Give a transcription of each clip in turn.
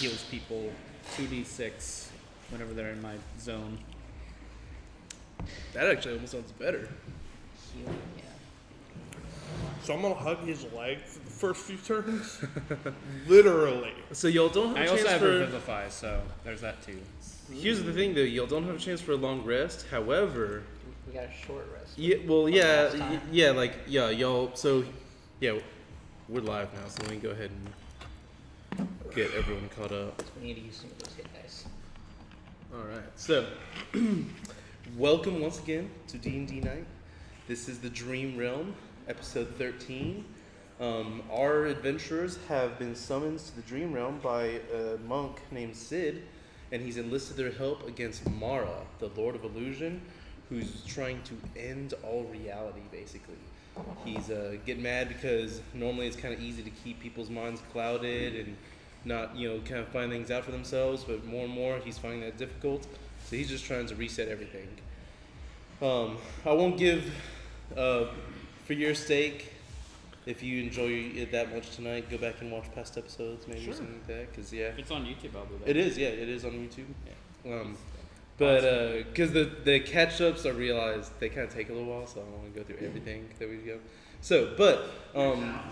heals people 2d6 whenever they're in my zone. That actually almost sounds better. Healing, yeah. So I'm gonna hug his leg for the first few turns. Literally. So y'all don't have I a also chance have for... Revivify, so there's that too. Here's the thing, though. Y'all don't have a chance for a long rest. However... We got a short rest. Yeah, well, From last time. y'all... So, yeah, we're live now, so let me go ahead and get everyone caught up. We need to use some of those hit dice. Alright, so... welcome once again to D&D Night. This is the Dream Realm, episode 13. Our adventurers have been summoned to the Dream Realm by a monk named Sid, and he's enlisted their help against Mara, the Lord of Illusion, who's trying to end all reality, basically. He's getting mad because normally it's kind of easy to keep people's minds clouded and not, kind of find things out for themselves, but more and more he's finding that difficult, so he's just trying to reset everything. I won't give, for your sake, if you enjoy it that much tonight, go back and watch past episodes, maybe, or something like that. Because If it's on YouTube, I'll do that. it is. Yeah, it is on YouTube. Yeah. But because the catch ups, I realized they kind of take a little while, so I don't want to go through everything that we go. So, but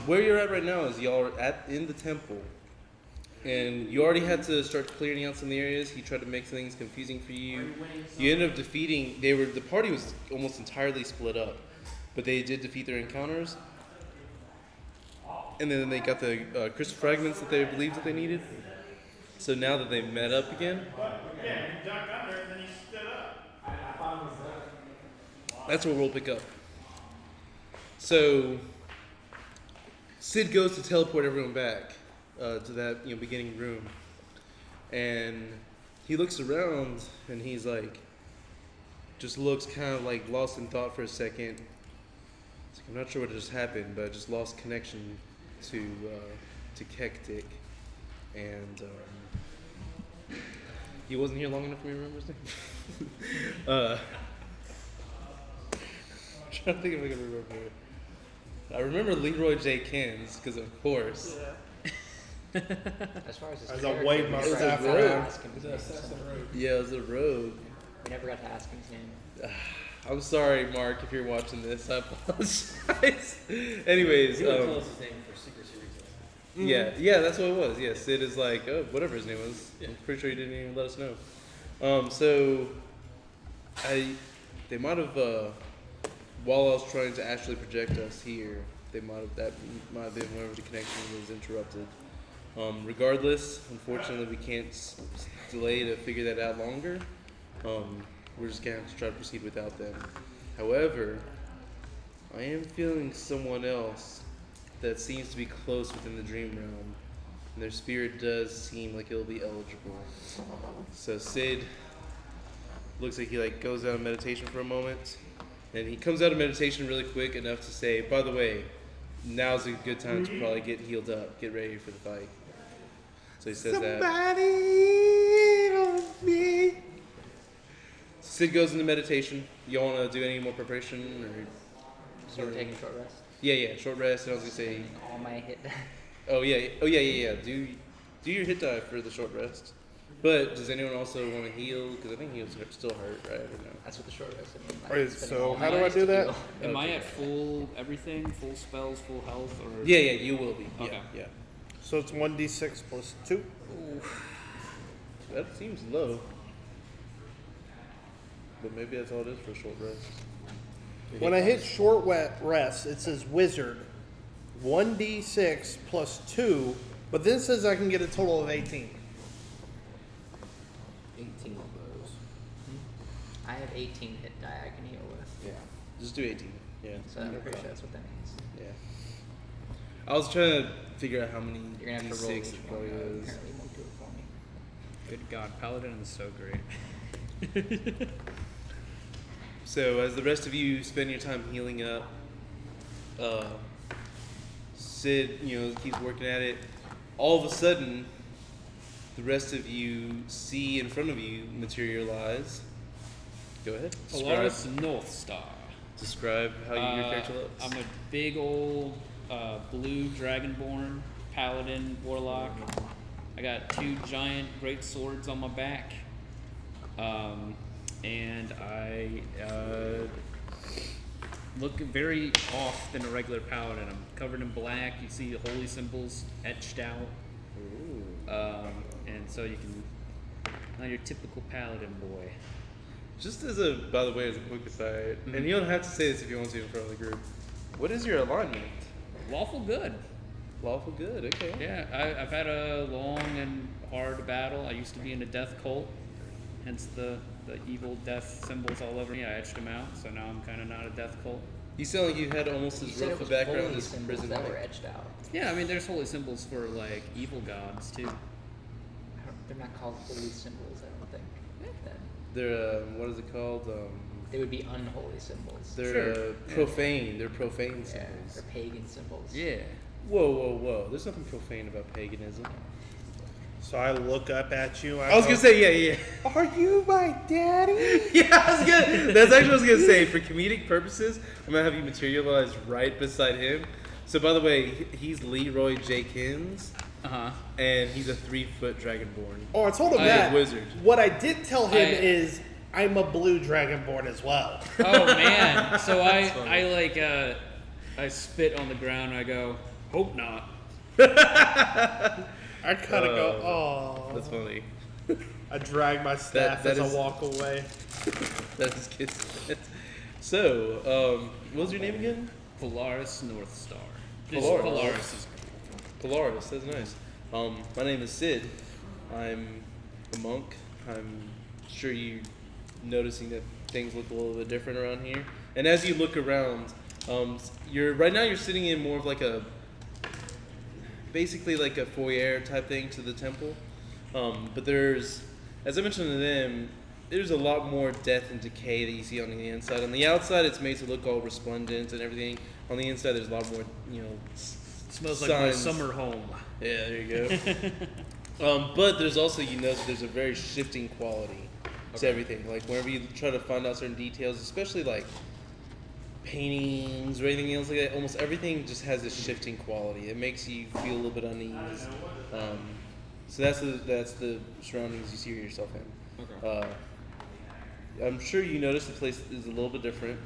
where you're at right now is y'all are in the temple, and you already had to start clearing out some of the areas. He tried to make things confusing for you. You ended up defeating. The party was almost entirely split up, but they did defeat their encounters. And then they got the crystal fragments that they believed that they needed. So now that they've met up again, that's where we'll pick up. So Sid goes to teleport everyone back to that beginning room, and he looks around and he's like, just looks kind of like lost in thought for a second. It's like, I'm not sure what just happened, but I just lost connection to Kektik, and he wasn't here long enough for me to remember his name. I'm trying to think if I can remember it. I remember Leroy J. Kins, because of course. As far as his As character, I wave we my never staff got to around. ask him his name. Yeah, it was a rogue. We never got to ask him his name. I'm sorry, Mark, if you're watching this. I apologize. Anyways, He would tell us his name for secrecy reasons. yeah, that's what it was. Yeah, Sid is like, whatever his name was. Yeah. I'm pretty sure he didn't even let us know. So they might have, while I was trying to actually project us here, that might have been whenever the connection was interrupted. Regardless, unfortunately, we can't delay to figure that out longer. We're just going to have to try to proceed without them. However, I am feeling someone else that seems to be close within the dream realm. And their spirit does seem like it'll be eligible. So Sid looks like he goes out of meditation for a moment. And he comes out of meditation really quick enough to say, by the way, now's a good time to probably get healed up, get ready for the fight. So he says that. Somebody help me. Sid goes into meditation. You want to do any more preparation? So we're taking a short rest. Yeah, short rest. And I was going to say, All my hit dice. oh yeah. Do your hit die for the short rest. But does anyone also want to heal? Because I think he was still hurt, right? I don't know. That's what the short rest is. Alright, so how do I do that? Am I at full everything, full spells, full health, or? Yeah, you will be. Okay. Yeah. So it's 1d6 plus 2. That seems low. But maybe that's all it is for a short rest. When I hit short rest, it says wizard. 1d6 plus 2, but then it says I can get a total of 18. 18 of those. I have 18 hit die I can heal with. Yeah. Just do 18. Yeah. So I'm pretty sure that's what that means. Yeah. I was trying to figure out how many You're going to have to roll D6 each it one. probably is. Apparently won't do it for me. Good God, Paladin is so great. So as the rest of you spend your time healing up, Sid, keeps working at it. All of a sudden, the rest of you see in front of you materialize. Go ahead. Polaris North Star. Describe how your character looks. I'm a big old blue dragonborn paladin warlock. I got 2 giant great swords on my back. And I look very off than a regular paladin. I'm covered in black. You see the holy symbols etched out. And so you can, not your typical paladin boy. Just by the way, as a quick aside, and you don't have to say this if you want to in front of the group. What is your alignment? Lawful good. Lawful good. Okay. Yeah, I've had a long and hard battle. I used to be in a death cult, hence the evil death symbols all over me. I etched them out, so now I'm kind of not a death cult. You sound like you had almost You as said it rough a was background holy as symbols prison. that were etched out. Yeah, I mean, there's holy symbols for like evil gods too. They're not called holy symbols, I don't think. Then They're what is it called? they would be unholy symbols. They're Sure. profane. They're profane Yeah, symbols. they're pagan symbols. Yeah. Whoa! There's nothing profane about paganism. So I look up at you. I was gonna say, yeah. Are you my daddy? Yeah, that's actually what I was gonna say. For comedic purposes, I'm gonna have you materialize right beside him. So, by the way, he's Leroy Jenkins, and he's a 3-foot dragonborn. Oh, I told him I that. wizard. What I did tell him I- is I'm a blue dragonborn as well. Oh man. So That's I spit on the ground. And I go, hope not. I kind of go, oh. That's funny. I drag my staff That as is- I walk away. That is good. So, what was your name again? Polaris North Star. Polaris. Polaris is Polaris. That's nice. My name is Sid. I'm a monk. I'm sure you noticing that things look a little bit different around here. And as you look around, you're sitting in more of like basically like a foyer type thing to the temple. But there's, as I mentioned to them, there's a lot more death and decay that you see on the inside. On the outside, it's made to look all resplendent and everything. On the inside, there's a lot more, smells like my signs. summer home. Yeah, there you go. But there's also, there's a very shifting quality to everything. Like whenever you try to find out certain details, especially like paintings or anything else like that, almost everything just has this shifting quality. It makes you feel a little bit uneasy. So that's the surroundings you see yourself in. Okay. I'm sure you noticed the place is a little bit different.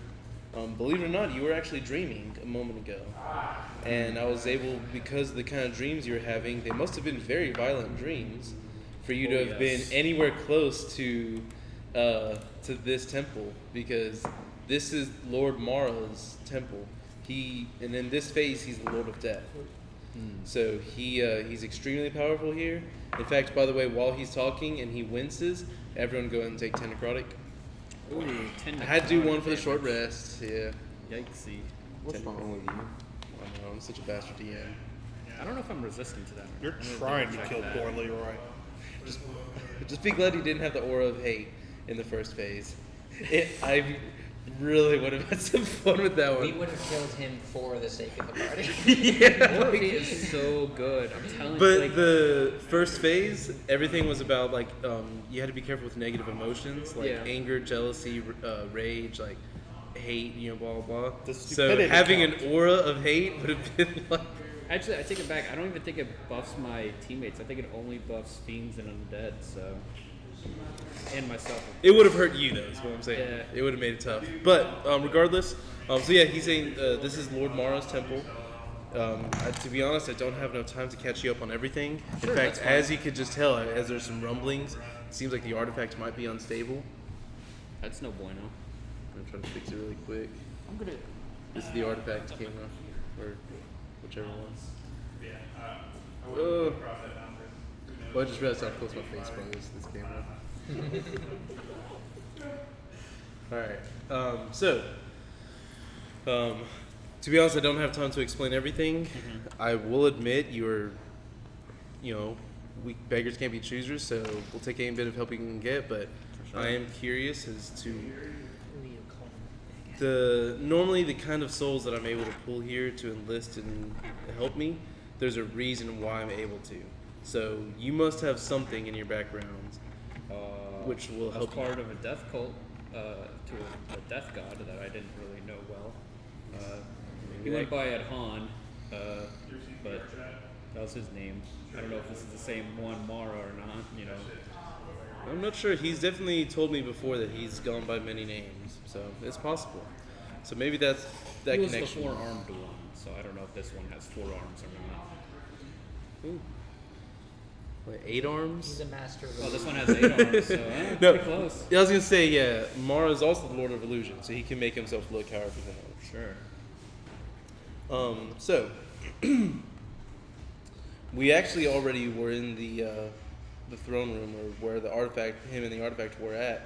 Believe it or not, you were actually dreaming a moment ago. And I was able, because of the kind of dreams you were having, they must have been very violent dreams for you to have been anywhere close to this temple, because this is Lord Mara's temple. And in this phase, he's the Lord of Death. So he's extremely powerful here. In fact, by the way, while he's talking and he winces, everyone go ahead and take 10 necrotic. Ooh, 10 I had to do one for the damage. short rest. Yeah. Yikesy. What's wrong with you? I know, I'm such a bastard DM. I don't know if I'm resistant to that. You're I'm gonna trying to check kill that. poor Leroy. Just be glad he didn't have the aura of hate in the first phase. I really would have had some fun with that We one. would have killed him for the sake of the party. Morphe is so good. I'm telling you. But Like, the first phase, everything was about like you had to be careful with negative emotions like Yeah. anger, jealousy, rage, like hate, blah blah blah. The So stupidity having count. an aura of hate would have been like. actually, I take it back. I don't even think it buffs my teammates. I think it only buffs fiends and undead. So, and myself. It would have hurt you, though, is what I'm saying. Yeah. It would have made it tough. But regardless, so yeah, he's saying this is Lord Mara's temple. To be honest, I don't have enough time to catch you up on everything. In Sure, fact, that's fine. as you could just tell, as there's some rumblings, it seems like the artifact might be unstable. That's no bueno. I'm trying to fix it really quick. I'm gonna. This is the artifact camera, or whichever one. Oh. Well, I just realized how close my face probably is to this camera. Alright, to be honest, I don't have time to explain everything. I will admit we beggars can't be choosers, so we'll take any bit of help we can get, but I am curious as to normally the kind of souls that I'm able to pull here to enlist and help me, there's a reason why I'm able to. So you must have something in your background which will I was help you. part of a death cult to a death god that I didn't really know well. He went by Ed Han, but That was his name. I don't know if this is the same one, Mara, or not. You know. I'm not sure. He's definitely told me before that he's gone by many names, so it's possible. So maybe that's that He was connection. the 4-armed one, so I don't know if this one has 4 arms or not. Ooh. Like 8 arms? He's a master of Oh, this one illusion. has 8 arms, so No. pretty close. Yeah, I was gonna say, yeah, Mara's also the Lord of Illusion, so he can make himself look however he wants. Sure. So we actually already were in the throne room, or where him and the artifact were at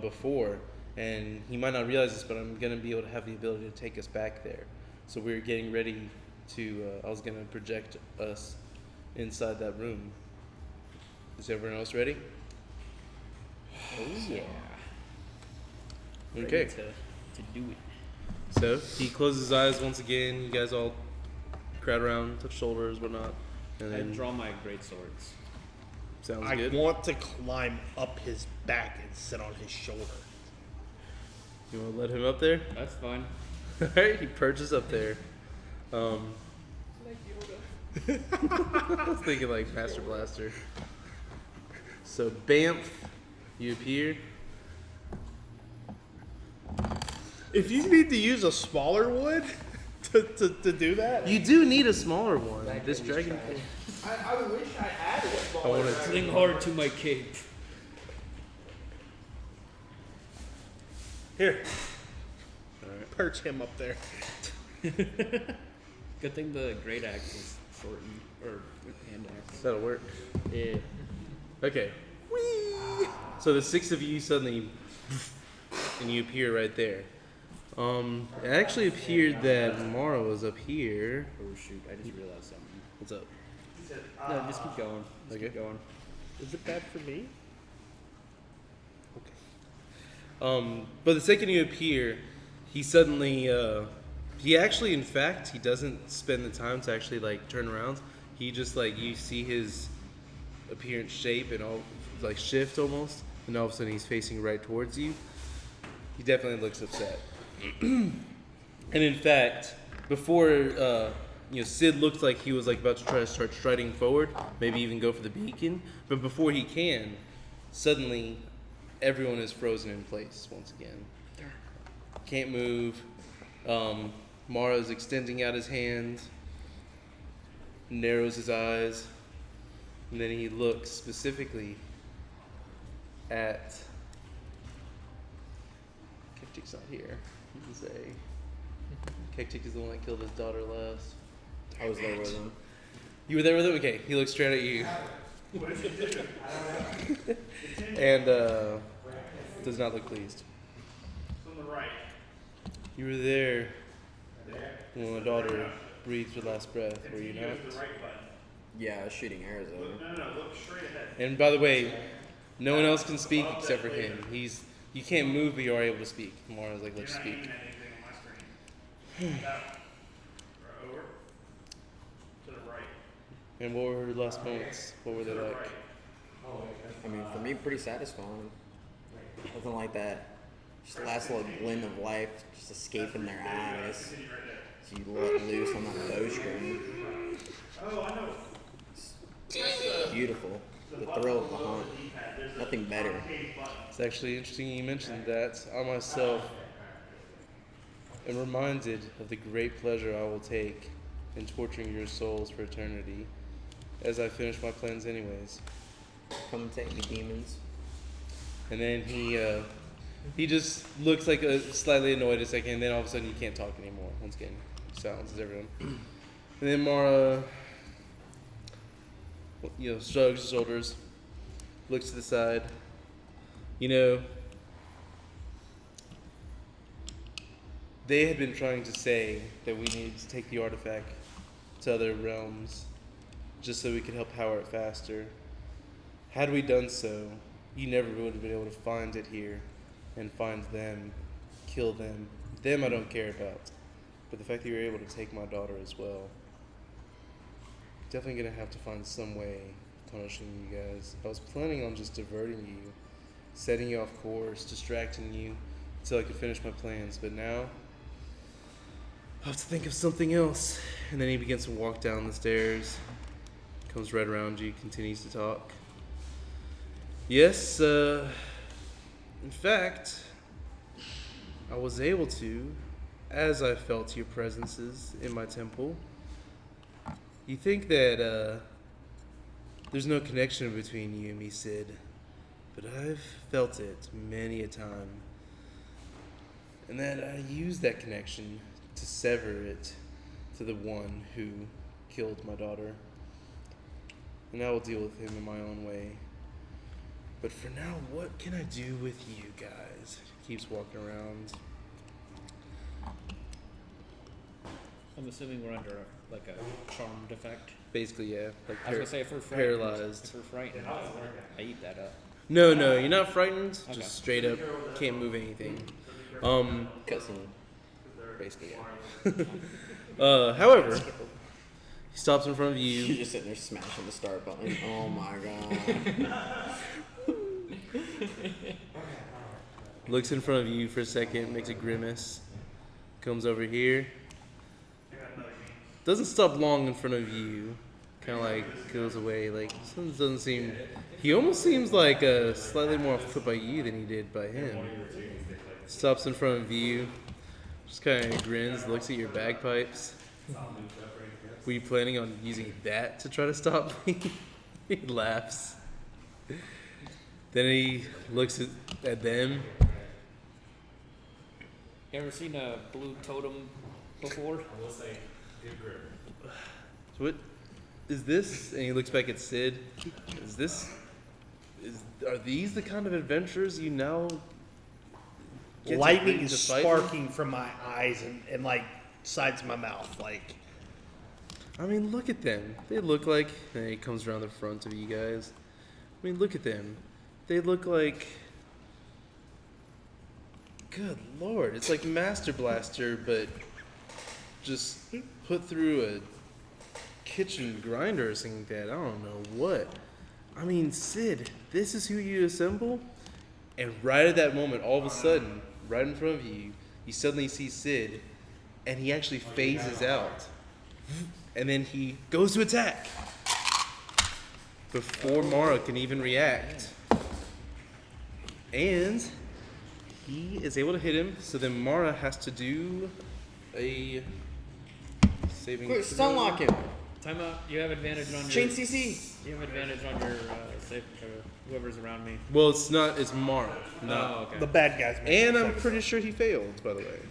before, and he might not realize this, but I'm gonna be able to have the ability to take us back there. So we're getting ready to. I was gonna project us inside that room. Is everyone else ready? Oh, yeah. Okay. Ready to do it. So he closes his eyes once again. You guys all crowd around, touch shoulders, whatnot, and I then draw my great swords. sounds I good. want to climb up his back and sit on his shoulder. You want to let him up there? That's fine. All right, he perches up there. I was thinking like Master Blaster. So Bamf, you appear. If you need to use a smaller wood to do that, You do need a smaller one. That This dude's dragon. trash. I wish I had a I smaller want wood. to. Cling hard to my cape. Here, All right. perch him up there. Good thing the great axe is shortened, or hand axe. That'll work. Yeah. Okay. Whee! So the 6 of you suddenly, and you appear right there. It actually appeared that Mara was up here. Oh shoot! I just realized something. What's up? No, just keep going. Just keep Okay. going. Is it bad for me? But the second you appear, he suddenly, he actually, in fact, he doesn't spend the time to actually like turn around. He just like, you see his appearance shape and all like shift almost, and all of a sudden he's facing right towards you. He definitely looks upset. And in fact, before Sid looked like he was like about to try to start striding forward, maybe even go for the beacon, but before he can, suddenly everyone is frozen in place once again. Can't move. Mara's extending out his hand, narrows his eyes, and then he looks specifically at. Kektik's not here. He can say. Kektik is the one that killed his daughter last. I was there with him. You were there with him? Okay, he looks straight at you. And does not look pleased. On the right. You were there when my daughter breathed her last breath, were you not? Yeah, I was shooting arrows at him. No, look straight ahead. And by the way, no one else can speak except for him. You can't move, but you are able to speak. Mara's like, let's speak. Over. To the right. And what were her last moments? What were they like? I mean, for me, pretty satisfying. Nothing like that. Just the last little glint of life, just escaping their eyes. So you let loose on that bowstring. Oh, I know. It's beautiful. The thrill of the hunt. Nothing better. It's actually interesting you mentioned that. I myself am reminded of the great pleasure I will take in torturing your souls for eternity, as I finish my plans anyways. Come and take me, demons. And then he just looks like slightly annoyed a second, and then all of a sudden you can't talk anymore. Once again, silences everyone. And then Mara, shrugs his shoulders, looks to the side. They had been trying to say that we needed to take the artifact to other realms just so we could help power it faster. Had we done so, you never would have been able to find it here and find them, kill them. Them I don't care about. But the fact that you were able to take my daughter as well, definitely going to have to find some way of punishing you guys. I was planning on just diverting you, setting you off course, distracting you until I could finish my plans, but now I have to think of something else. And then he begins to walk down the stairs, comes right around you, continues to talk. Yes, in fact, I was able to, as I felt your presences in my temple. You think that there's no connection between you and me, Sid, but I've felt it many a time. And that I used that connection to sever it to the one who killed my daughter. And I will deal with him in my own way. But for now, what can I do with you guys? Keeps walking around. I'm assuming we're under like a charm defect. Basically, yeah. Like I was gonna say if we're frightened, paralyzed. If we're frightened, I eat that up. No, you're not frightened. Okay. Just straight up can't move anything. Cutscene. Basically, yeah. However, he stops in front of You're you. just sitting there smashing the start button. Oh my god. Looks in front of you for a second, makes a grimace. Comes over here. Doesn't stop long in front of you. Kind of like goes away. Like doesn't seem. He almost seems like slightly more put by you than he did by him. Stops in front of you. Just kind of grins, looks at your bagpipes. Were you planning on using that to try to stop me? He laughs. Then he looks at them. You ever seen a blue totem before? What is this? And he looks back at Sid. Are these the kind of adventures you now get to Lightning bring is to fight? sparking from my eyes and like sides of my mouth. Like, I mean, look at them. They look like. And he comes around the front of you guys. I mean, look at them. They look like. Good lord! It's like Master Blaster, but just put through a kitchen grinder or something like that. I don't know what. I mean, Sid, this is who you assemble? And right at that moment, all of a sudden, right in front of you, you suddenly see Sid, and he actually phases out. And then he goes to attack. Before Mara can even react. And he is able to hit him, so then Mara has to do a saving Quick, throw. stun lock him. Time out. You have advantage on Chain your. CC. You have advantage on your save. Whoever's around me. Well, it's not, it's Mara. No. Oh, okay. the bad guys. make And I'm mistakes. pretty sure he failed, by the way.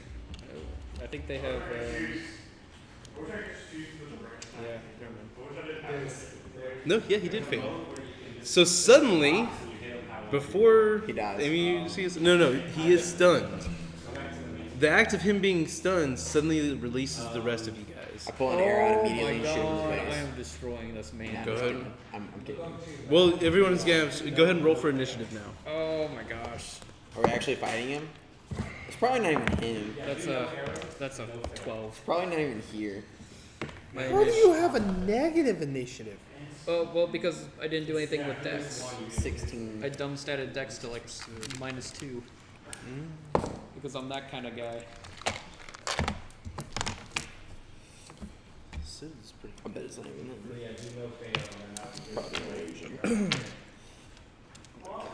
I think they have. Yeah, never mind. No, yeah, he did fail. So suddenly, before He dies. I mean, you see his, no, he is stunned. The act of him being stunned suddenly releases the rest of you guys. I pull an arrow out Oh immediately my and shoot him in god! the I face. am destroying this man. Nah, Go I'm just ahead. kidding. I'm kidding. Well, everyone's gonna go ahead and roll for initiative now. Oh my gosh. Are we actually fighting him? It's probably not even him. That's a 12. It's probably not even here. My How do you have a negative initiative? Oh well, because I didn't do anything with Dex. 16. I dumb statted Dex to like -2. Because I'm that kind of guy. Sid is pretty. I bet it's not even him. Probably not Asian.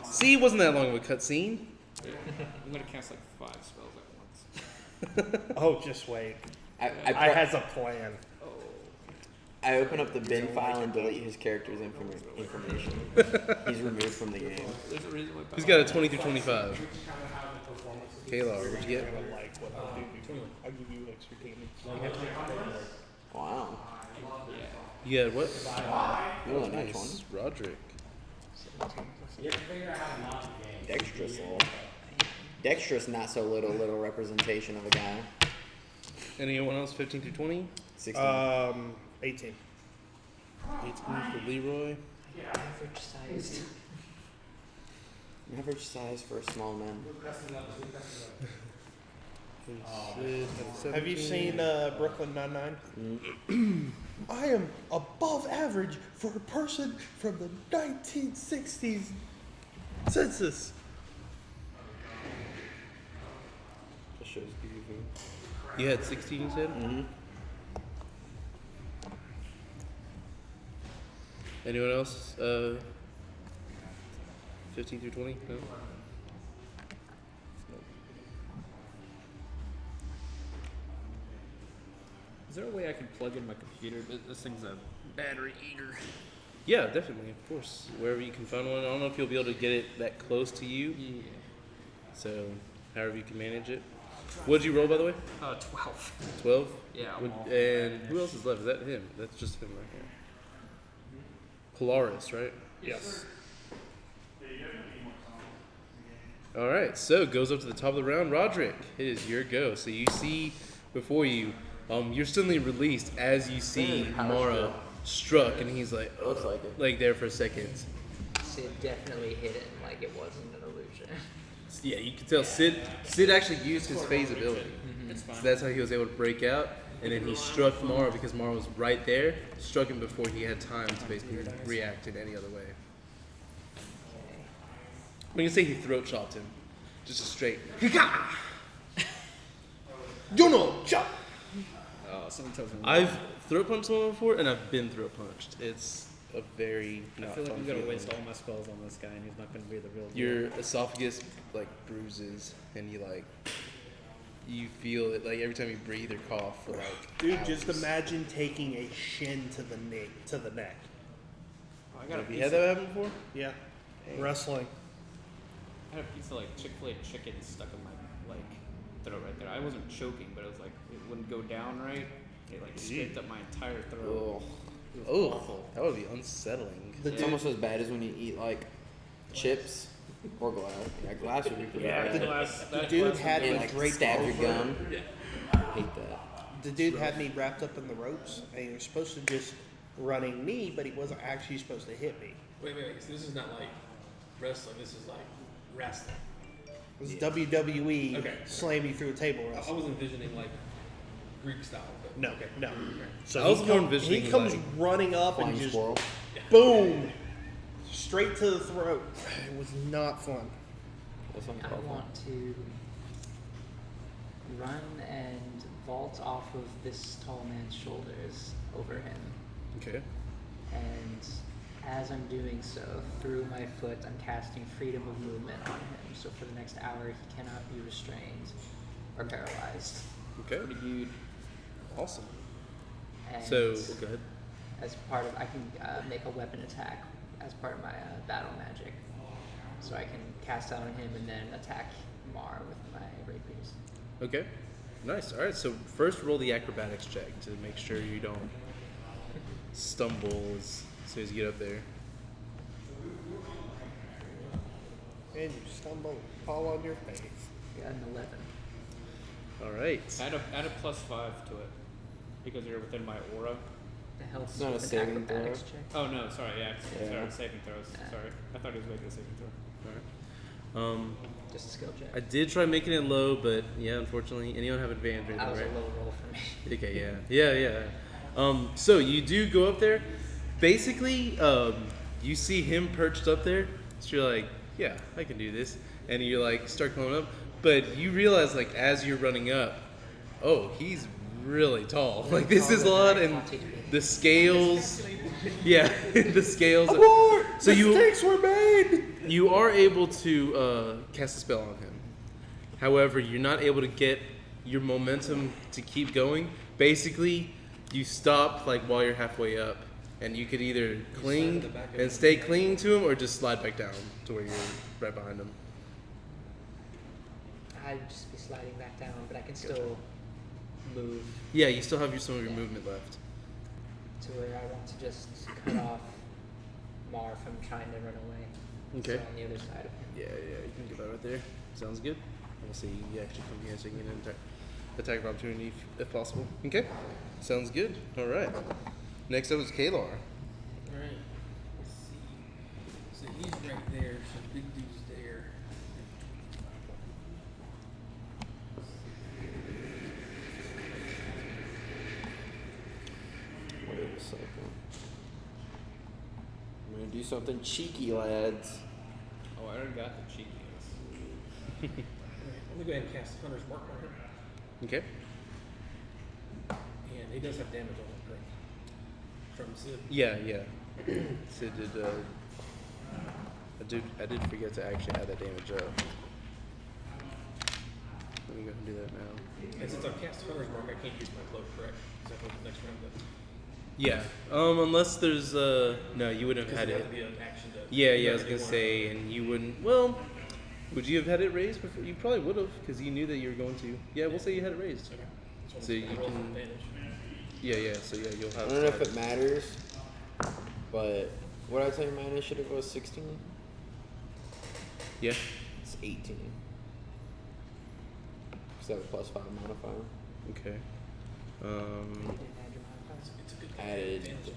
See, it wasn't that long of a cutscene. I'm gonna cast like 5 spells at once. Oh, just wait. I has a plan. I open up the bin file and delete his character's information. He's removed from the game. There's a reason why. Who's got a 20 through 25? Kayla, what'd you get? Like what I do. I'll give you extra damage. Wow. You had what? You rolled a nat 20. Nice. Roderick. Dexterous little. Dexterous, not so little representation of a guy. Anyone else 15 through 20? 16. 18. 18 for Leroy. Average sized. Average size for a small man. Sid, Have you 17. seen Brooklyn Nine-Nine? I am above average for a person from the 1960s census. That shows you. You had 16, you said? Mm-hmm. Anyone else? 15 through 20? No? Is there a way I can plug in my computer? This thing's a battery eater. Yeah, definitely, of course. Wherever you can find one. I don't know if you'll be able to get it that close to you. Yeah. So, however you can manage it. What did you roll, by the way? 12. 12? Yeah. And who else is left? Is that him? That's just him right here. Polaris, right? Yes. All right, so goes up to the top of the round. Roderick, it is your go. So you see before you, you're suddenly released as you see Mara struck, and he's like, Looks like it. like there for a second. Sid definitely hit it like it wasn't an illusion. Yeah, you can tell Sid actually used his phase ability. It's fine. So that's how he was able to break out, and then he struck Mara because Mara was right there, struck him before he had time to basically react in any other way. I'm gonna say he throat chopped him, just a straight. Chop. Someone tells me. I've throat punched someone before, and I've been throat punched. It's a very I not feel like fun I'm gonna feeling. waste all my spells on this guy, and he's not gonna be the real deal. Your esophagus like bruises, and you feel it like every time you breathe or cough for like. Dude, just hours. imagine taking a shin to the neck. Oh, I got a Have you piece had of, that happen before? Yeah. Wrestling. I had a piece of like Chick-fil-A chicken stuck in my like throat right there. I wasn't choking, but it was like it wouldn't go down right. It like scraped up my entire throat. Ugh. It was Oh, awful. that would be unsettling. The It's dude, almost as bad as when you eat like chips or glass. Yeah, glass would be pretty bad. That dude glass had was And me like draped stab your over. gum. I hate that. The dude had me wrapped up in the ropes, and he was supposed to just running me, but he wasn't actually supposed to hit me. Wait. So this is not like wrestling. This is like wrestling. It was WWE Okay. slam you through a table I wrestle. was envisioning like Greek style. But No, okay. no. So I was he more come- envisioning, he comes like, running up and Flying just squirrel. boom, straight to the throat. It was not fun. That's I uncomfortable. want to run and vault off of this tall man's shoulders over him. Okay. And as I'm doing so, through my foot, I'm casting freedom of movement on him. So for the next hour, he cannot be restrained or paralyzed. Okay. pretty good. Awesome. And So go ahead. as part of, I can make a weapon attack as part of my battle magic. So I can cast out on him and then attack Mar with my rapiers. Okay. Nice. All right. So first, roll the acrobatics check to make sure you don't stumble as soon as you get up there. And you stumble, fall on your face. Got an 11. All right. Add a +5 to it because you're within my aura. The health It's not a with an saving acrobatics throw. check. Oh no, sorry. Yeah, Yeah. sorry. Saving throws. Yeah. Sorry, I thought he was making a saving throw. All right. Just a skill check. I did try making it low, but yeah, unfortunately, anyone have advantage or That was anything, a right? low roll for me. Okay, yeah. So you do go up there. Basically, you see him perched up there. So you're like, yeah, I can do this. And you like start going up. But you realize like as you're running up, oh, he's really tall. Like this is a lot, and the scales. Yeah, the scales. So Mistakes were made. you are able to cast a spell on him. However, you're not able to get your momentum to keep going. Basically, you stop like while you're halfway up, and you could either cling to the back of and him. stay clinging to him, or just slide back down to where you're right behind him. I'd just be sliding back down, but I can still move Yeah, you still have some of your movement left. to where I want to just cut off Mar from trying to run away. Okay. So on the other side of him. Yeah, you can get that right there. Sounds good. We'll see you actually come here so you can get an attack of opportunity if possible. Okay, sounds good. All right. Next up is Kalar. Alright. Let's see. So he's right there, so big dude's there. Wait a second. I'm gonna do something cheeky, lads. Oh, I already got the cheekiness. Alright, let me go ahead and cast Hunter's Mark on him. Okay. And he does have damage on him, correct? From Sid. Yeah. So I did forget to actually add that damage up. Let me go and do that now. And since I've cast Hunter's Mark, I can't use my cloak, correct? Is that what the next round does? Yeah. Unless there's no, you wouldn't have had Because it. it would be an action to... Yeah, I was gonna say, and you wouldn't. Well, would you have had it raised before? You probably would have, because you knew that you were going to. Yeah, we'll say you had it raised. Okay. So you roll can- advantage. Yeah. So yeah, you'll I have. don't know if it matters, but what did I tell you my initiative was 16? Yeah. It's 18. Because I have a +5 modifier. Okay. It's a good Added. advantage of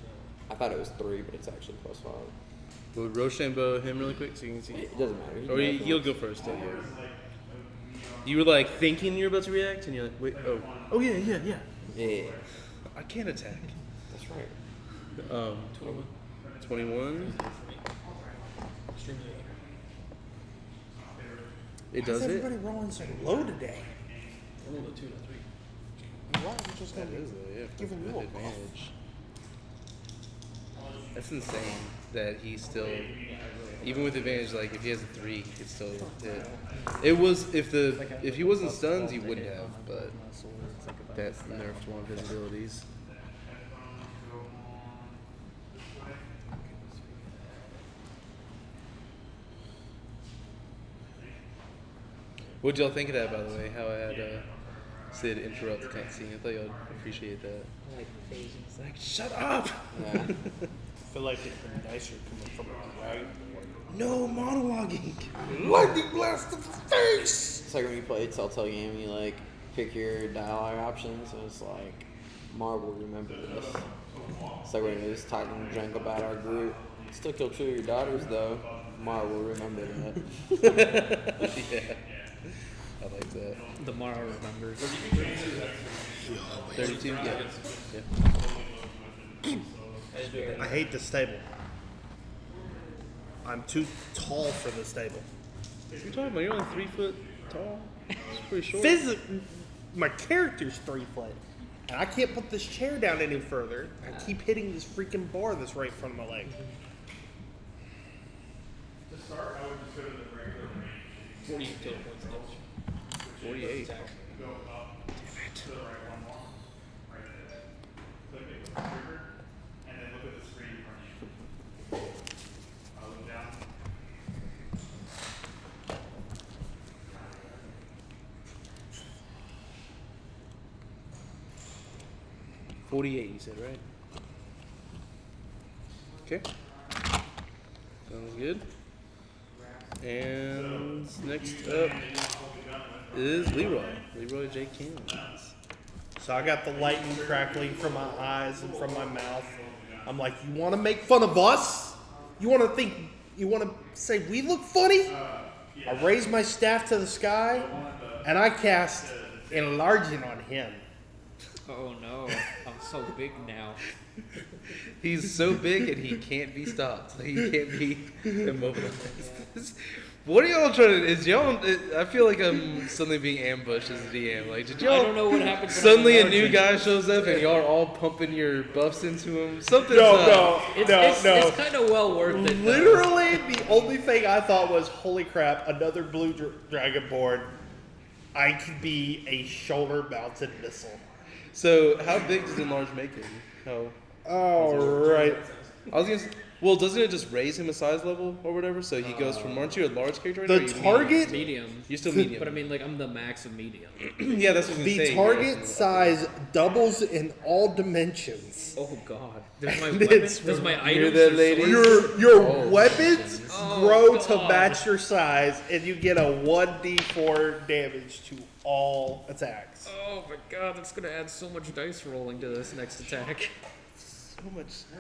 I thought it was 3, but it's actually +5. Will Rochambeau him really quick so you can see? It doesn't matter. Or he'll go first. Yeah. You were like thinking you're about to react, and you're like, wait, oh yeah. Yeah, I can't attack. that's right. 21. 21. For me. Extremely low. It Why does is it. everybody rolling so low today? I rolled a 2 and a 3. Why? I'm just gonna Yeah. giving you a buff. advantage. That's insane that he still, even with advantage, like if he has a 3, he could still hit. It was if he wasn't stunned, he wouldn't have, but that nerfed one of his abilities. What'd y'all think of that, by the way? How I had Sid interrupt the cutscene. I thought y'all would appreciate that. I like the phasing. It's like, shut up! Yeah. I feel like it'd been nicer coming from a dragon. No monologuing! Lightning blast to the face! It's like when you play a Telltale game, you like pick your dialogue options, and it's like, Mar will remember this. It's like when it was talking junk about our group. Still kill 2 of your daughters, though. Mar will remember that. Yeah. I like that. The Mara remembers. 32? Yeah. I hate this table. I'm too tall for this table. What are you talking about? You're only 3 foot tall? It's pretty short. My character's 3 foot. And I can't put this chair down any further. I keep hitting this freaking bar that's right in front of my leg. To start, I would just go to the regular range. 40 total points of damage. 48. Attack. Go up to the right one more. Right there. Click it with the trigger, and then look at the screen in front of you. Look down. $48, you said, right? Okay. Sounds good. And next up is Leroy. Leroy J. Cannons. So I got the lightning crackling from my eyes and from my mouth. I'm like, you want to make fun of us? You want to say we look funny? I raise my staff to the sky, and I cast enlarging on him. Oh no, I'm so big now. He's so big and he can't be stopped. He can't be immobilized. What are y'all trying to? Is y'all? I feel like I'm suddenly being ambushed as a DM. Like, did y'all? I don't know what happened. Suddenly a new guy shows up and y'all are all pumping your buffs into him. Something's up. It's kind of well worth it. though. Literally, the only thing I thought was, holy crap, another blue dragonborn. I could be a shoulder-mounted missile. So how big does enlarge make him? How? All right. I was gonna. Well, doesn't it just raise him a size level or whatever? So he goes from. Aren't you a large character right now? The or are you target, Medium. You're still medium. But I mean, like, I'm the max of medium. Yeah, that's what I was gonna the say. target size doubles in all dimensions. Oh god. Does my And weapon, it's- does my Hear items that, are ladies? swords? Your Oh, weapons Oh, grow to God. match your size, and you get a 1d4 damage to all attacks. Oh my god, that's gonna add so much dice rolling to this next attack.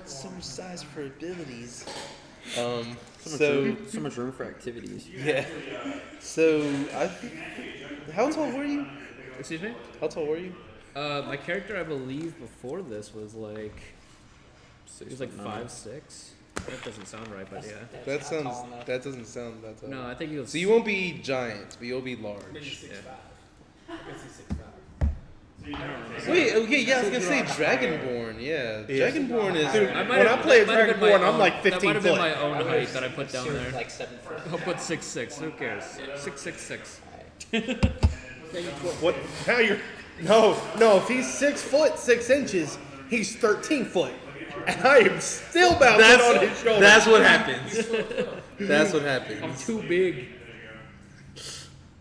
So much size for abilities. So much room for activities. Yeah. So how tall were you? Excuse me? How tall were you? My character, I believe, before this was like, he was like 5'6". That doesn't sound right, but yeah. That not sounds. tall enough. That doesn't sound that tall. No, I think he was. So you won't be giant, but you'll be large. Maybe 6'5". Yeah. I can see 6'5". Wait, okay, yeah, I was gonna say Dragonborn. Yeah, Dragonborn is. Dude, when I play a Dragonborn, I'm like That 15 might have been foot. my own height that I put down Assumed there. like 7 foot. I'll put 6'6". Who cares? 6'6". What? Now you're. No. If he's 6 foot 6 inches, he's 13 foot, and I am still bouncing on his shoulder. That's what happens. That's what happens. I'm too big.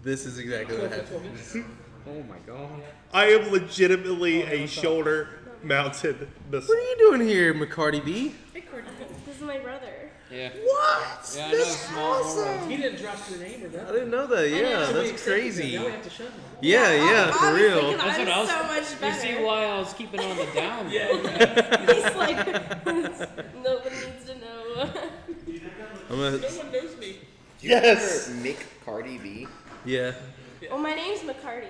This is exactly what happens. Oh my god. I am legitimately a shoulder-mounted missile. What are you doing here, McCarty B? This is my brother. Yeah. What? Yeah, I know. That's Small awesome. He didn't drop your name or I nothing. didn't know that. Yeah, know. that's crazy. Now we have to shut him. Yeah, for Obviously, real. 'cause That's I'm what I was. so much You better. see why I was keeping on the down? He's like, nobody needs to know. I'm gonna, No one knows me. Yes. Mick Cardi B. yeah, Well, my name's McCarty.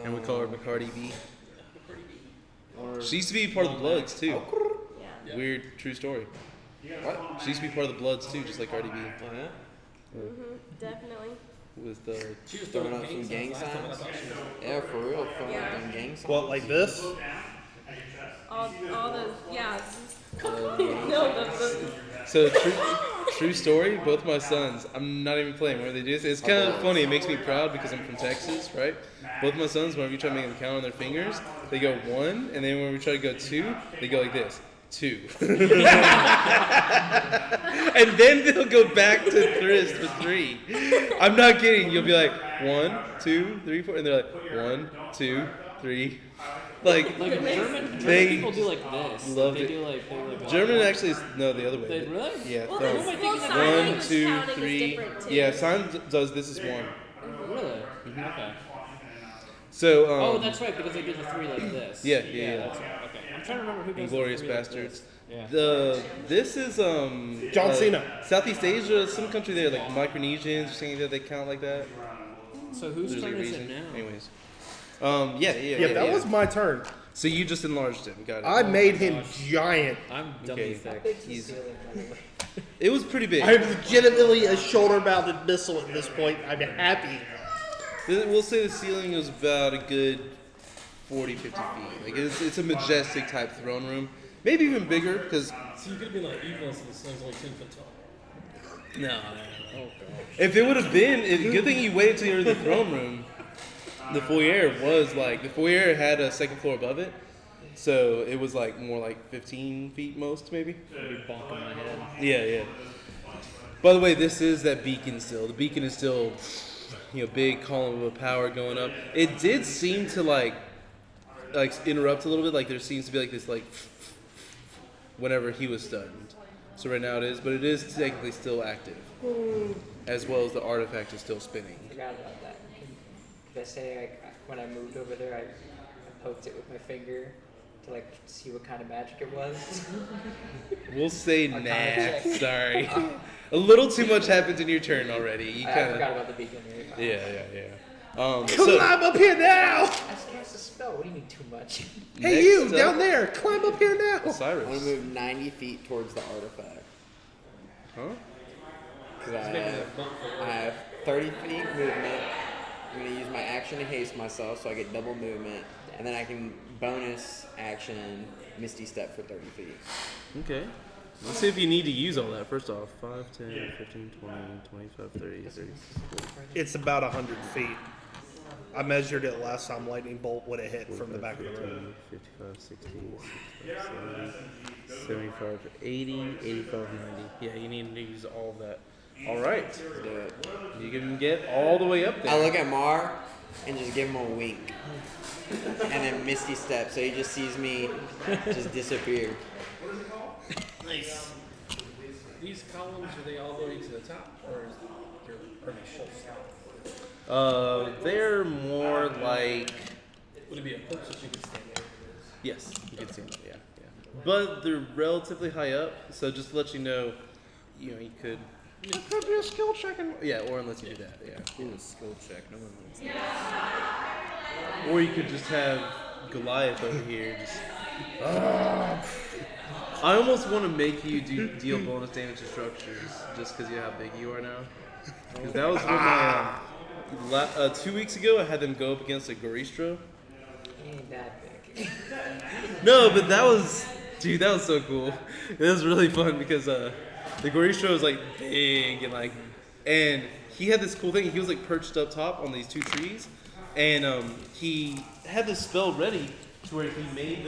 and we call her McCarty B. She used to be part of the Bloods too. Yeah. Weird, true story. What? She used to be part of the Bloods too, just like Cardi B. Definitely. With the She was Throwing up some gang last time, and I signs. thought she was. Yeah, for real. Throwing Yeah. up them gang signs. What, like this? All the, yeah. No, the so true story. Both my sons, I'm not even playing. Where they do this, it's kind of funny. It makes me proud because I'm from Texas, right? Both my sons, whenever you try to make them count on their fingers, they go 1, and then when we try to go 2, they go like this. 2. And then they'll go back to Thrist for 3. I'm not kidding. You'll be like 1, 2, 3, 4, and they're like 1, 2, 3. Like Like German They people do like this. loved they it. do like German actually is no the other way. They but- really? Yeah. Well, thumb. this, well, sign 1, language 2, counting is 3. different too. Yeah, sign does this is 1. Really? Okay. So Oh, that's right, because they did the 3 like this. Yeah. That's right. Okay. I'm trying to remember who does Inglorious the 3 like Bastards. this. Yeah. This is John Cena. Southeast Asia, some country there like Micronesians or something that they count like that. So whose There's a turn is it reason. now? Anyways. Yeah, that was my turn. So you just enlarged him. Got it. I made him giant. I'm Okay. dummy thick. Big's the He's- ceiling, by the way. It was pretty big. I'm legitimately a shoulder-mounted missile at this point. I'm happy. We'll say the ceiling was about a good 40, 50 feet. Like it's a majestic type throne room. Maybe even bigger because So you could have been like evil since the sun's only 10 foot tall. no. Oh gosh. If it would have been, good thing you waited till you were in the throne room. The foyer was like the foyer had a second floor above it, so it was like more like 15 feet most maybe. I'll be bonking my head. Yeah. By the way, this is that beacon still. The beacon is still, big column of power going up. It did seem to like interrupt a little bit. Like there seems to be like this whenever he was stunned. So right now it is, but it is technically still active, as well as the artifact is still spinning. I forgot about that. Did I say when I moved over there, I poked it with my finger to see what kind of magic it was? We'll say Arcana nah. check. Sorry, a little too much happened in your turn already. You I kind forgot of about the beacon. yeah. So Climb up here now! I just cast a spell. What do you mean too much? Hey, next you up, down there! Climb up here now! I'm gonna Cyrus. move 90 feet towards the artifact. Huh? Because I have 30 feet movement. I'm gonna use my action to haste myself so I get double movement. And then I can bonus action Misty Step for 30 feet. Okay. Let's see if you need to use all that. First off, 5, 10, 15, 20, 25, 30, 30. It's about 100 feet. I measured it last time lightning bolt would have hit from the back of the room. 55, 60, 65, 70, 75, 80, 85, 90. Yeah, you need to use all of that. All right. Let's do it. You can get all the way up I there. look at Mar and just give him a wink. And then Misty Step, so he just sees me just disappear. Nice. These columns, are they all going to the top, or are they shelf south? They're more like, Would it be a hook so you can stand there? yes, you can see them, yeah. But they're relatively high up, so just to let you know, you could. It could be a skill check, or unless you do that, yeah. Do a skill check. No one wants that. Or you could just have Goliath over here. Just, I almost want to make you deal bonus damage to structures just because of how big you are now. Because that was what my 2 weeks ago I had them go up against a Goristro, He ain't that big. No, but that was, dude, that was so cool. It was really fun because the Gorisho was like big and he had this cool thing. He was like perched up top on these 2 trees, and he had this spell ready to where he made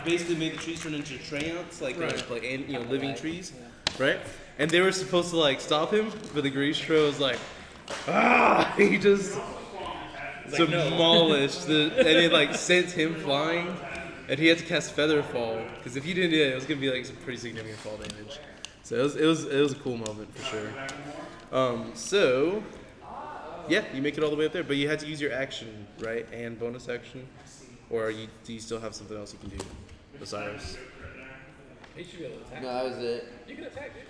basically made the trees turn into treants, living trees, right? And they were supposed to like stop him, but the Gorisho was like, he just demolished and it like sent him flying, and he had to cast Feather Fall because if you didn't do it, it was gonna be like some pretty significant fall damage. So it was a cool moment for sure. So yeah, you make it all the way up there, but you had to use your action, right, and bonus action, or do you still have something else you can do, Osiris? He should be able to attack. No, that was it. You can attack, dude.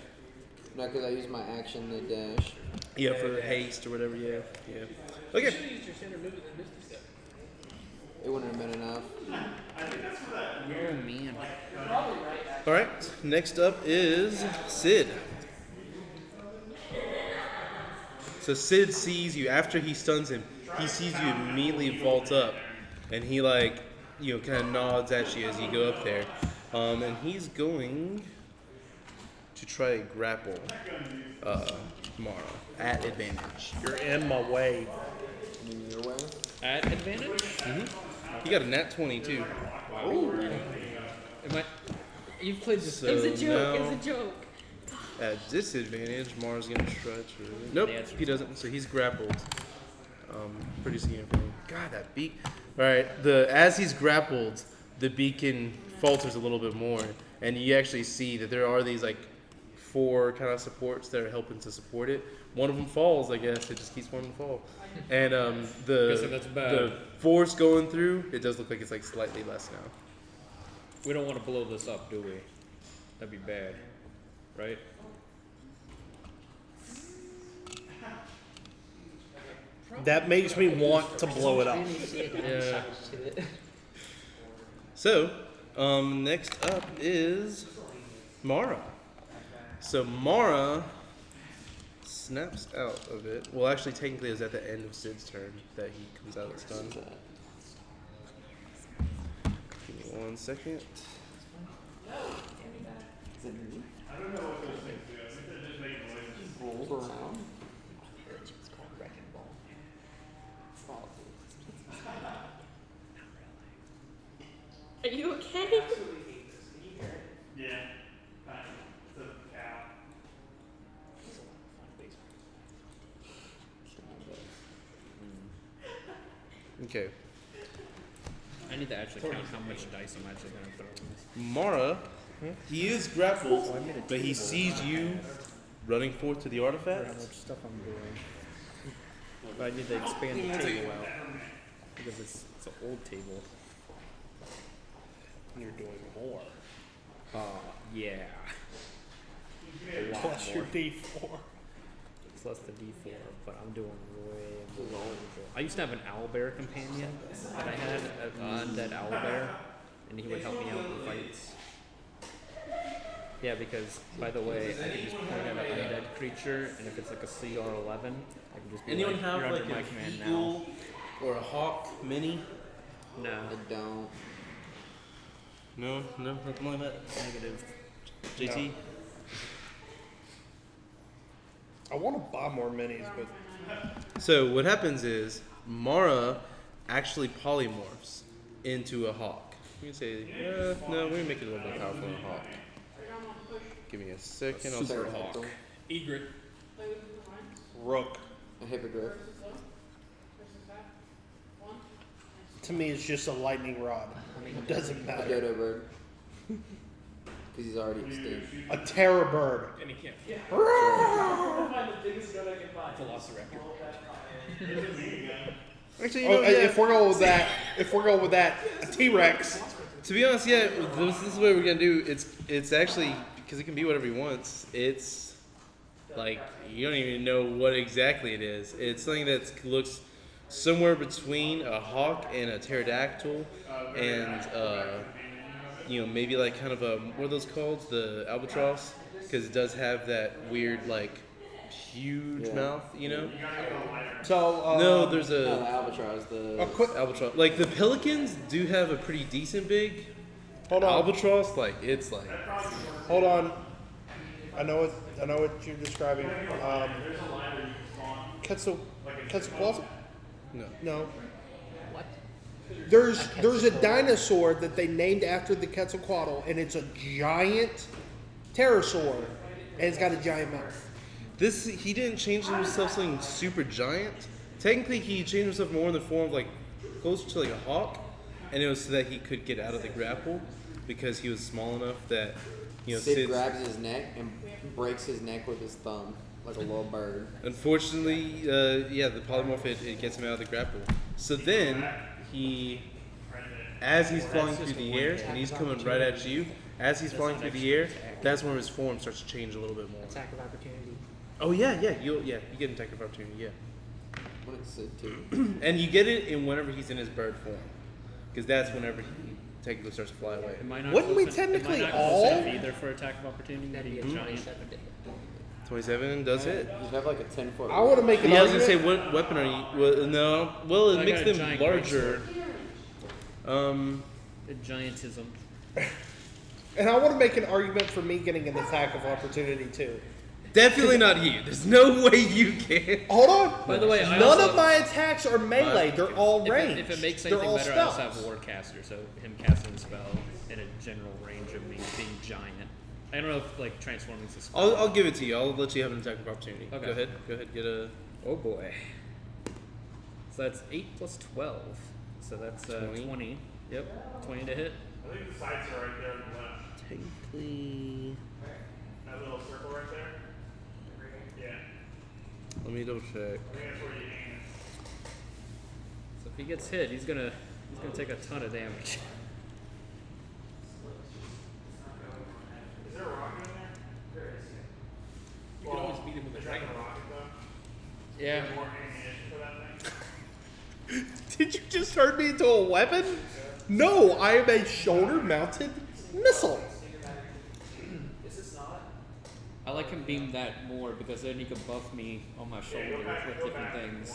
No, because I used my action to dash. Yeah, for haste or whatever. Yeah. You Okay. should have used your standard move and then Misty Step. It wouldn't have been enough. Oh man. All right. Next up is Sid. So Sid sees you after he stuns him. He sees you immediately vault up, and he kind of nods at you as you go up there, and he's going to try to grapple Mara at advantage. You're in my way. Your way? At advantage? He got a nat 20 too. You've played this. So It's a joke. now, It's a joke. at disadvantage, Mara's gonna try to. Nope, he doesn't. So he's grappled. Pretty significant. God, that beak. All right. As he's grappled, the beacon falters a little bit more, and you actually see that there are these 4 kind of supports that are helping to support it. One of them falls, I guess. It just keeps wanting to fall, and Guessing that's bad. the force going through, it does look like it's slightly less now. We don't want to blow this up, do we? That'd be bad, right? That makes me want to blow it up. Yeah. So, next up is Mara. So Mara snaps out of it. Well, actually, technically, it's at the end of Sid's turn that he comes out of stun. Give me 1 second. Rolls around. Are you okay? Yeah. It's a cow. Okay. I need to actually count how much dice I'm actually gonna put on this. Mara, he is grappled, but he sees you running forth to the artifact. How much stuff I'm doing. But I need to expand the table out because it's an old table. You're doing more. Yeah. A lot Plus more. your D4. Plus the D4, but I'm doing way more. I used to have an owlbear companion that I had, an undead owlbear, and he would help me out in fights. Yeah, because, by the way, I can just point at an undead creature, and if it's like a CR11, I can just be Anyone like, have you're under my an command now. eagle or a hawk mini? No. I don't. No, nothing like that. Negative. JT. I want to buy more minis, but So what happens is Mara actually polymorphs into a hawk. You can say, no, we make it a little bit powerful than a hawk. Give me a second. I'll Super start hawk. Egret. rook A hippogriff. to me is just a lightning rod. It doesn't A matter. dodo bird. Because he's already extinct. A terror bird. And he can't. Velociraptor. Actually, you Oh, know, yeah, if we're going with that, a T-Rex. to be honest, yeah, this is what we're gonna do. It's actually because it can be whatever he wants. It's like you don't even know what exactly it is. It's something that looks somewhere between a hawk and a pterodactyl, and maybe kind of a what are those called? The albatross, because it does have that weird huge Yeah. mouth, you know? So No, there's No, the a albatross. The a quick. albatross. Like the pelicans do have a pretty decent big. Hold on. Albatross, like it's like Hold on. I know what you're describing. Quetzalcoatl? no. No. What? There's a dinosaur that they named after the Quetzalcoatl, and it's a giant pterosaur, and it's got a giant mouth. He didn't change himself something super giant. Technically, he changed himself more in the form of like closer to like a hawk, and it was so that he could get out of the grapple because he was small enough that Sid Sid's- grabs his neck and breaks his neck with his thumb like a little bird. Unfortunately, the polymorph it gets him out of the grapple. So then as he's flying through the air and he's coming right at you, as he's flying through the air, that's when his form starts to change a little bit more. Attack of opportunity. Oh you get an attack of opportunity, yeah. What did Sid do? And you get it in whenever he's in his bird form, because that's whenever he technically starts to fly away. Am I not Wouldn't we close en- technically am I not close enough all- either for attack of opportunity? That'd be a Being 27 to hit. 27 does hit. You have like a 10-foot. I want to make an Yeah, I was gonna argument. say, what weapon are you? Well, no. Well, it I makes got a them giant larger. A giantism. And I want to make an argument for me getting an attack of opportunity too. Definitely not you. There's no way you can. Hold on. By the way, I none also- of my attacks are melee. They're all If ranged. it makes They're anything all better, I also spells. have Warcaster, so him casting a spell in a general range of me being giant. I don't know if like transforming is a spell. I'll give it to you. I'll let you have an attack of opportunity. Okay. Go ahead. Get a. Oh boy. So that's 8 plus 12. So that's 20. 20. Yep, 20 to hit. I think the sights are right there on the left. Technically. That little circle right there. Yeah. Let me double check. I think that's where you aim it. So if he gets hit, he's gonna take a ton of damage. Is there a rocket in there? There is. You can always beat him with a dragon. Rocket though. Yeah. More ammunition for that thing. Did you just turn me into a weapon? No, I am a shoulder-mounted missile. I like him being that more because then he can buff me on my shoulder with different things.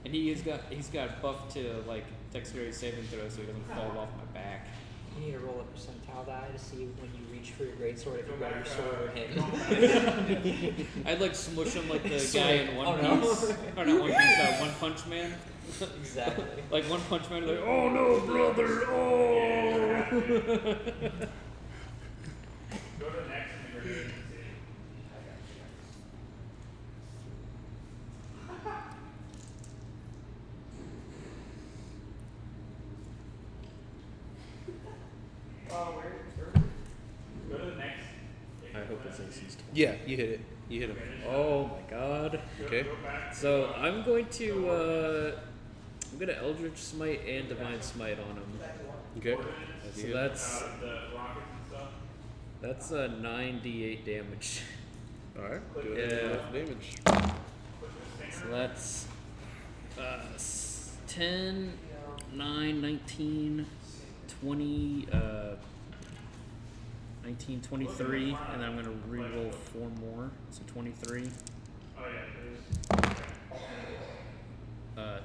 And he's got buff to like dexterity saving throw so he doesn't fall off my back. You need to roll a percentile die to see when you reach for your greatsword if you got your sword or hit. I'd like smush him like the So guy like, in One oh, no. Piece. Or not One Piece, One Punch Man. Exactly. Like One Punch Man, like, oh no, brother, oh! Go to the next and we're doing Go to the next. I hope it's AC's turn. Yeah, you hit it. You hit him. Oh my god. Okay. So I'm going to Eldritch Smite and Divine Smite on him. Okay. So that's that's 9d8 damage. All right. Go ahead and Yeah. roll for damage. So that's 10, 9, 19, 20, 19, 23, and then I'm going to re-roll 4 more, so 23.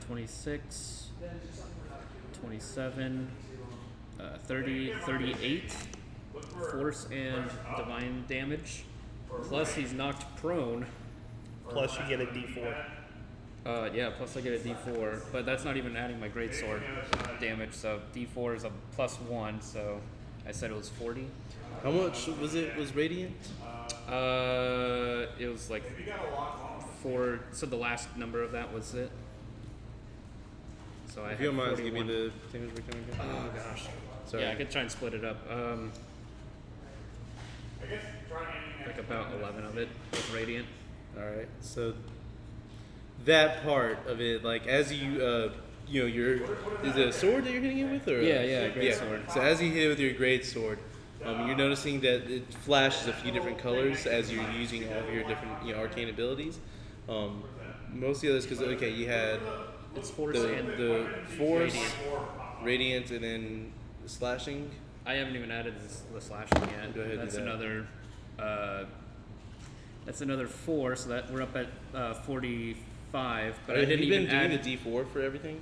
26, 27, 30, 38, force and divine damage. Plus he's knocked prone. Plus, you get a D4. Yeah, plus I get a D4, but that's not even adding my greatsword damage, so D4 is a +1, so I said it was 40. How much was it? Was radiant? It was like 4, so the last number of that was it. So I If you had don't mind, give me 41. the damage breakdown again. Oh gosh. Sorry. Yeah, I could try and split it up. Like about 11 of it with radiant. All right. So that part of it, like as you, is it a sword that you're hitting it with, or Yeah, great sword. So as you hit it with your great sword, you're noticing that it flashes a few different colors as you're using all of your different arcane abilities. Most of the others, because you had It's force the and force, radiant. radiant, and then slashing. I haven't even added the slashing yet. Go ahead and do That's that. another. That's another 4, so that we're up at 45. But I Have didn't you even been add. doing the D4 for everything?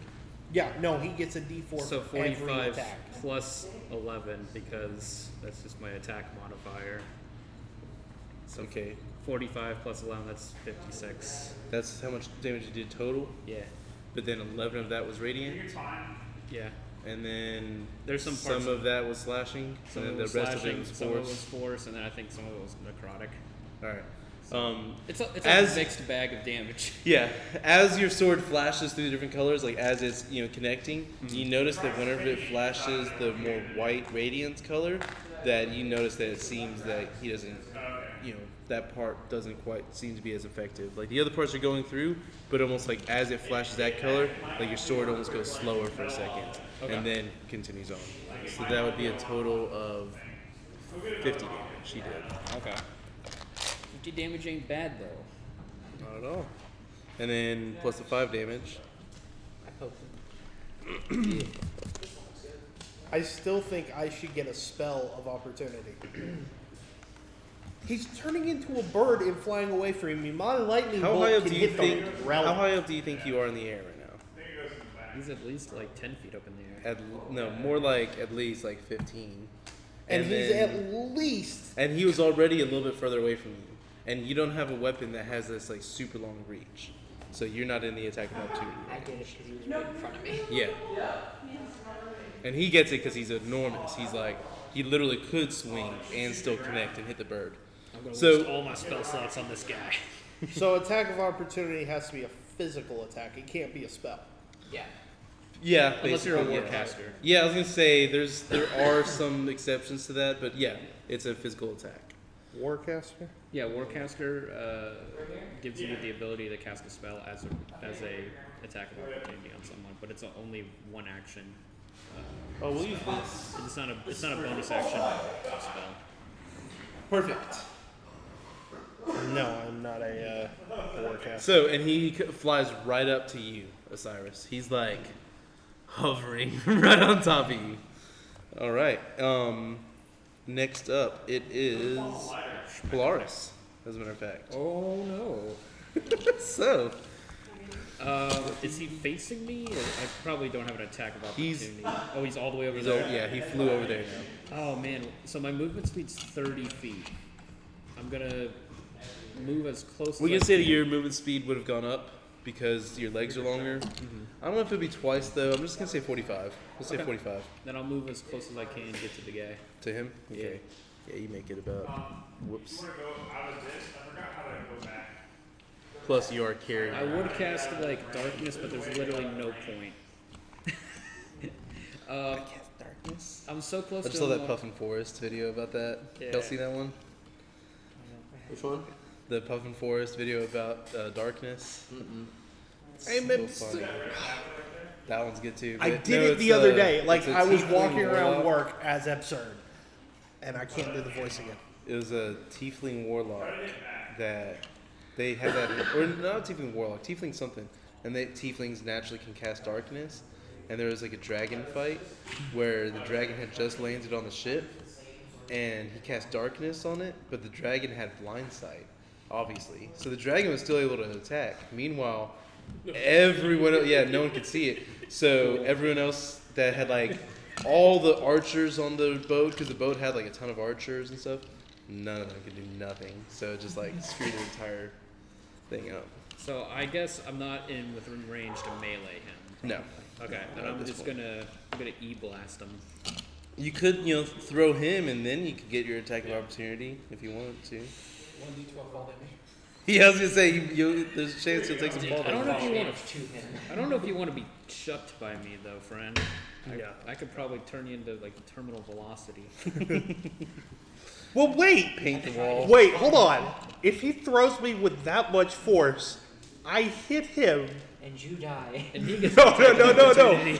Yeah, no, he gets a D4 So for every 45 attack. plus 11 because that's just my attack modifier. So Okay. 45 plus 11, that's 56. That's how much damage you did total. Yeah. But then 11 of that was radiant, Yeah. and then There's some parts of that was slashing, Some and of then it the was rest slashing, of it was some of it was force. force, and then I think some of it was necrotic. All right. It's a as- mixed bag of damage. Yeah, as your sword flashes through the different colors, like as it's connecting, you notice that whenever it flashes the more white radiance color, that you notice that it seems that he doesn't, that part doesn't quite seem to be as effective. Like the other parts are going through, but almost like as it flashes that color, like your sword almost goes slower for a second, and then continues on. So that would be a total of 50 damage she did. Okay. 50 damage ain't bad though. Not at all. And then plus the 5 damage. I hope. I still think I should get a spell of opportunity. He's turning into a bird and flying away from me. My lightning How bolt high up can do you hit think? the realm. How high up do you think you are in the air right now? He's at least like 10 feet up in the air. No, more like at least like 15. And he's then- at least. And he was already a little bit further away from you, and you don't have a weapon that has this like super long reach, so you're not in the attack of opportunity. I did it because he was right in front of me. Yeah. And he gets it because he's enormous. He's like he literally could swing and still connect and hit the bird. I'm gonna So- waste all my spell slots on this guy. So attack of opportunity has to be a physical attack. It can't be a spell. Yeah. Yeah, Unless you're a basically, yeah. warcaster. Yeah, I was gonna say there are some exceptions to that, but yeah, it's a physical attack. Warcaster? Yeah, warcaster gives you the ability to cast a spell as a attack of opportunity on someone, but it's only one action. Oh, we'll use this. It's not a bonus action spell. Perfect. No, I'm not a warcaster. So, and he flies right up to you, Osiris. He's like hovering right on top of you. All right. Next up, it is Polaris, as a matter of fact. Oh no. So, Is he facing me? Or I probably don't have an attack of He's- opportunity. He's all the way over he's there. yeah, he flew over there now. Oh man, so my movement speed's 30 feet. I'm gonna move as close We as can I say that your movement speed would have gone up because your legs are longer. I don't know if it'd be twice though. I'm just gonna say 45. Let's say Okay. 45 Then I'll move as close as I can to get to the guy. to him. Okay. Yeah, you make it about. Whoops. Before I go out of this, I forgot how to go back. Plus, you are carrying. I would cast like darkness, but there's literally no point. Darkness. I'm so close I to just saw that him. Puffin Forest video about that. Yeah. Y'all see that one? Which one? The Puffin Forest video about darkness. Hey, So man, funny. That one's good too. I but did no, it it's the other a- day. Like it's a I was tiefling walking around warlock. work as absurd, and I can't do the voice again. It was a tiefling warlock that they had that, or not a tiefling warlock, tiefling something, and tieflings naturally can cast darkness. And there was like a dragon fight where the dragon had just landed on the ship, and he cast darkness on it, but the dragon had blind sight, obviously. So the dragon was still able to attack. Meanwhile, everyone, no one could see it. So everyone else that had like all the archers on the boat, because the boat had like a ton of archers and stuff, none of them could do nothing. So it just like screwed the entire thing up. So I guess I'm not in within range to melee him. No. Okay, then Not at I'm this just point. gonna e-blast him. You could, throw him, and then you could get your attack of opportunity if you wanted to. 1d12 fall damage. Yeah, I was gonna say there's a chance you'll take some fall I don't know damage. if you want Damage to him. I don't know if you want to be chucked by me though, friend. Yeah. I could probably turn you into like terminal velocity. Well, wait, Paint the wall. wait, hold on. If he throws me with that much force, I hit him. And you die. And he gets No. opportunity.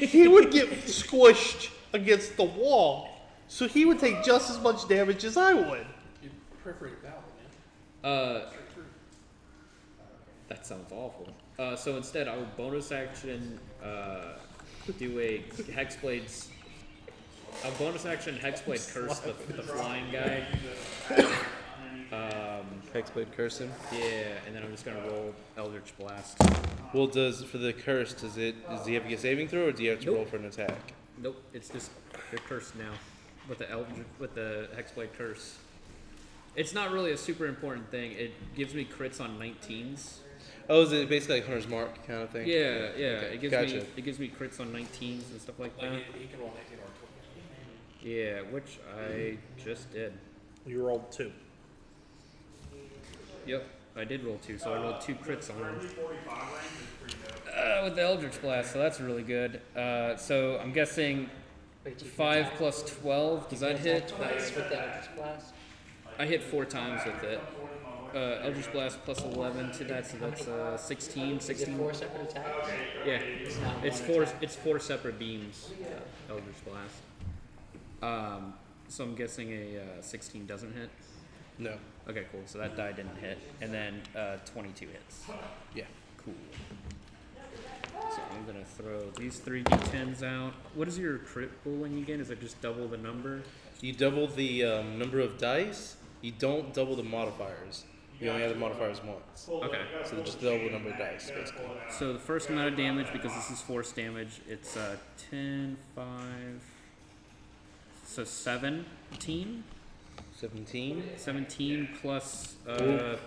He would get squished against the wall, so he would take just as much damage as I would. You perforate valve, man. That sounds awful. So instead, I will bonus action do a hexblades. A bonus action hexblade curse the flying guy. Hexblade curse him. Yeah, and then I'm just gonna roll Eldritch Blast. Well, does he have to get saving throw, or do you have to roll for an attack? Nope, it's just you're cursed now with the Hexblade Curse. It's not really a super important thing. It gives me crits on 19s. Oh, is it basically like Hunter's Mark kind of thing? Yeah. Okay, It gives me crits on 19s and stuff like that. He can roll 19 or 20. Yeah, which I just did. You rolled 2. Yep, I did roll 2, so I rolled 2 crits on him. With the Eldritch Blast, so that's really good. So I'm guessing Wait, you can 5 attack- plus 12. Does you that can hit? attack twice with the Eldritch Blast? I hit 4 times with it. Eldritch Blast plus 11 to that, so that's 16. Is it 4 separate attacks? Yeah, It's not it's one four. attack. It's 4 separate beams. Eldritch Blast. So I'm guessing a 16 doesn't hit. No. Okay, cool. So that die didn't hit, and then 22 hits. Yeah. Cool. So I'm gonna throw these 3d10s out. What is your crit rolling again? Is it just double the number? You double the number of dice. You don't double the modifiers. You only add the modifiers once. Okay. So just double the number of dice, basically. So the first amount of damage, because this is force damage, it's 10, 5, so 17? 17. 17 plus.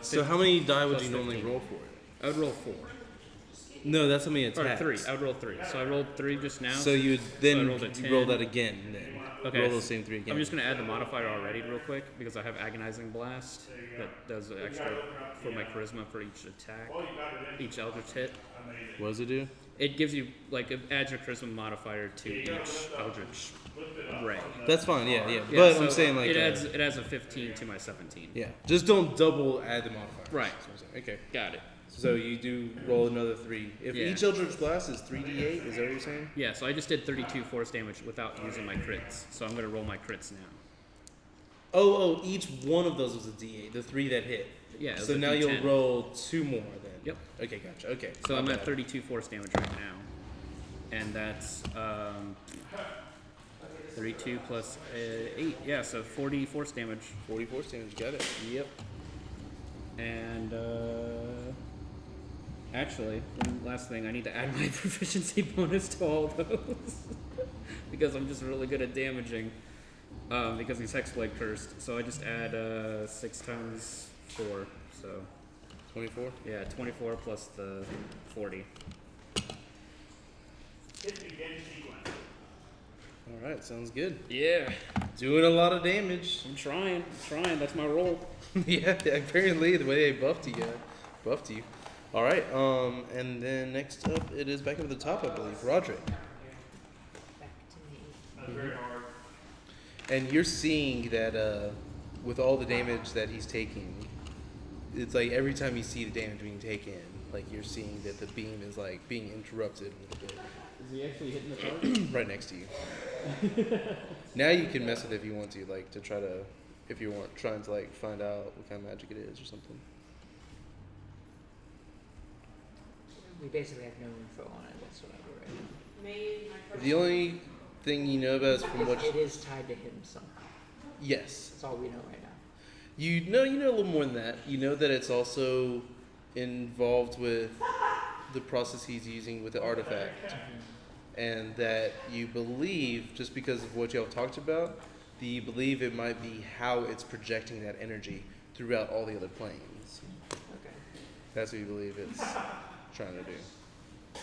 So how many die would plus you normally 15. roll for it? I would roll 4. No, that's how many Or attacks. 3. I would roll 3. So I rolled 3 just now. So you would So I then rolled a roll 10. that again. Then Okay. roll those same 3 again. I'm just going to add the modifier already real quick because I have Agonizing Blast that does extra for my charisma for each attack, each Eldritch hit. What does it do? It gives you, like, it adds your charisma modifier to each Eldritch ray. That's fine. Yeah. Yeah, But so I'm saying like it adds a 15 to my 17. yeah. Just don't double add the modifier. Right. That's what I'm saying. Okay. Got it. So you do roll another 3. If Yeah. each Eldritch Blast is 3d8, is that what you're saying? Yeah, so I just did 32 force damage without using my crits. So I'm going to roll my crits now. Oh, each one of those was a d8. The 3 that hit. Yeah, it was So a now D10. you'll roll 2 more then. Yep. Okay, gotcha. Okay. So Not I'm at bad. 32 force damage right now. And that's 32 plus 8. Yeah, so 40 force damage. 40 force damage. Got it. Yep. And actually, one last thing, I need to add my proficiency bonus to all those. Because I'm just really good at damaging. Because he's Hexblade cursed. So I just add 6 times 4. So 24. yeah, 24 plus the 40. All right, sounds good. Yeah, Doing a lot of damage. I'm trying. That's my roll. Yeah, apparently the way they buffed you. All right, and then next up it is back up at the top, I believe, Roderick. Back to me. And you're seeing that with all the damage that he's taking, it's like every time you see the damage being taken, like you're seeing that the beam is like being interrupted a little bit. Is he actually hitting the target? Right next to you. Now you can mess with it if you want to, like to try to, if you want trying to like find out what kind of magic it is or something. We basically have no info on it whatsoever. The only thing you know about is from what. It is tied to him somehow. Yes. That's all we know right now. You know a little more than that. You know that it's also involved with the process he's using with the artifact, and that you believe, just because of what y'all talked about, that you believe it might be how it's projecting that energy throughout all the other planes. Okay. That's what you believe it's trying to do. So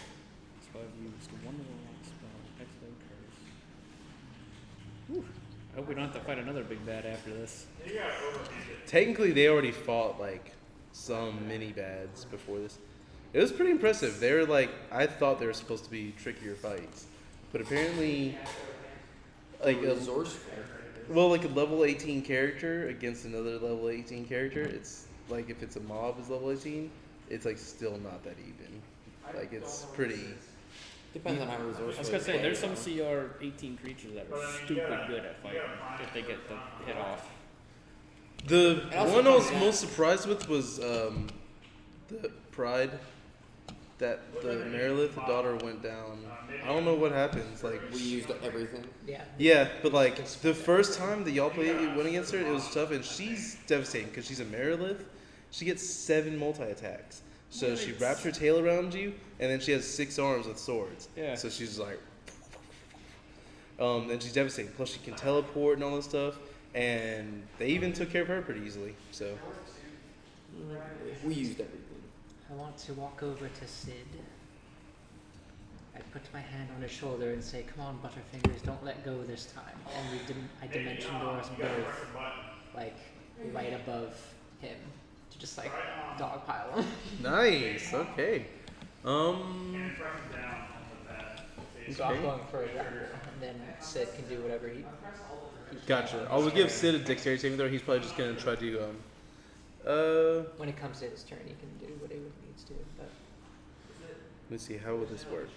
I've used one more spell, Hexblade Curse. Whew. I hope we don't have to fight another big bad after this. Technically, they already fought like some mini bads before this. It was pretty impressive. They were like, I thought they were supposed to be trickier fights, but apparently, like like a level 18 character against another level 18 character, it's like if it's a mob is level 18, it's like still not that even. Like it's pretty. Depends on how resourceful. I was gonna say, you play, there's some right? CR 18 creatures that are stupid good at fighting if they get the hit off. The It also one I was comes down- most surprised with was the pride that the Merilith, the daughter, went down. I don't know what happens. Like We used everything. Yeah. yeah, but like the first time that y'all went against her, it was tough, and she's devastating because she's a Merilith, she gets 7 multi-attacks. So she wraps her tail around you, and then she has 6 arms with swords. Yeah. So she's like, and she's devastating. Plus she can teleport and all this stuff. And they even took care of her pretty easily. So We used everything. I want to walk over to Sid. I put my hand on his shoulder and say, "Come on, Butterfingers, don't let go this time." And I dimension door us both, like right above him, to just like dogpile him. nice. Okay. So I'm going further, and then Sid can do whatever he Gotcha. I will give Sid a dexterity saving throw. He's probably just gonna try to When it comes to his turn, he can do whatever he needs to. But let's see, how will this work?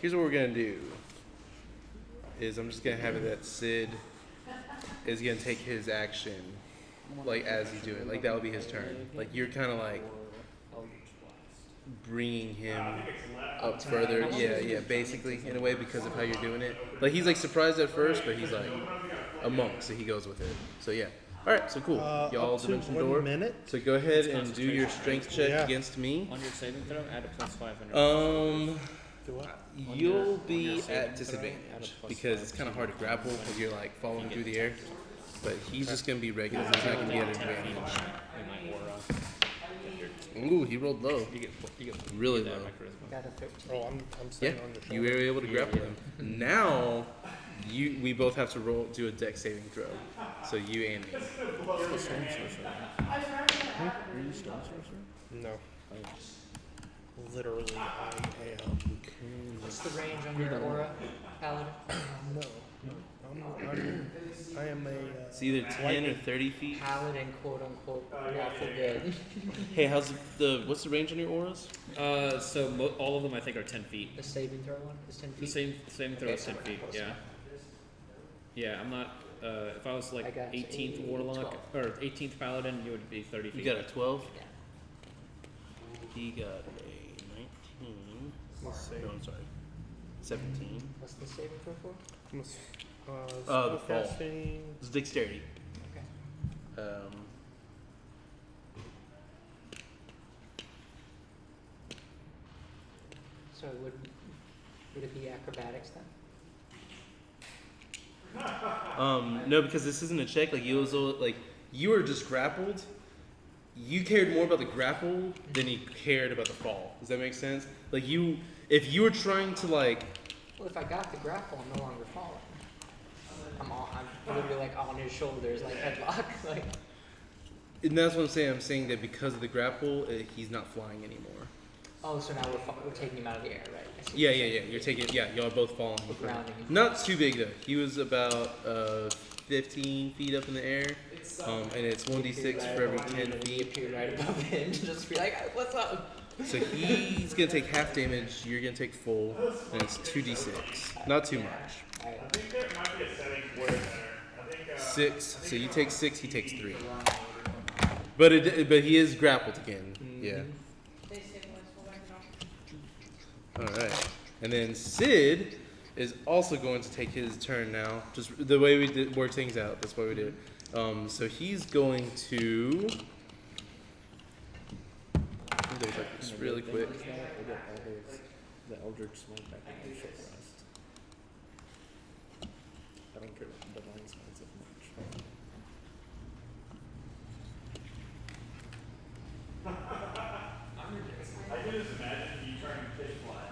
Here's what we're gonna do. Is I'm just gonna have it that Sid is gonna take his action, like as he's doing it. Like that will be his turn. Like you're kind of like bringing him up further. Yeah, basically in a way because of how you're doing it. Like he's like surprised at first, but he's like a monk, so he goes with it. So yeah. All right, so cool. Y'all Up to dimension 1 door. minute. So go ahead and do your strength check Yeah. against me. On your saving throw, add a +500. Do what? You'll be saving at throw, disadvantage add a because it's kind of hard to grapple because you're like falling through the air. But he's just gonna be regular. He's not gonna be at an 10 feet advantage. in my aura. Ooh, he rolled low. You get Really that low. by charisma. got a 13. Oh, I'm Yeah, staying on your shoulder. you were able to grapple him. Now, we both have to do a dex saving throw. So you and me. Are you stone sorcerer? No. Literally, I am. What's the range on your aura, Paladin? No. I am a. It's either 10 or 30 feet. Paladin, quote unquote, lawful good. Hey, what's the range on your auras? So all of them I think are 10 feet. The saving throw one is 10 The feet. same throw is 10 feet. Yeah. Yeah, I'm not. If I was I like got 18th a warlock or 18th paladin, you would be 30 feet. You got a 12? Yeah. He got a 19. Let's see. No, I'm sorry. 17. What's the saving throw for? The fall. spellcasting. It's dexterity. Okay. So would it be acrobatics then? No, because this isn't a check. Like you were just grappled. You cared more about the grapple than you cared about the fall. Does that make sense? Like if you were trying to like, Well, if I got the grapple, I'm no longer falling. I'm literally like on his shoulders, like headlock. Like. and that's what I'm saying. I'm saying that because of the grapple, he's not flying anymore. Oh, so now we're taking him out of the air, right? I see Yeah. what you're saying. You're taking. Yeah, y'all are both falling. We're grounding him. Not too big though. He was about 15 feet up in the air, and it's 1d6 for every 10 You feet. appear right above him, just be like, "What's up?" So he's gonna take half damage. You're gonna take full, and it's 2d6. Not too much. Alright. 6. So you take 6. He takes 3. But he is grappled again. Yeah. All right. And then Sid is also going to take his turn now. Just the way we did work things out. That's why we did it. So he's going to. Let me double check this really quick. The Eldritch Smite back on my short rest. I don't care about the Divine Smites as much. I can just imagine you trying to fish fly.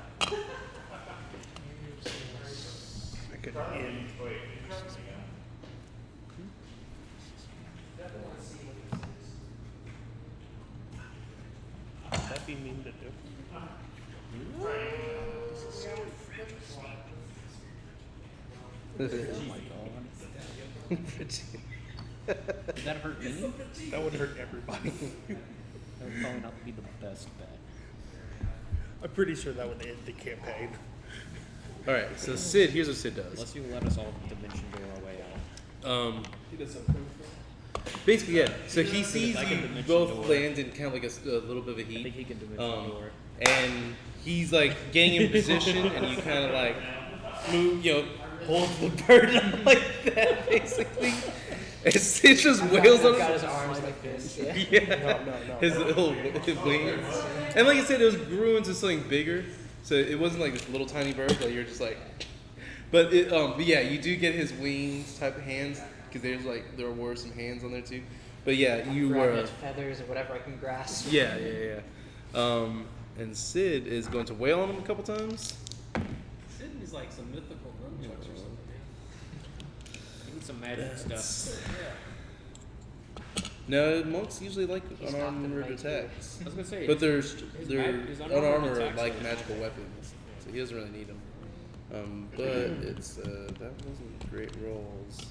I could end. Would that be mean to do? Oh my god. Did that hurt me? That would hurt everybody. That would probably not be the best bet. I'm pretty sure that would end the campaign. All right. So Sid, here's what Sid does. Unless you let us all dimension door our way out. Basically, yeah. So he sees I can you dimension both door. land in kind of like a little bit of a I think heat. he can dimension door. And he's like getting in position, and you kind of like move, holds the bird up like that, basically. It just wails on I've got his his arms like this. Yeah. yeah, No. his little wings. And like I said, it was grew into something bigger, so it wasn't like this little tiny bird. Like you're just like, but yeah, you do get his wings type of hands because there were some hands on there too. But yeah, you Grab were. his feathers or whatever I can grasp. Yeah. And Sid is going to wail on him a couple times. Sydney's like some mythical nunchucks or something. Need some magic stuff. No, monks usually like He's not gonna unarmored make attacks. I was gonna say, But they're his unarmored unarmored attacks like are- magical weapons, so he doesn't really need them. But it's that wasn't great rolls.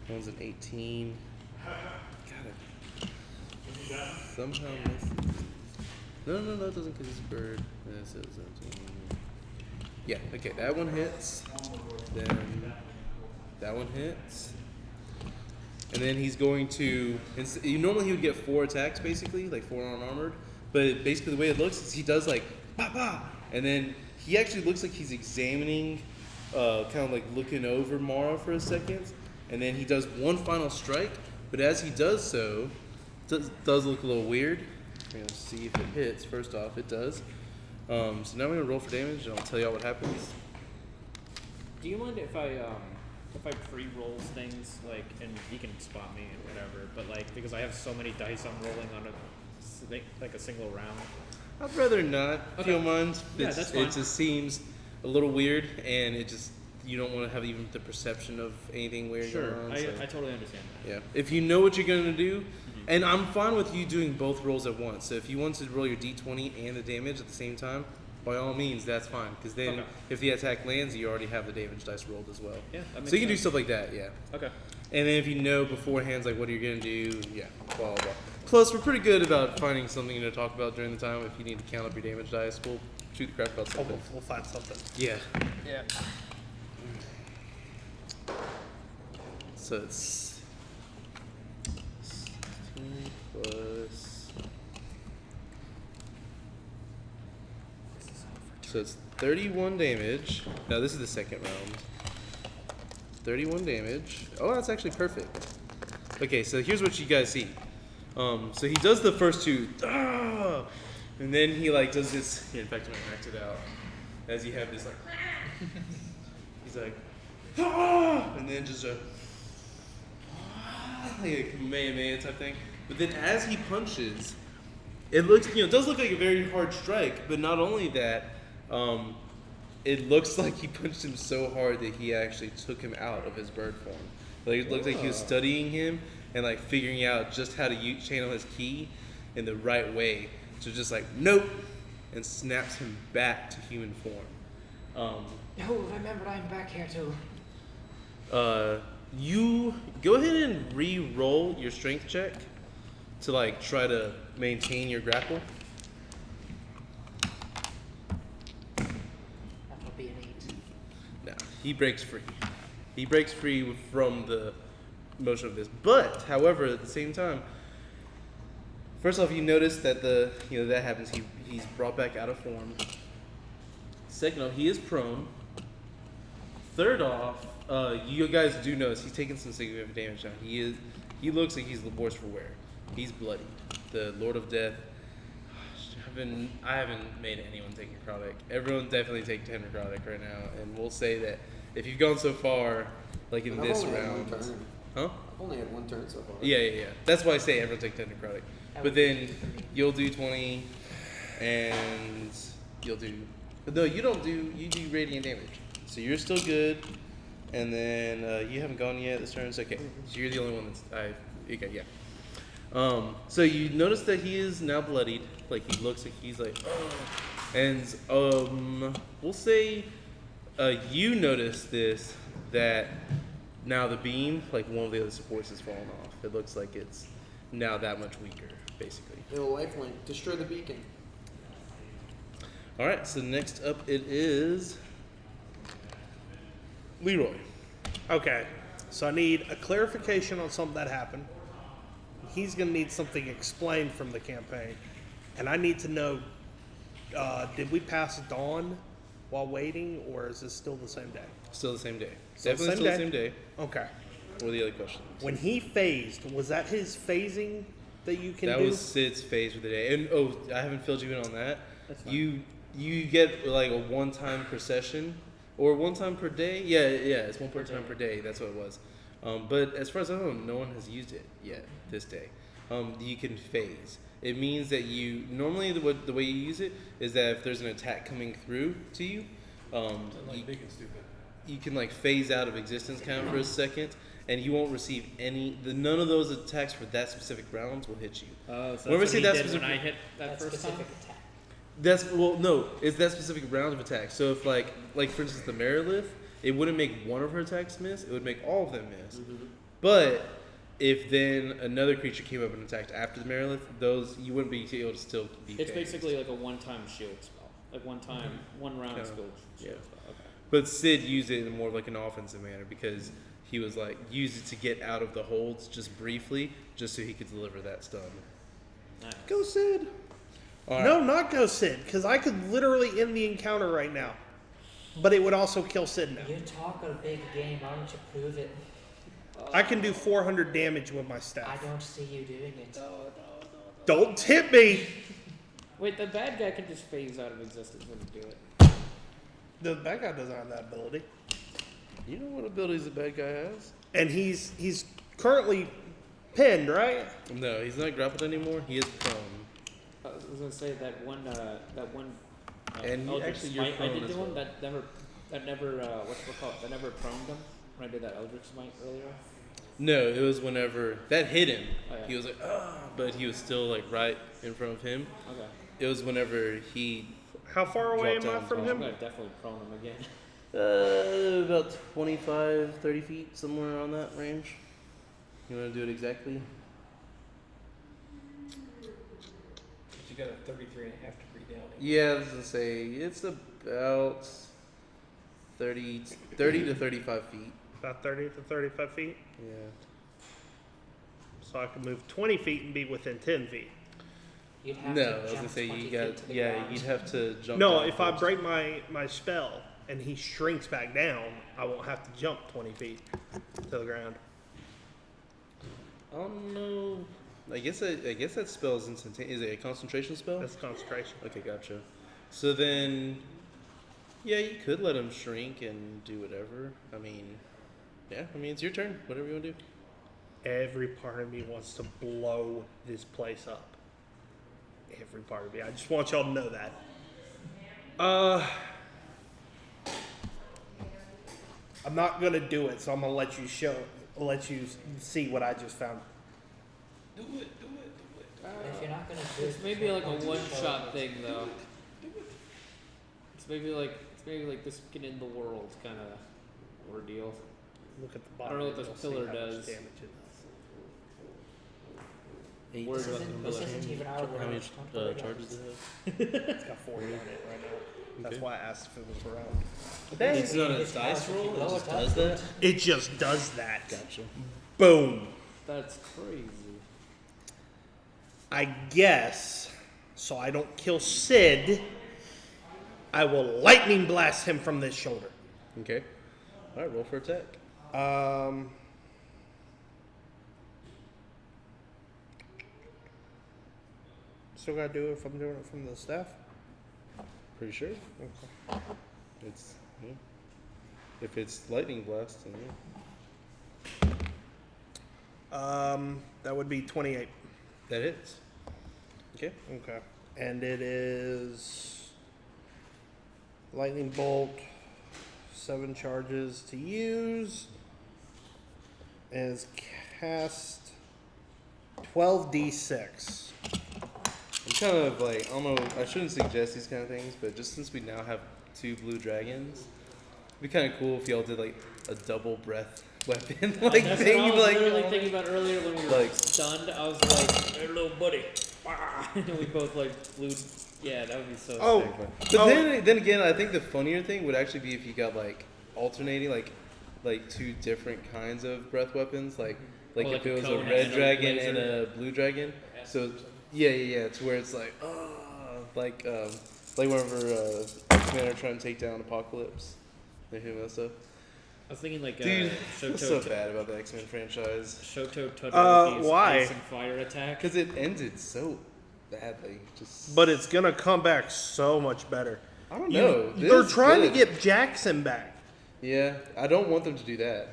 That one's an 18. Got it. Somehow misses. No, it doesn't because it's a bird. This is 17. Yeah, okay, that one hits. Then that one hits. And then he's going to. Normally he would get 4 attacks, basically, like 4 unarmored. But basically the way it looks is he does like bah bah, and then he actually looks like he's examining, kind of like looking over Mara for a second, and then he does one final strike. But as he does so, it does look a little weird. We're gonna see if it hits. First off, it does. So now I'm gonna roll for damage, and I'll tell y'all what happens. do you mind if I pre-rolls things, like, and he can spot me and whatever, but like, because I have so many dice I'm rolling on a single round. I'd rather not, if you don't mind. Yeah, that's fine. It just seems a little weird, and it just you don't want to have even the perception of anything weird Sure, going on. I so. totally understand that. Yeah. If you know what you're going to do, and I'm fine with you doing both rolls at once. So if you want to roll your d20 and the damage at the same time, by all means, that's fine. Because then Okay. if the attack lands, you already have the damage dice rolled as well. Yeah, that makes So you can do sense. stuff like that, yeah. Okay. And then if you know beforehand, like what you're going to do, yeah, blah, blah, blah. Plus, we're pretty good about finding something to talk about during the time. If you need to count up your damage dice, we'll shoot the crap about Oh, something. we'll find something. Yeah. Yeah. So it's 16 plus. So it's 31 damage. Now this is the second round. 31 damage. Oh, that's actually perfect. Okay, so here's what you guys see. So he does the first 2, and then he like does this. Here, in fact, I'm gonna act it out. As you have this like, he's like, and then just a. Like a Kamehameha type thing. But then as he punches, it looks, it does look like a very hard strike, but not only that, it looks like he punched him so hard that he actually took him out of his bird form. Like it looks like he was studying him and like figuring out just how to channel his ki in the right way. So just like, nope, and snaps him back to human form. Oh, remember I'm back here too. You go ahead and re-roll your strength check to like try to maintain your grapple. That'll be an 8. No, he breaks free. He breaks free from the motion of this. But, however, at the same time, first off, you notice that that happens. He's brought back out of form. Second off, he is prone. Third off, you guys do notice he's taking some significant damage now. He looks like he's worse for wear. He's bloodied. The Lord of Death. I haven't made anyone take necrotic. Everyone definitely take 10 necrotic right now, and we'll say that if you've gone so far, like in I've this only had round, one turn. huh? I've only had one turn so far. Yeah. That's why I say everyone take 10 necrotic. But then you'll do 20, and you'll do. But no, you don't do. You do radiant damage, so you're still good. And then you haven't gone yet this turn. It's okay. So you're the only one that's okay, yeah. So you notice that he is now bloodied. Like he looks like he's like, and we'll say you notice this, that now the beam, like one of the other supports, has fallen off. It looks like it's now that much weaker, basically. It'll lifelink. Destroy the beacon. All right. So next up it is Leroy. Okay, so I need a clarification on something that happened. He's going to need something explained from the campaign. And I need to know, did we pass dawn while waiting, or is this still the same day? Still the same day. So Definitely same still day. the same day. Okay. What are the other questions? When he phased, was that his phasing that you can That do? was Sid's phase for the day. And I haven't filled you in on that. That's fine. You get like a 1 time per session or 1 time per day. Yeah, it's 1 time per day. That's what it was. But as far as I know, no one has used it yet this day. You can phase. It means that you normally the way you use it is that if there's an attack coming through to you, Big and stupid. you can like phase out of existence kind of for a second, and you won't receive none of those attacks for that specific rounds will hit you. So that's Whenever I what say he that did specific- when I hit that That first time. specific attack. It's that specific round of attack. So if like for instance the Merilith, it wouldn't make one of her attacks miss, it would make all of them miss. But if then another creature came up and attacked after the Merilith, those you wouldn't be able to still be It's phased. basically like a one-time shield spell, like one round Kinda, shield yeah. spell. Okay. But Sid used it in more of like an offensive manner because he was like used it to get out of the holds just briefly, just so he could deliver that stun. Nice. Go Sid! All right. No, not go Sid, because I could literally end the encounter right now. But it would also kill Sid now. You talk a big game, why don't you prove it? I can do 400 damage with my I staff. don't see you doing it. Don't tip me! Wait, the bad guy can just phase out of existence when you do it. The bad guy doesn't have that ability. You know what abilities the bad guy has? And he's currently pinned, right? No, he's not grappled anymore. He is prone. I was gonna say that one. And Eldritch actually you're Smite I prone did as to him. well. That never. What's it called? That never proned him when I did that Eldritch Smite earlier. No, it was whenever that hit him. Oh, yeah. He was like, but he was still like right in front of him. Okay. It was whenever he How far away Dropped am I down from as I'm him? gonna definitely prone him again. about 25, 30 feet, somewhere around that range. You want to do it exactly? You got a 33.5 degree down. Yeah, I was gonna say it's about 30 to 35 feet. About 30 to 35 feet. Yeah. So I can move 20 feet and be within 10 feet. You'd have No, to I was jump gonna say 20 you feet got to the yeah, ground. you'd have to jump. No, down if I first. break my spell and he shrinks back down, I won't have to jump 20 feet to the ground. I don't know. I guess that spell is instantaneous. Is it a concentration spell? That's concentration. Okay, gotcha. So then, yeah, you could let him shrink and do whatever. I mean, it's your turn. Whatever you want to do. Every part of me wants to blow this place up. Every part of me. I just want y'all to know that. I'm not gonna do it, so I'm gonna let you see what I just found. Do it. If you're not gonna do it, It's maybe like a don't one-shot thing though. It's maybe like this can end the world kind of ordeal. Look at the I bottom. don't know what and this you'll see pillar how much does. damage it Eight. Worried This about isn't, the this pillar. isn't even our How world. many Don't worry about charges it. does it have? does. It's got 40 on it right now. That's Okay. why I asked if it was around. But dang, It's not a It's dice hard to roll. keep It low just attack does that. it just does that. Gotcha. Boom. That's crazy. I guess, so I don't kill Sid, I will lightning blast him from this shoulder. Okay. All right. Roll for attack. Still gotta do it if I'm doing it from the staff. Pretty sure. Okay. It's if it's lightning blast, then yeah. That would be 28. That hits. Okay. Okay. And it is lightning bolt, 7 charges to use, and it's cast 12d6. I'm kind of like, I don't know, I shouldn't suggest these kind of things, but just since we now have 2 blue dragons, it'd be kind of cool if y'all did like a double breath weapon like That's thing. what I was Like, literally thinking about earlier when we were like- stunned. I was like, "Hey, little buddy," and we both like blew. Yeah, that would be so Oh. sick. but then again, I think the funnier thing would actually be if you got like alternating, like 2 different kinds of breath weapons, like Well, if like it a was a cone red and a dragon laser. and a blue dragon. So yeah, to where it's like, Like whenever X-Men are trying to take down Apocalypse. They hit that stuff. I was thinking like Dude, I feel so Shoto, bad about the X-Men franchise. Shoto Todoroki's why? Ice and Fire attack. Because it ended so badly. Just. But it's gonna come back so much better. I don't know. They're This is trying to good. get Jackson back. Yeah, I don't want them to do that.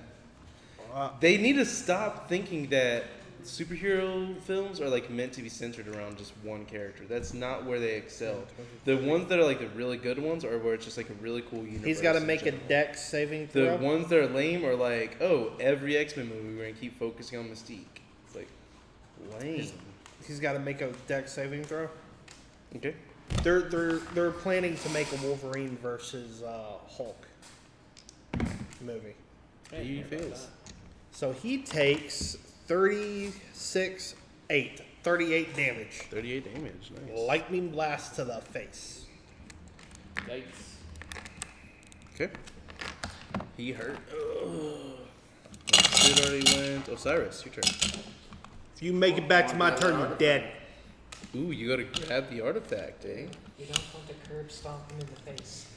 They need to stop thinking that superhero films are like meant to be centered around just one character. That's not where they excel. The ones that are like the really good ones are where it's just like a really cool universe. He's got to in make a general. dex saving The throw. ones that are lame are like, oh, every X-Men movie we're gonna keep focusing on Mystique. It's like lame. He's got to make a dex saving throw. Okay. They're planning to make a Wolverine versus Hulk movie. He fails. So he takes 38 damage. 38 damage. Nice. Lightning blast to the face. Yikes. Okay. He hurt. Sid already went. Osiris, your turn. If you make it back to my turn, you're dead. Ooh, you gotta grab the artifact, eh? You don't want to curb stomp him in the face.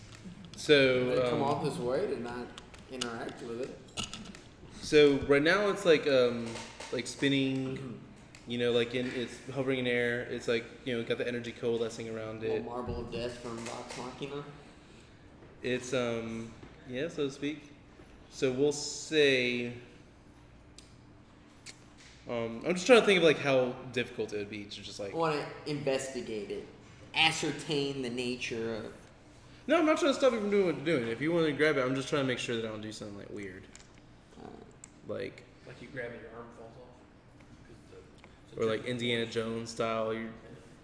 So, They come off this way to not interact with it. so right now it's like spinning, you know, like it's hovering in air. It's like, you know, got the energy coalescing around Little it. marble of death from Vox Machina. It's yeah, so to speak. So we'll say I'm just trying to think of like how difficult it would be to just like. I want to investigate it, ascertain the nature of. No, I'm not trying to stop you from doing what you're doing. If you want to grab it, I'm just trying to make sure that I don't do something like weird. Like Like you grab it, your arm falls off. or like Indiana Jones style, you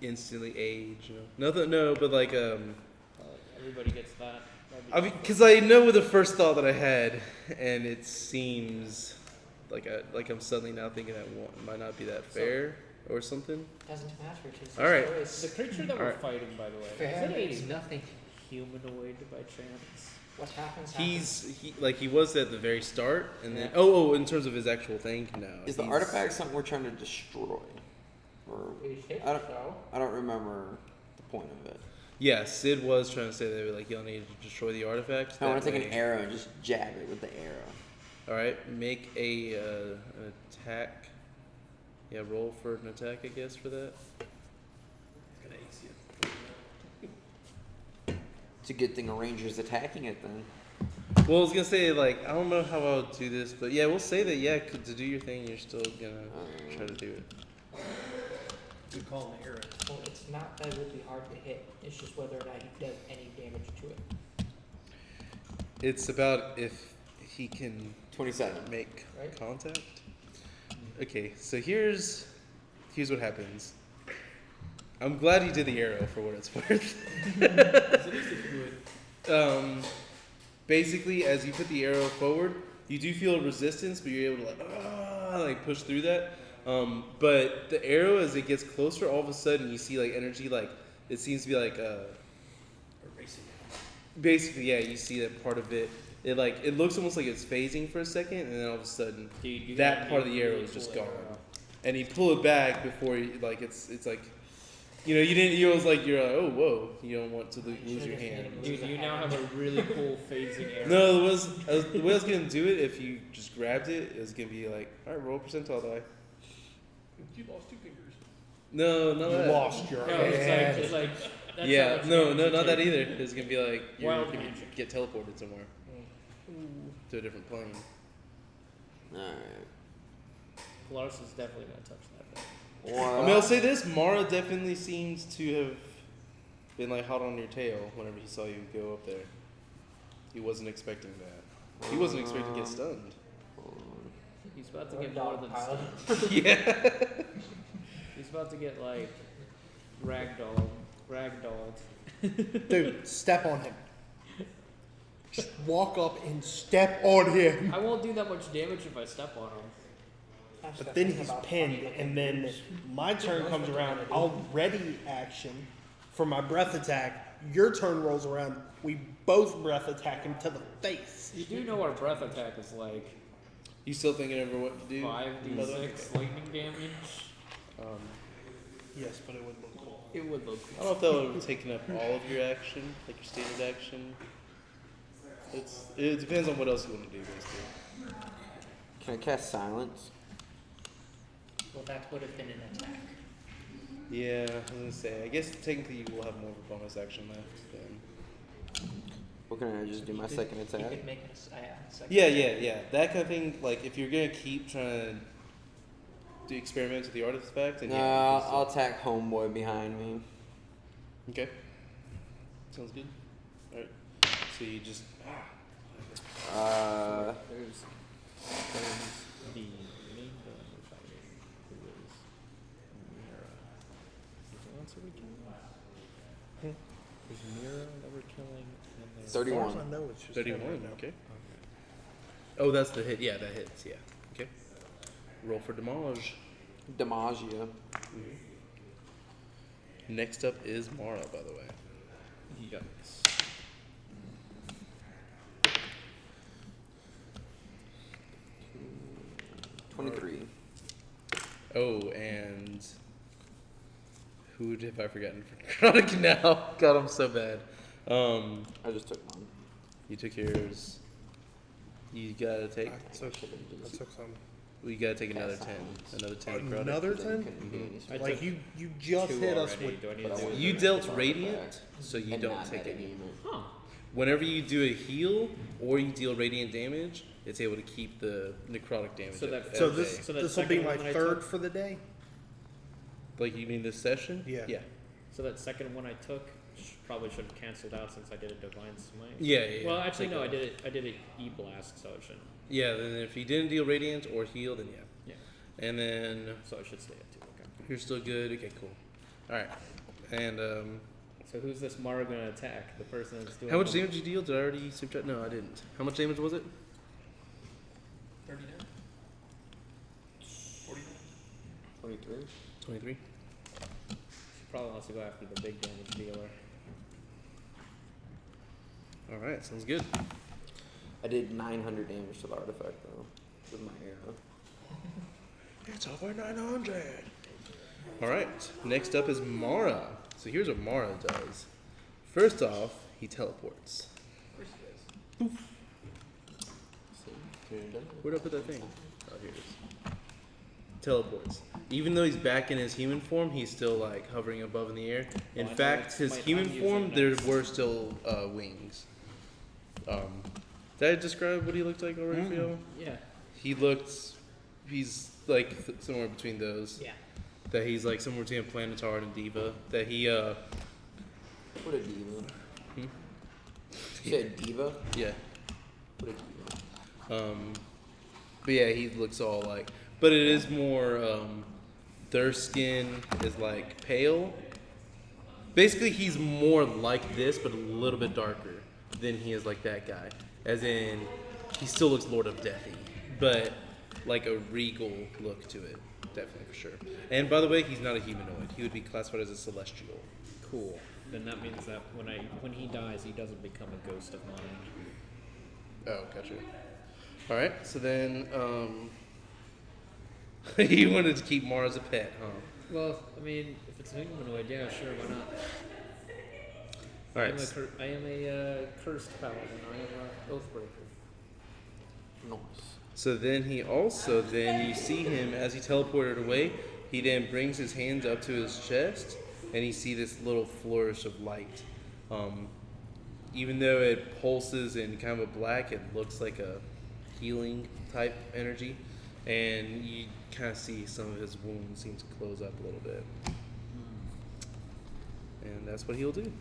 instantly age. You know, nothing. No, but like Everybody gets that. I mean, because I know the first thought that I had, and it seems like I'm suddenly now thinking that might not be that fair or something. Doesn't matter. It is All right. choice. The creature that we're Alright. fighting, by the way, Fair means is it nothing. a humanoid by chance? What happens? He was at the very start, and then Yeah. in terms of his actual thing, no. Is the he's- artifact something we're trying to destroy? Or I don't, so. I don't remember the point of it. Yeah, Sid was trying to say that like y'all need to destroy the artifact. I want that to take an way- arrow and just jab it with the arrow. All right, make a an attack. Yeah, roll for an attack, I guess, for that. It's a good thing a ranger's attacking it then. Well, I was gonna say like I don't know how I would do this, but yeah, we'll say that to do your thing, you're still gonna try to do it. We call him the arrow. Well, it's not that it would be hard to hit. It's just whether or not he does any damage to it. It's about if he can 27. make Right. contact. Okay, so here's what happens. I'm glad you did the arrow for what it's worth. Basically, as you put the arrow forward, you do feel resistance, but you're able to like push through that. But the arrow, as it gets closer, all of a sudden you see like energy, like it seems to be like Erasing basically, yeah, you see that part of it. It looks almost like it's phasing for a second, and then all of a sudden, Dude, you that gotta part of get the a arrow really is just cool gone. arrow. And you pull it back before you, like it's like, you know, you was like you're like, oh whoa, you don't want to lose your hand. Dude, you now have a really cool phasing arrow. No, the way I was gonna do it, if you just grabbed it, it was gonna be like, all right, roll percentile die. You lost 2 fingers. No, not You that. lost your No, hand. it's like that's Yeah, how much no, damage no, you not that take. either. It's gonna be like you're Wild gonna magic. get teleported somewhere to a different plane. Alright. Polaris is definitely gonna touch that thing. I mean, I'll say this: Mara definitely seems to have been like hot on your tail whenever he saw you go up there. He wasn't expecting that. He wasn't expecting to get stunned. He's about to Or get more than dogpiled. stunned. Yeah. He's about to get like ragdolled. Dude, step on him. Just walk up and step on him. I won't do that much damage if I step on him. But then he's pinned, and then my turn comes around. I'll ready action for my breath attack. Your turn rolls around. We both breath attack him to the face. You do know what a breath attack is like. You still thinking over what to do? 5d6 lightning damage. Yes, but it would look cool. It would look I don't know if that would have taken up all of your action, like your standard action. It depends on what else you want to do, basically. Can I cast silence? Well, that would have been an attack. Yeah, I was gonna say. I guess technically you will have more of a bonus action left then. What can I just do? My second You attack. could make a second. Yeah. That kind of thing. Like if you're gonna keep trying to do experiments with the artifact, then No, yeah. just, I'll attack homeboy behind me. Okay. Sounds good. All right. So you just. There's the main villain we're fighting, who is Mira. Anything else that we're killing? There's Mira that we're killing, and there's As far as 31. I know, it's just 31. him right now. Okay. Oh, that's the hit. Yeah, that hits. Yeah. Okay. Roll for damage. Demagia. Next up is Mara, by the way. Yikes. 23. Oh, and who have I forgotten for Chronic now? God, I'm so bad. I just took one. You took yours. You gotta take. I took some. You gotta take another 10. Another 10 necrotic. Another Then 10? couldn't do any I spell. Like you just Two hit us already. with. Do I need But I to do wanted You to dealt artifact, radiant, so you and don't not take it. metagame Huh. Whenever you do a heal or you deal radiant damage, it's able to keep the necrotic damage. So up that- So every this day. So that this will be second my one that I third took- for the day. Like you mean this session? Yeah. Yeah. So that second one I took probably should have canceled out since I did a divine smite. Yeah. Well, actually, Take no, it I off. did it. I did it e-blast, so it shouldn't. Yeah. Then if you didn't deal radiant or heal, then yeah. Yeah. And then So I should stay at 2. Okay. you're still good. Okay, cool. All right. And So who's this Mara gonna attack? The person that's doing. how much the- damage did you deal? Did I already subtract? No, I didn't. How much damage was it? 39? 49? 23. 23. She probably wants to go after the big damage dealer. All right, sounds good. I did 900 damage to the artifact though with my arrow. It's over 900. All right. Next up is Mara. So here's what Mara does. First off, he teleports. Where'd I put that thing? Oh, here it is. Teleports. Even though he's back in his human form, he's still like hovering above in the air. In Oh, I know fact, it's his my- human I'm using form, there next. were still wings. Did I describe what he looked like already for y'all? Yeah. He's like somewhere between those. Yeah. That he's like somewhere between a Planetard and Diva. That he, What a diva. Hmm? You said diva? yeah. What a diva. But yeah, he looks all like, but it is more, their skin is like pale. Basically, he's more like this, but a little bit darker than he is like that guy. As in, he still looks Lord of Deathy, but like a regal look to it, definitely for sure. And by the way, he's not a humanoid. He would be classified as a celestial. Cool. Then that means that when he dies, he doesn't become a ghost of mine. Oh, gotcha. All right, so then you wanted to keep Mara as a pet, huh? Well, I mean, if it's an humanoid, yeah, sure, why not? All right. I am a cursed paladin. I am a oathbreaker. Nice. So then he also, then you see him as he teleported away, he then brings his hands up to his chest and you see this little flourish of light. Even though it pulses in kind of a black, it looks like a healing type energy. And you kind of see some of his wounds seem to close up a little bit. And that's what he'll do.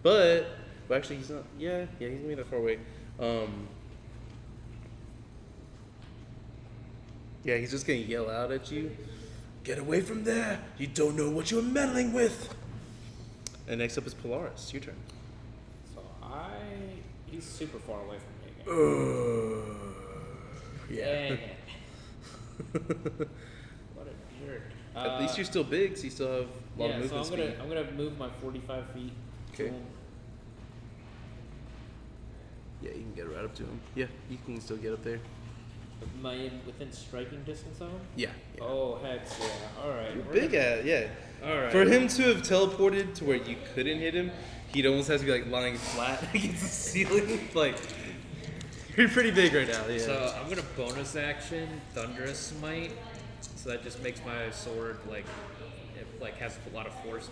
But well, actually, he's not. Yeah, he's gonna be that far away. Yeah, he's just gonna yell out at you. Get away from there! You don't know what you're meddling with. And next up is Polaris. Your turn. So he's super far away from me again. Yeah. What a jerk. At least you're still big, so you still have a lot of yeah, movement so speed. I'm gonna move my 45 feet. to Okay. him. Yeah, you can get right up to him. Yeah, you can still get up there. Am I within striking distance of him? Yeah. Oh, heck yeah. Alright. Big ass, yeah. Alright. For him to have teleported to where you couldn't hit him, he'd almost have to be like lying flat against the ceiling. Like, you're pretty big right now, yeah. So I'm gonna bonus action Thunderous Smite. So that just makes my sword like it like has a lot of force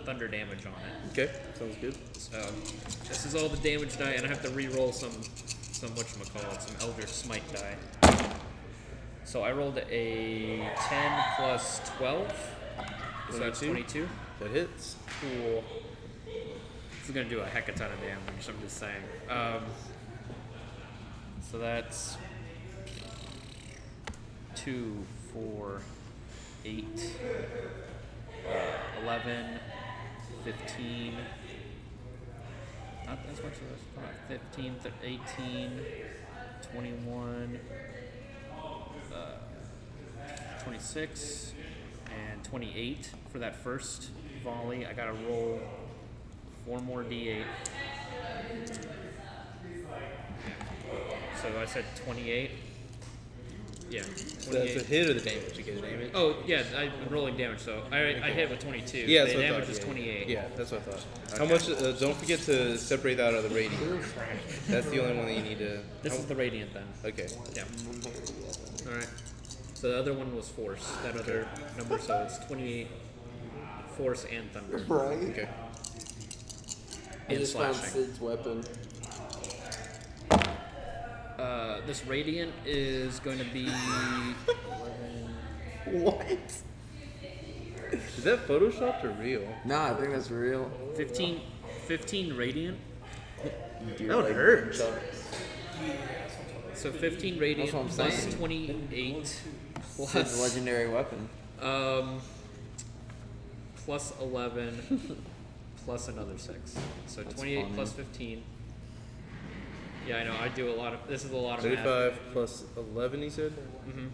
thunder damage on it. Okay, sounds good. So this is all the damage die, and I have to re-roll some whatchamacallit, some Eldritch Smite die. So I rolled a 10 plus 12. So that's 22. That hits. Cool. This is gonna do a heck of a ton of damage, I'm just saying. So that's 2, 4, 8, 11, 15. Not as much as this. 15, 18, 21, 26, and 28 for that first volley. I gotta roll 4 more d8. So I said 28. Yeah, 28. That's a hit or the damage? You get the damage? Oh, yeah, I'm rolling damage, so I hit with 22. Yeah, that's the what I damage thought. is 28. Yeah, that's what I thought. How much? Don't forget to separate that out of the radiant. That's the only one that you need to. This is the radiant then. Okay. Yeah. Alright. So the other one was force, that other number, so it's 28 force and thunder. Right. Okay. I And just found slashing. Sid's weapon. This radiant is going to be 11, What? Is that photoshopped or real? Nah, I think that's real. 15 radiant. That would hurt. So 15 radiant That's what I'm plus saying. 28 Sid's plus legendary weapon. plus 11 plus another 6. So That's 28 funny. plus 15. Yeah, I know. I do a lot of. This is a lot of math. 35 plus 11, he said? Mm-hmm.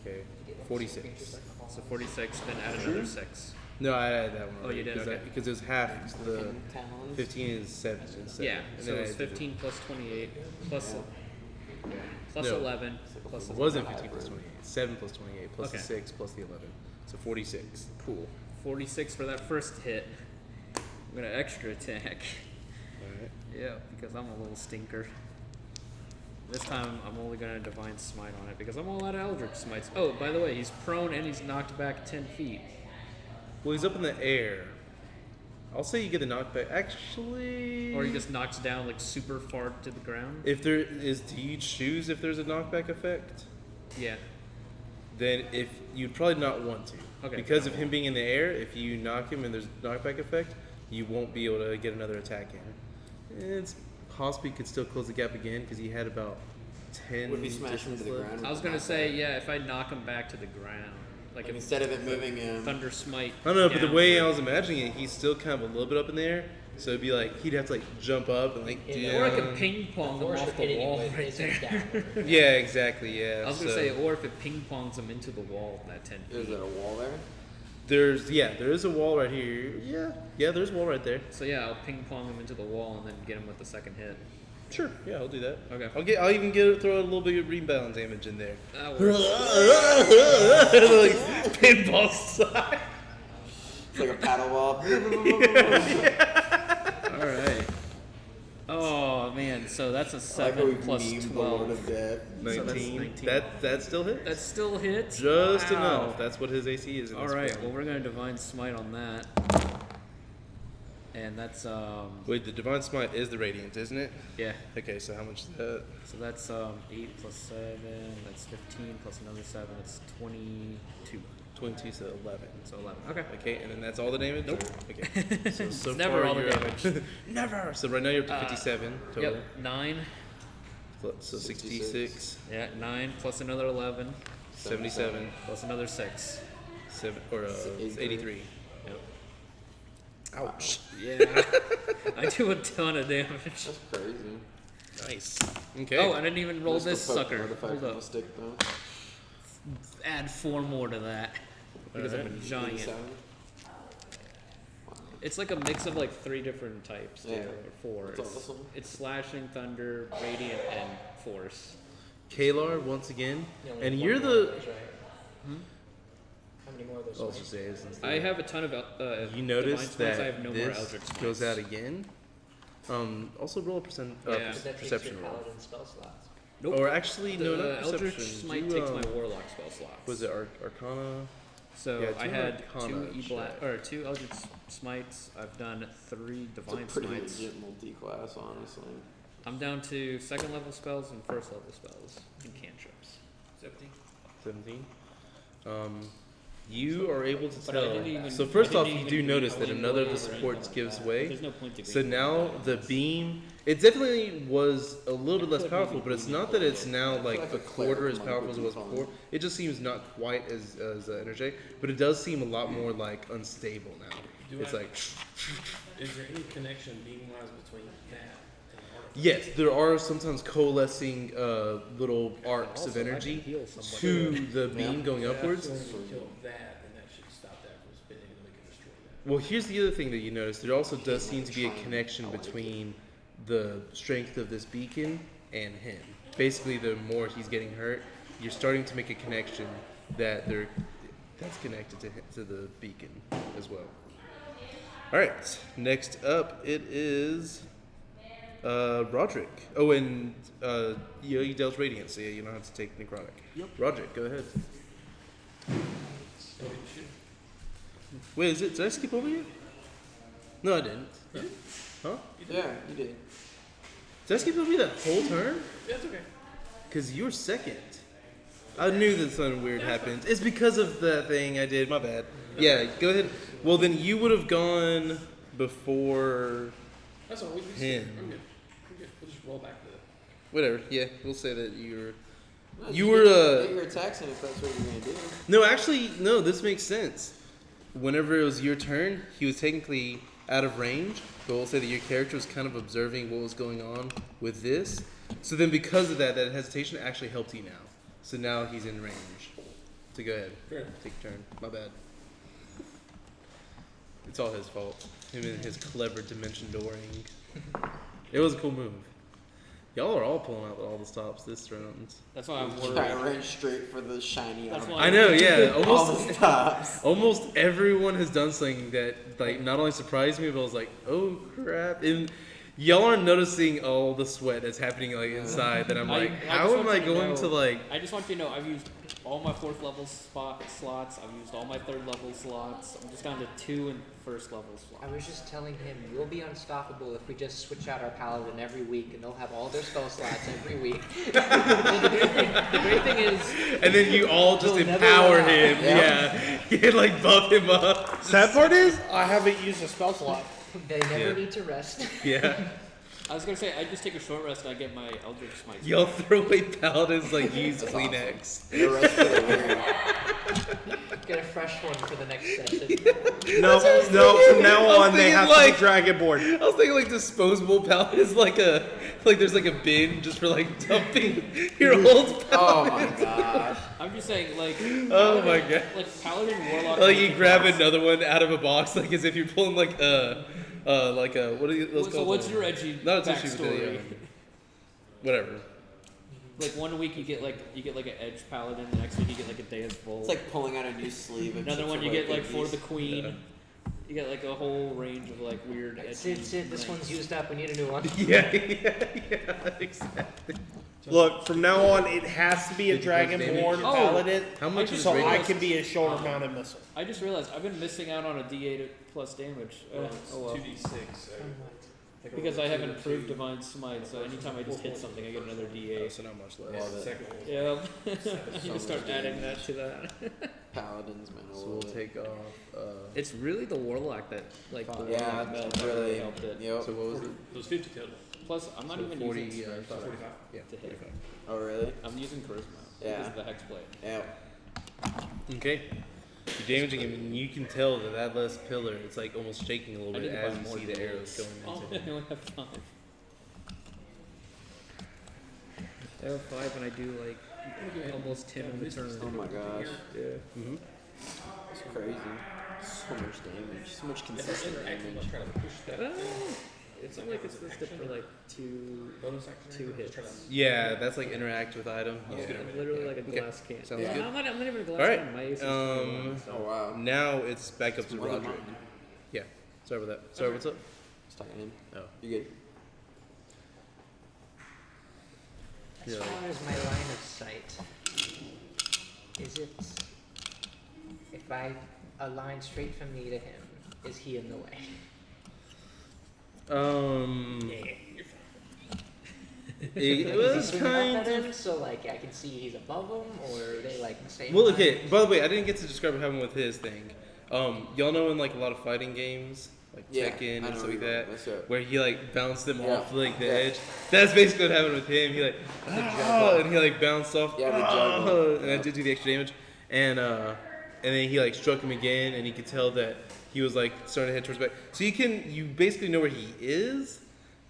Okay. 46. So 46, then add another 6. No, I added that one. Oh, you did? Okay. Because it was half. The Talons. 15 is 7. Yeah. And So then I it's did 15 plus 28 plus plus No. 11 plus. It wasn't 15 plus 28. 7 plus 28 plus the Okay. 6 plus the 11. So 46. Cool. 46 for that first hit. I'm gonna extra attack. Alright. Yeah, because I'm a little stinker. This time I'm only gonna divine smite on it because I'm all out of Eldritch Smites. Oh, by the way, he's prone and he's knocked back 10 feet. Well, he's up in the air. I'll say you get the knockback. Actually. Or he just knocks down like super far to the ground. If there is, do you choose if there's a knockback effect? Yeah. Then if you'd probably not want to. Okay. Because of him being in the air, if you knock him and there's a knockback effect, you won't be able to get another attack in. It's possibly could still close the gap again because he had about 10. What if you smash him to the left. ground? I was gonna say, yeah, if I knock him back to the ground. Like Like if instead of it moving him. Thunder Smite. I don't know, but the way I downward. was imagining it, he's still kind of a little bit up in the air. So it'd be like he'd have to like jump up and like Yeah. Or I could down. ping pong him Force off of the hitting wall it with right is there. downward. Yeah, exactly. Yeah. I was gonna so say, or if it ping pongs him into the wall that 10 feet. Is there a wall there? there is a wall right here. Yeah, there's a wall right there. So yeah, I'll ping pong him into the wall and then get him with the second hit. Sure. Yeah, I'll do that. Okay. I'll even throw a little bit of rebound damage in there. That works. Like pinball style. It's like a paddle ball. All right. Oh man, so that's a I like how we 7 plus memed the Lord 12. of Death. 19. 19. That still hits. That still hits. Just Wow. enough. That's what his AC is. In All this right. round. Well, we're gonna divine smite on that, and that's Wait, the divine smite is the radiant, isn't it? yeah. Okay, so how much is that? So that's 8 plus 7. That's 15 plus another 7. It's 22. 22 to 11. So 11. Okay. Okay, and then that's all the damage. Nope. Or- Okay. So It's never far all the you're up- damage. Never. So right now you're up to 57 total. Yep. 9. So 66, Yeah. 9 plus another 11 77, plus another 6. 83. Yep. Ouch. Yeah. I do a ton of damage. That's crazy. Nice. Okay. Oh, I didn't even roll Just the this poke sucker. artifact Hold on the up. stick though. Add 4 more to that because I'm a giant. 87. It's like a mix of like 3 different types, too, Yeah. or 4. That's awesome. It's slashing, thunder, radiant, and force. Kalar once again, You only and have you're one more of the. those, right? How many more of those? Also smites? say is instead I of- have a ton of You divine notice smites. that I have no more this Eldritch goes smites. out again. Also roll a percent Yeah. Because that takes perception your roll. paladin spell slots. Nope. Or actually, no, the not Eldritch perception. Smite Do, takes my Warlock spell slots. Was it Arcana? So Yeah, I two had Arcana check. two Eldritch Smites. I've done 3 Divine It's a pretty Smites. legit multi-class, honestly. I'm down to 2nd level spells and 1st level spells and cantrips. 17. You are able to But I tell. didn't even- So first I off, didn't you even do notice go that in another of the or anything supports like gives that. way. There's no point to So going now through the that. beam, it definitely was a little bit less like powerful, maybe but it's we not need that it's to- now I feel like like a a quarter cleric as might powerful be as it was fun. before. It just seems not quite as energetic, but it does seem a lot more like unstable now. Do It's I- like Is there any connection beam-wise between that and artifact? yes, there are sometimes coalescing little arcs Also, of I can energy heal somebody. to the beam going upwards. So when you kill that, then that should stop that from spinning and then we can destroy that. Well, here's the other thing that you notice. There also does seem to be a connection between the strength of this beacon and him. Basically, the more he's getting hurt, you're starting to make a connection that's connected to the beacon as well. All right, next up it is Roderick. Oh, and you dealt Radiance, so yeah, you don't have to take Necrotic. Yep. Roderick, go ahead. Wait, did I skip over you? No, I didn't. Huh? Yeah, you did. Did I skip over you that whole turn? That's okay. Because you were second. I knew that something weird happened. It's because of the thing I did. My bad. Yeah, go ahead. Well, then you would have gone before That's all. We can him. I'm good. I'm good. We'll just roll back to that. Whatever. Yeah, we'll say that you were. No, You just were, get your attacks in if that's what you're gonna do. No, actually, no. This makes sense. Whenever it was your turn, he was technically out of range. But we'll say that your character was kind of observing what was going on with this. So then, because of that hesitation actually helped you now. So now he's in range. So go ahead. Fair. Take your turn. My bad. It's all his fault. Him and his clever dimension dooring. It was a cool move. Y'all are all pulling out all the stops this round. That's why I'm I worried. ran straight for the shiny That's armor. why I know, yeah. All Almost the stops. almost everyone has done something that like not only surprised me, but I was like, oh crap. And y'all are noticing all the sweat that's happening like inside that I'm like, I how just am want I you to going know- to like I just want you to know I've used all my 4th level slots. I've used all my 3rd level slots. I'm just down to 2 and 1st level slots. I was just telling him, you'll be unstoppable if we just switch out our paladin every week, and they'll have all their spell slots every week. And the great thing is, and then you all just We'll never empower run out. him. Yeah. You like buff him up. Sad part is, I haven't used a spell slot. they never Yeah. need to rest. Yeah. I was gonna say I just take a short rest and I get my Eldritch Smite. Y'all throw away paladins like use Kleenex. The rest of the week. Get a fresh one for the next session. No, from now I was on they thinking, have like- to be dragonborn. I was thinking like disposable paladins, like there's like a bin just for like dumping your old Oh my gosh. I'm just saying like. Oh my god. Like Paladin Warlock. Like you grab another one out of a box, like as if you're pulling like a what are you? Let's So call what's it. your edgy Not a tissue, but backstory? whatever. Like 1 week you get like an edge paladin, the next week you get like a Deus Volt. It's like pulling out a new sleeve. Another except one for you get like white for the cookies. queen. Yeah. You get like a whole range of like weird edgy. Sid, this things. one's used up. We need a new one. Yeah, exactly. Look, from now on it has to be a Did you guys dragonborn damage? Oh. paladin, How much just is so I radius? can be a shoulder mounted missile. I just realized I've been missing out on a D8 plus damage. Oh well. 2d6. Because I haven't improved Divine Smite, so anytime I just hit something, I get another D8. So not much Love less. it. Yeah, you So can start much adding damage. that to that. Paladins, man. I So love we'll it. take off. It's really the Warlock that like the Yeah, Warlock belt it's that really really. helped it. Yep. So what was it? So it's 50 total. Plus, I'm not So even 40, using strength 45. 45. Yeah, to hit. 45. Oh really? I'm using charisma Yeah. because of the hex blade. Yeah. Okay. You're damaging him, and you can tell that last pillar, it's like almost shaking a little I bit need to as buy you more see the D8s. arrows going Oh, into him. I only have 5. I have 5 and I do like almost 10 in the turn. Oh my gosh. Yeah. Mm-hmm. It's crazy. So much damage. So much consistent Actually, damage. let's try to push that. It's only like it's listed for like two hits. Yeah, that's like interact with item. I'm Yeah. literally like a Okay. glass can. Sounds Yeah, good. I'm not even a glass All right. can. My AC is 21, so. Oh wow. Now it's back up to More than Roderick. mine. Yeah. Sorry about that. Sorry, what's up? Stuck in. Oh. You good? As Yeah. far as my line of sight, is it if I align straight from me to him, is he in the way? It Is was he swinging kind up at of. him, so like I can see he's above him, or are they like the same? Well, height? okay. By the way, I didn't get to describe what happened with his thing. Y'all know in like a lot of fighting games, like Yeah, Tekken I and know stuff what like you're that, talking about. That's it. where he like bounced them Yeah. off like the Yeah. edge. That's basically what happened with him. He like, and he like bounced off. Yeah, the juggle. And I did do the extra damage, and then he like struck him again, and you could tell that he was like starting to head towards back. So you basically know where he is.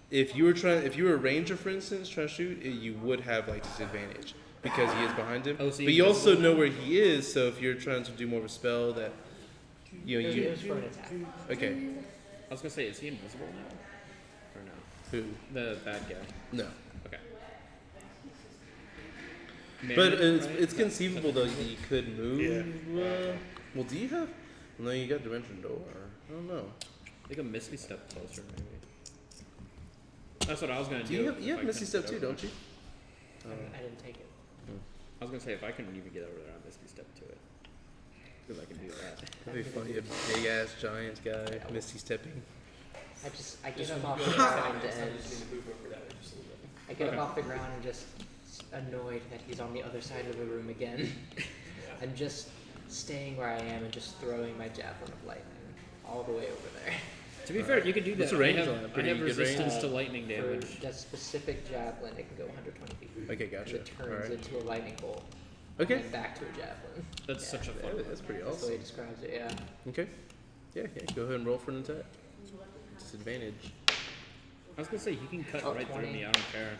If you were a ranger, for instance, trying to shoot, you would have like disadvantage because he is behind him. Oh, so but you also know where he is. So if you're trying to do more of a spell that, you know, It was for an attack. okay, I was gonna say, is he invisible now? Or no? who? The bad guy. No. Okay. But Marin, right? it's conceivable though he could move. Yeah. Well, do you have? No, you got dimension door. I don't know. Like a Misty Step closer, maybe. That's what I was gonna do. Do you if have I Misty couldn't Step get too, over don't there. you? I didn't take it. I was gonna say if I couldn't even get over there, I'd Misty Step to it. Because I can do that. That'd be funny. A big ass giant guy Misty stepping. I get him off the ground and I get him off the ground and just annoyed that he's on the other side of the room again. I'm just staying where I am and just throwing my javelin of lightning all the way over there. To be fair, you could do that. What's the range I on it? have, Pretty I have good resistance range? to lightning damage. For that specific javelin, it can go 120 feet. Okay, And gotcha. it turns Alright. into a lightning bolt. Okay. And then back to a javelin. That's Yeah, such a fun. That's pretty That's the way awesome. he describes it, yeah. Okay. Yeah. Go ahead and roll for an attack. Disadvantage. I was gonna say he can cut Oh, right 20. through me. I don't care.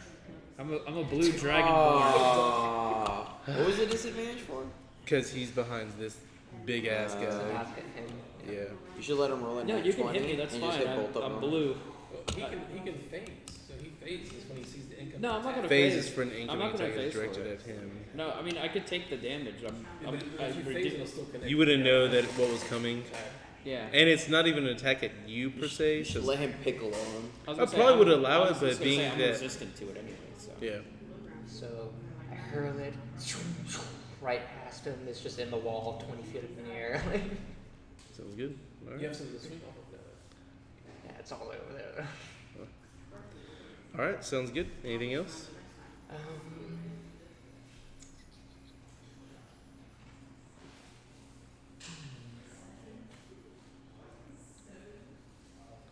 I'm a blue dragon What was the disadvantage for? Because he's behind this big ass So guy. not hit him. Yeah. You should let him roll it. No, you can hit me. That's and fine. Just hit both of I'm them. blue. He can phase. So he phases when he sees the incoming. No, I'm not gonna Phase phase. is for an I'm incoming not gonna attack that's phase for directed it. at him. No, I mean I could take the damage. I'm If you phase, it'll still connect. You wouldn't know that what was coming, yeah. and it's not even an attack at you per se. You should So let him pickle on. I was I gonna say, probably I'm- would allow I it, was but just gonna being say I'm that- resistant to it anyway. So. yeah. So I hurl it right past him. It's just in the wall, 20 feet up in the air. Sounds good. All right. You have something to swing off of that. Yeah, it's all over there. All right. Sounds good. Anything else?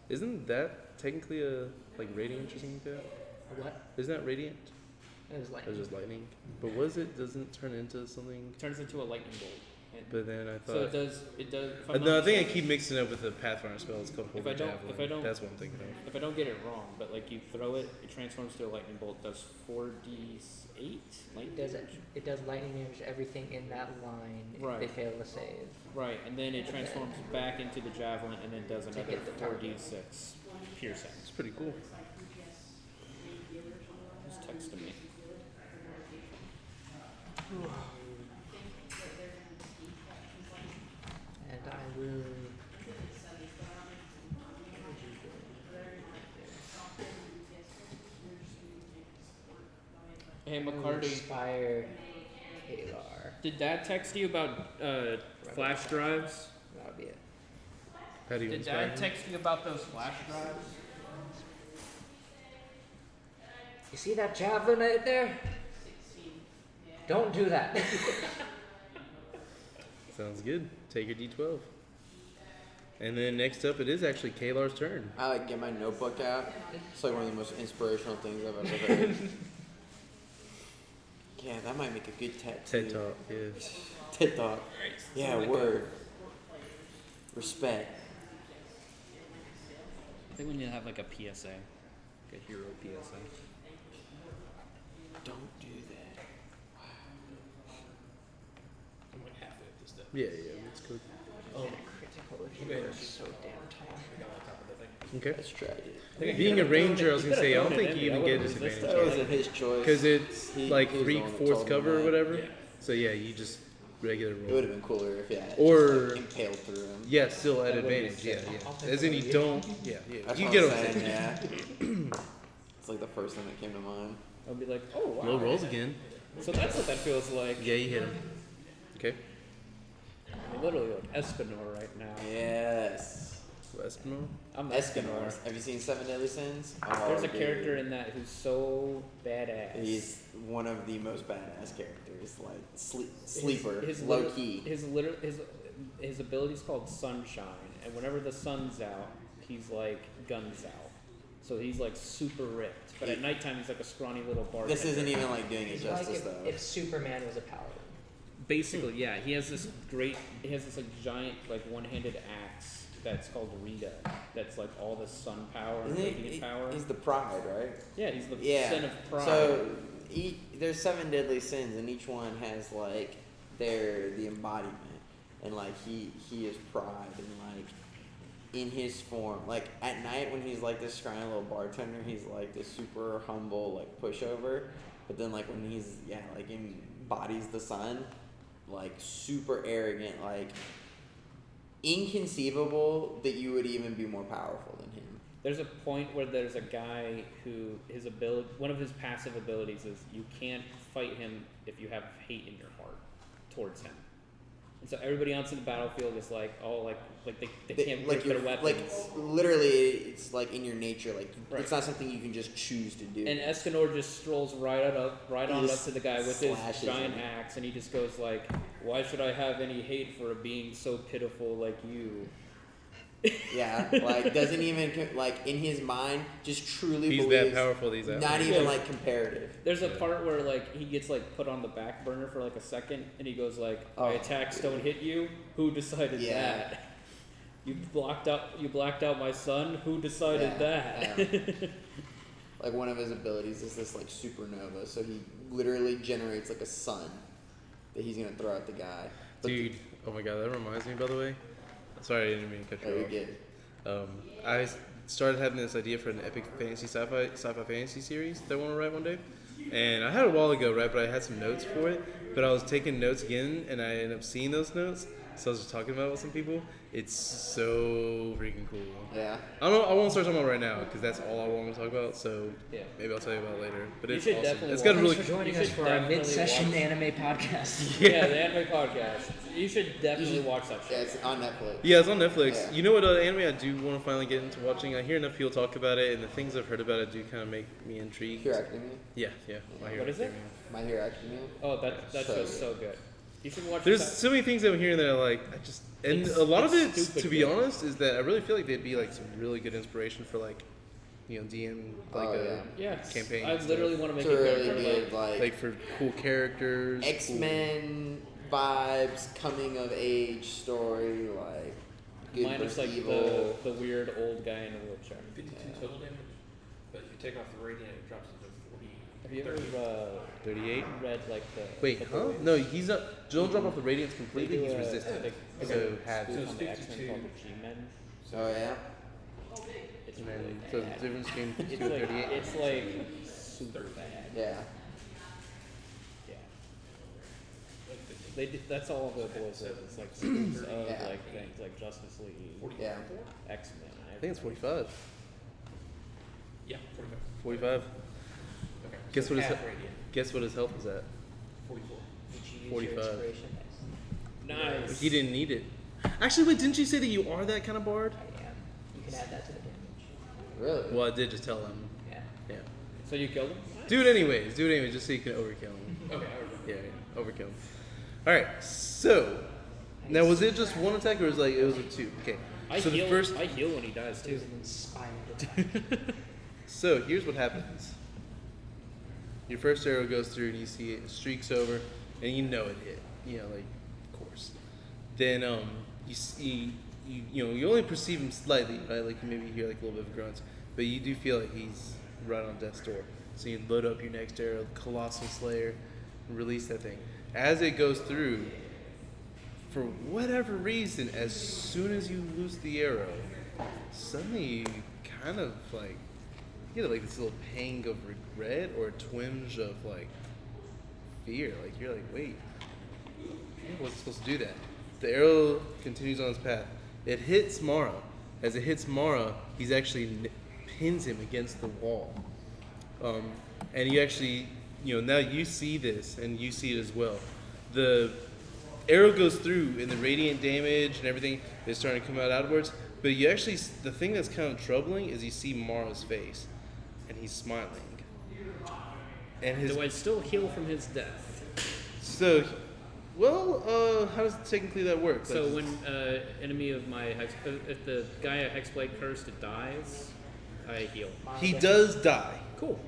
Isn't that technically a like radiant or something like that? What? Isn't that radiant? It was like Or just lightning? But was it? Doesn't it turn into something? It turns into a lightning bolt. And But then I so thought. it does. It does. If I'm No, I not think I mistaken- keep mixing it up with the Pathfinder spell. It's called Holy If I don't- Javelin. if I don't- That's what I'm thinking of. If I don't get it wrong, but like you throw it, it transforms to a lightning bolt. Does 4d8 lightning it damage? does lightning damage to everything in that line Right. if they fail to save. Right, and then it transforms back into the javelin, and then does another hit the target. 4d6 piercing. It's pretty cool. Just text to me. And I will. Hey, I will McCarty, inspire Kalar. did Dad text you about flash drives? That would be it. How do you Did inspire Dad him? text you about those flash drives? You see that javelin right there? Don't do that. Sounds good. Take your D12. And then next up, it is actually Kalar's turn. I like get my notebook out. It's like one of the most inspirational things I've ever heard. Yeah, that might make a good tattoo. TED Talk, yeah. TED Talk. Yeah, word. Respect. I think when you have like a PSA, like a hero PSA. Don't do that. I'm like halfway up this stuff. Yeah, it's cool. Oh, practical if you were so damn tall. Okay. That's tragic. Being a ranger, I was gonna say, I don't think you even get a That disadvantage wasn't his choice. because it's He- like he was the one that 3/4 told me cover or that. whatever. So yeah, you just regular It would roll. have been cooler if Or- just, like, impaled through him. Yeah, still at That would be advantage. Yeah, sick. yeah. As in you don't. Yeah, yeah. That's You what get I'm what I'm saying, saying. yeah. It's like the first thing that came to mind. I'll be like, oh wow. Low rolls again. So that's what that feels like. Yeah, you hit him. Okay. I'm literally like Escanor right now. Yes. Espinal. I'm Escanor. Have you seen Seven Deadly Sins? Oh, There's a dude. character in that who's so badass. He's one of the most badass characters. Like sleeper, His low liter- key. His ability's called Sunshine, and whenever the sun's out, he's like guns out. So he's like super ripped, but at nighttime he's like a scrawny little bartender. This isn't even like doing it It's like justice if, though. if Superman was a paladin. Basically, yeah. He has this like giant like one-handed axe that's called Rita. That's like all the sun power and Isn't radiant it, power. he's the pride, right? Yeah, he's the Yeah. sin of pride. So there's 7 deadly sins, and each one has like the embodiment, and like he is pride, and like in his form, like at night when he's like this scrawny little bartender, he's like this super humble like pushover, but then like when he's like embodies the sun, like super arrogant, like inconceivable that you would even be more powerful than him. There's a point where there's a guy who one of his passive abilities is you can't fight him if you have hate in your heart towards him. And so everybody else in the battlefield is like, oh, like they can't like grip their like weapons. literally, it's like in your nature. Like Right. it's not something you can just choose to do. And Escanor just strolls right on up just to the guy with his slashes giant him. axe, and he just goes like, "Why should I have any hate for a being so pitiful like you?" Yeah, like doesn't even like in his mind just truly He's believes that powerful. He's that. not powerful. even like comparative. There's a part where like he gets like put on the back burner for like a second, and he goes like, "My Oh. attacks don't hit you. Who decided Yeah. that? You blacked out my son. Who decided Yeah, that?" Like one of his abilities is this like supernova, so he literally generates like a sun that he's gonna throw at the guy. But Dude, oh my god, that reminds me. By the way, sorry, I didn't mean to cut oh, you you off. get I started having this idea for an epic sci-fi fantasy series that I want to write one day, and I had it a while ago, right? But I had some notes for it, but I was taking notes again, and I ended up seeing those notes, so I was just talking about it with some people. It's so freaking cool. yeah. I don't know. I won't start talking about it right now because that's all I want to talk about. So Yeah. maybe I'll tell you about it later. But You it's should awesome. definitely It's got a watch really Thanks for joining you us should for our definitely mid-session watch- anime podcast. Yeah, the anime podcast. You should definitely watch that Yeah, show. it's on Netflix. Yeah, it's on Netflix. Yeah. You know what anime I do want to finally get into watching? I hear enough people talk about it, and the things I've heard about it do kind of make me intrigued. Hero Academia. Yeah, yeah. My Hero What is it? Academia. My Hero Academia. Oh, that So show's good. so good. You should watch. There's that. so many things I'm hearing that are like, and It's- a lot of it's it, stupid to be good. honest, is that I really feel like they'd be like some really good inspiration for like, DM like Oh, a Yeah, campaign. I and literally stuff. want to It's make a a really character good like. like for cool characters. X-Men vibes, coming of age story, like good Minus versus like evil. the weird old guy in a wheelchair. 52 total damage, but if you take off the radiant, it drops into 40. Have you ever 38. read like the? Wait, the huh? boys? No, he's not. Don't drop off the radiance They completely. do He's a- resistant. they- So they have. do So it's on the X-Men 52. called the G-Men. Oh yeah. It's And really then, so the bad. difference between It's 52 and like 38. it's like super bad. Yeah. Yeah. That's all the boys is. It's like schools of Yeah. like things like Justice League, Yeah. X-Men. I think it's 45. Yeah, 45. 45. Okay. Guess so what his half he- radiant, Guess what his health was at? 44. Did you use 45. your inspiration? Nice. He didn't need it. Actually, wait, didn't you say that you are that kind of bard? I am. You can add that to the damage. Really? Well, I did just tell him. Yeah. Yeah. So you killed him? Do it anyways, just so you can overkill him. Okay, I remember. Yeah, overkill him. Alright, so. Now, was it just one attack or was it was a two? Okay. I So heal. the first. I heal when he dies It too. was an inspired attack. So here's what happens. Your first arrow goes through and you see it streaks over, and you know it hit. You know, like, of course. Then you see you only perceive him slightly, right? Like you maybe hear like a little bit of grunts, but you do feel like he's right on death's door. So you load up your next arrow, Colossal Slayer, and release that thing. As it goes through, for whatever reason, as soon as you loose the arrow, suddenly you kind of like you get like this little pang of regret or a twinge of like fear. Like you're like, wait, I wasn't supposed to do that. The arrow continues on its path. It hits Mara. As it hits Mara, he's actually pins him against the wall. And you actually, now you see this and you see it as well. The arrow goes through and the radiant damage and everything is starting to come out outwards. But you actually, the thing that's kind of troubling is you see Mara's face and he's smiling. And his Do I still heal from his death? So, well, how does technically that work? So when enemy of my if the guy at Hexblade cursed dies, I heal. He does die. Cool.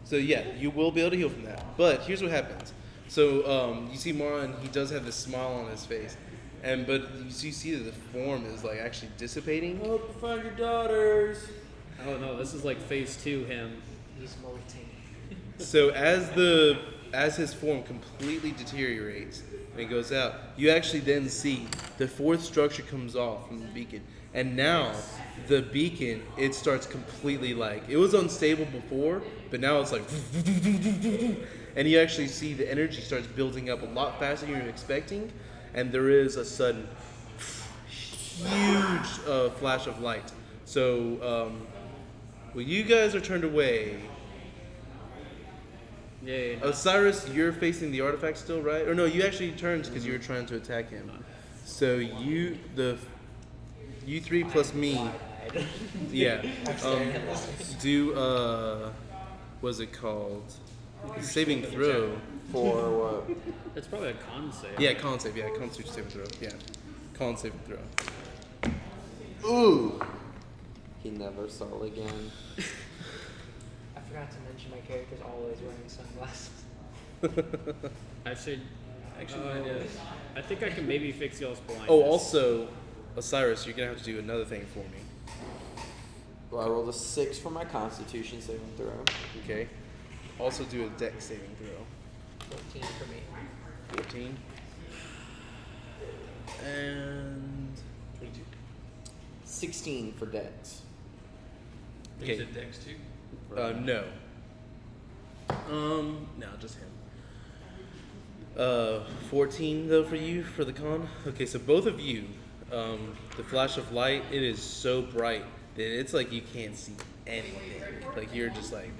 So yeah, you will be able to heal from that. But here's what happens. So you see Mara, and he does have this smile on his face, but you see that the form is like actually dissipating. I hope you find your daughters. Oh no, this is like phase 2 him. He's molting. So as his form completely deteriorates and it goes out, you actually then see the fourth structure comes off from the beacon, and now the beacon, it starts completely like, it was unstable before, but now it's like, and you actually see the energy starts building up a lot faster than you're expecting, and there is a sudden huge flash of light. So when you guys are turned away, Yay. Osiris, you're facing the artifact still, right? Or no, you actually turned because you were trying to attack him. So you three plus me, yeah. Do what's it called? Saving throw. For what? That's probably a con save. Yeah, con save. Yeah, Constitution saving throw. Yeah, con saving throw. Ooh. He never saw it again. I forgot to mention my character's always wearing sunglasses. I should. I think I can maybe fix y'all's blindness. Oh, also, Osiris, you're gonna have to do another thing for me. Well, I rolled a 6 for my Constitution saving throw. Okay. Also do a Dex saving throw. 14 for me. 14. And 16 for Dex. okay. Is it Dex too? No. No, just him. 14 though for you for the con. Okay, so both of you, the flash of light, it is so bright that it's like you can't see anything. Like you're just like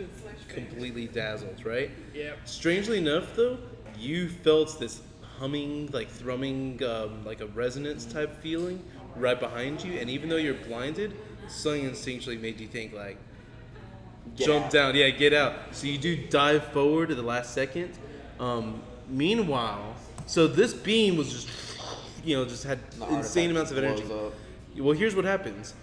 completely dazzled, right? Yep. Strangely enough, though, you felt this humming, like thrumming, like a resonance type feeling right behind you, and even though you're blinded, something instinctually made you think like, jump down, yeah, get out. So you do dive forward at the last second. Meanwhile, so this beam was just, just had insane amounts of energy. Well, here's what happens.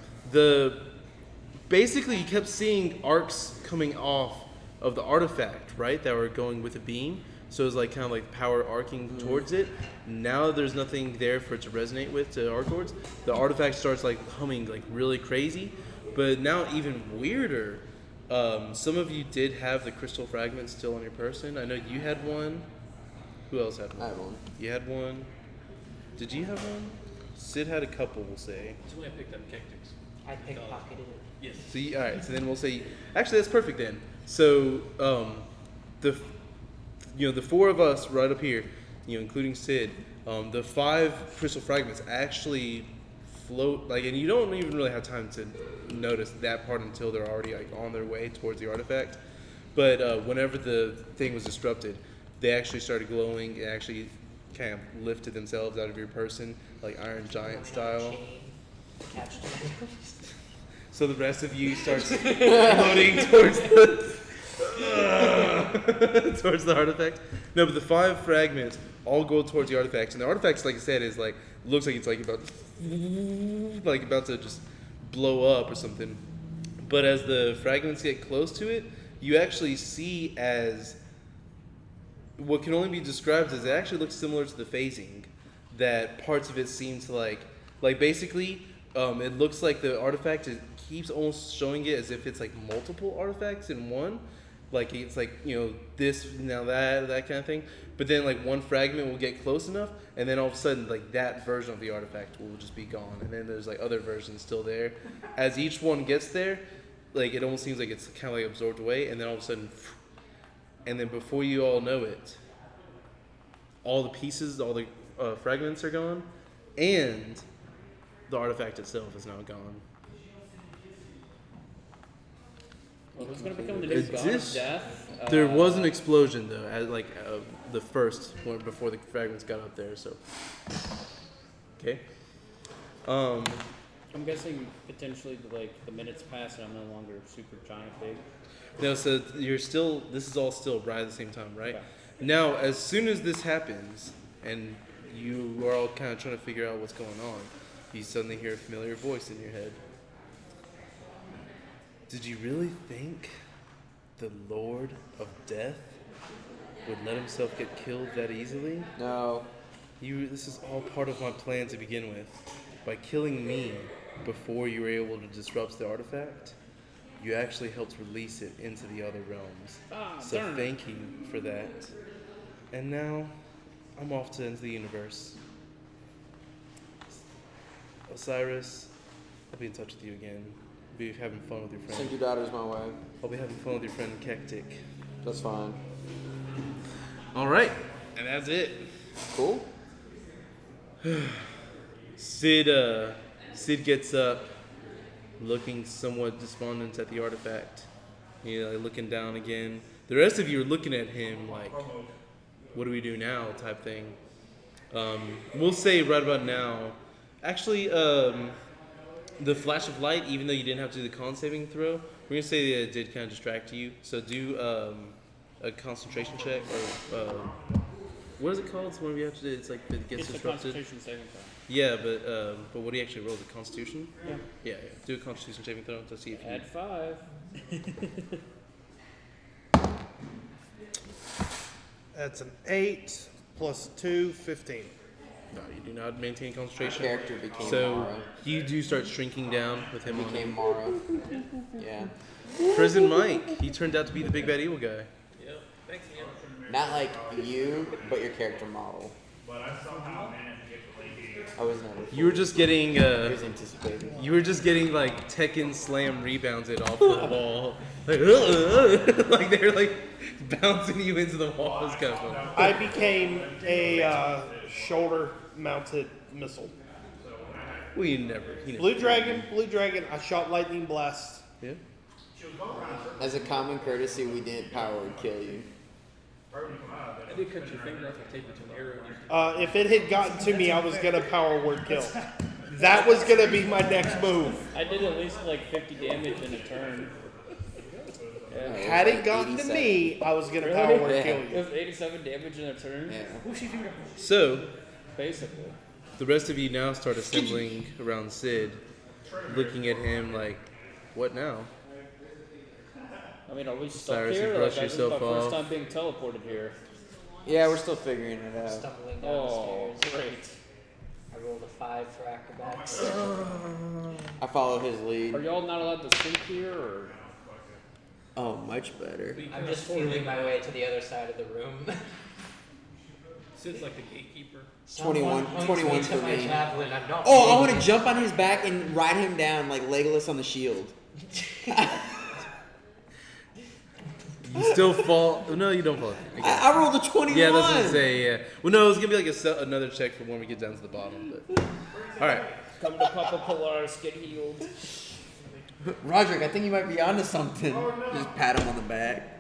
Basically you kept seeing arcs coming off of the artifact, right, that were going with the beam. So it was like kind of like power arcing towards it. Now there's nothing there for it to resonate with, to arc towards. The artifact starts like humming like really crazy. But now even weirder, some of you did have the crystal fragments still on your person. I know you had one. Who else had one? I had one. You had one. Did you have one? Sid had a couple, we'll say. That's when I picked up Cactus. I pickpocketed it. Yes. So all right. So then we'll say, actually, that's perfect then. So the four of us right up here, including Sid, the 5 crystal fragments actually float and you don't even really have time to notice that part until they're already like on their way towards the artifact. But whenever the thing was disrupted, they actually started glowing and actually kind of lifted themselves out of your person, like Iron Giant style. Attached to my So the rest of you starts floating towards towards the artifact. No, but the 5 fragments all go towards the artifact, and the artifact, like I said, is like looks like it's like about to just blow up or something. But as the fragments get close to it, you actually see as what can only be described as it actually looks similar to the phasing. That parts of it seem to like basically. It looks like the artifact keeps almost showing it as if it's like multiple artifacts in one, Like it's like, you know, this now that kind of thing. But then like one fragment will get close enough, and then all of a sudden like that version of the artifact will just be gone, and then there's like other versions still there. As each one gets there, like it almost seems like it's kind of like absorbed away, and then all of a sudden, and then before you all know it, all the pieces, all the fragments are gone, and the artifact itself is now gone. Well, who's gonna become the new god of death? There was an explosion though, as like the first one before the fragments got up there. So, okay. I'm guessing potentially like the minutes pass and I'm no longer super giant big. No, so you're still. This is all still right at the same time, right? Okay. Now, as soon as this happens, and you are all kind of trying to figure out what's going on, you suddenly hear a familiar voice in your head. Did you really think the Lord of Death would let himself get killed that easily? No. This is all part of my plan to begin with. By killing me before you were able to disrupt the artifact, you actually helped release it into the other realms. So darn it. thank you for that. And now, I'm off to into the universe. Osiris, I'll be in touch with you again. Be having fun with your friend. Send your daughters my way. I'll be having fun with your friend Cactic. That's fine. All right, and that's it. Cool. Sid gets up, looking somewhat despondent at the artifact. You know, like looking down again. The rest of you are looking at him like, "What do we do now?" type thing. We'll say right about now. Actually, the flash of light, even though you didn't have to do the con saving throw, we're gonna say that it did kind of distract you. So do a concentration check, or what is it called? It's one you have to do. It's like it gets It's a disrupted. concentration saving throw. Yeah, but what do you actually roll? The Constitution? Yeah. Yeah. Do a Constitution saving throw to see if you. Add 5. That's an 8 plus 2, 15. No, you do not maintain concentration. My character became So Mara. you do start shrinking down with him on Became him. Mara. Yeah. Prison Mike, he turned out to be the big bad evil guy. Yep. Thanks, Ian. Not like you, but your character model. I was never. You were just getting I was anticipating. you were just getting like Tekken Slam rebounded off the wall, like like they're like bouncing you into the wall. It's kind of fun. I became a shoulder-mounted missile. Well, you never. Blue dragon. I shot lightning blast. Yeah. As a common courtesy, we didn't power would kill you. I did cut your finger off and tape it to an arrow. If it had gotten to me, I was gonna power word kill. That was gonna be my next move. I did at least like 50 damage in a turn. Yeah. Had it gotten to me, I was gonna power word Yeah. kill It you. was 87 damage in a turn, Yeah. So basically. the rest of you now start assembling around Sid, looking at him like, what now? I mean, are we stuck Cyrus, you here? brush Like, this is my yourself first off. time being teleported here. Yeah, we're still figuring it out. Stumbling down Oh, the stairs. great. I rolled a 5 for acrobatics. I follow his Are lead. y'all not allowed to sleep here, or? Oh, much better. I'm just feeling my way to the other side of the room. Sid's like the gatekeeper. 21 Someone points 21 me to for my me. javelin. I'm not Oh, I want moving. to jump on his back and ride him down like Legolas on the shield. You still fall? No, you don't fall. I rolled a 21. Yeah, that's what I say. Yeah. Well, no, it's gonna be like another check for when we get down to the bottom. But all right. Come to Papa Polaris, get healed. Roderick, I think you might be onto something. Just pat him on the back.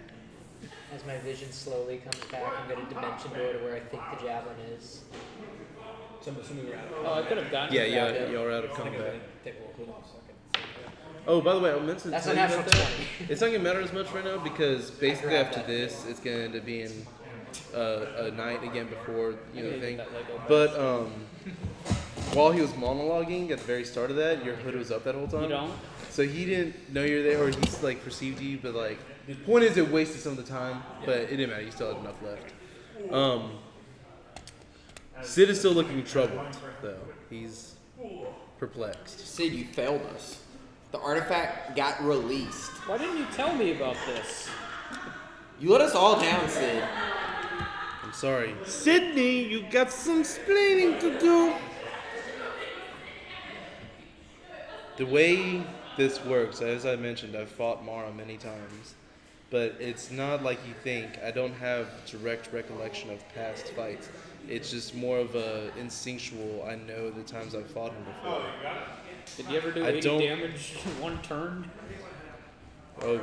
As my vision slowly comes back, I'm going to dimension door to where I think the javelin is. So I'm assuming we're out. Oh, I could have gotten Yeah, it yeah, back. you're out of combat. They will. Oh, by the way, I meant to That's tell a you natural about that. 20. It's not gonna matter as much right now because basically grabbed after that. this, it's gonna end up being a night again before you know the I need thing. that Lego But while he was monologuing at the very start of that, your hood was up that whole time. You don't? So he didn't know you're there, or he's like perceived you, but like the point is, it wasted some of the time, but it didn't matter. You still had enough left. Sid is still looking troubled, though. He's perplexed. Sid, you failed us. The artifact got released. Why didn't you tell me about this? You let us all down, Sid. I'm sorry. Sydney, you got some explaining to do. The way this works, as I mentioned, I've fought Mara many times, but it's not like you think. I don't have direct recollection of past fights. It's just more of a instinctual. I know the times I've fought him before. Did you ever do I 80 don't- damage in one turn? Oh,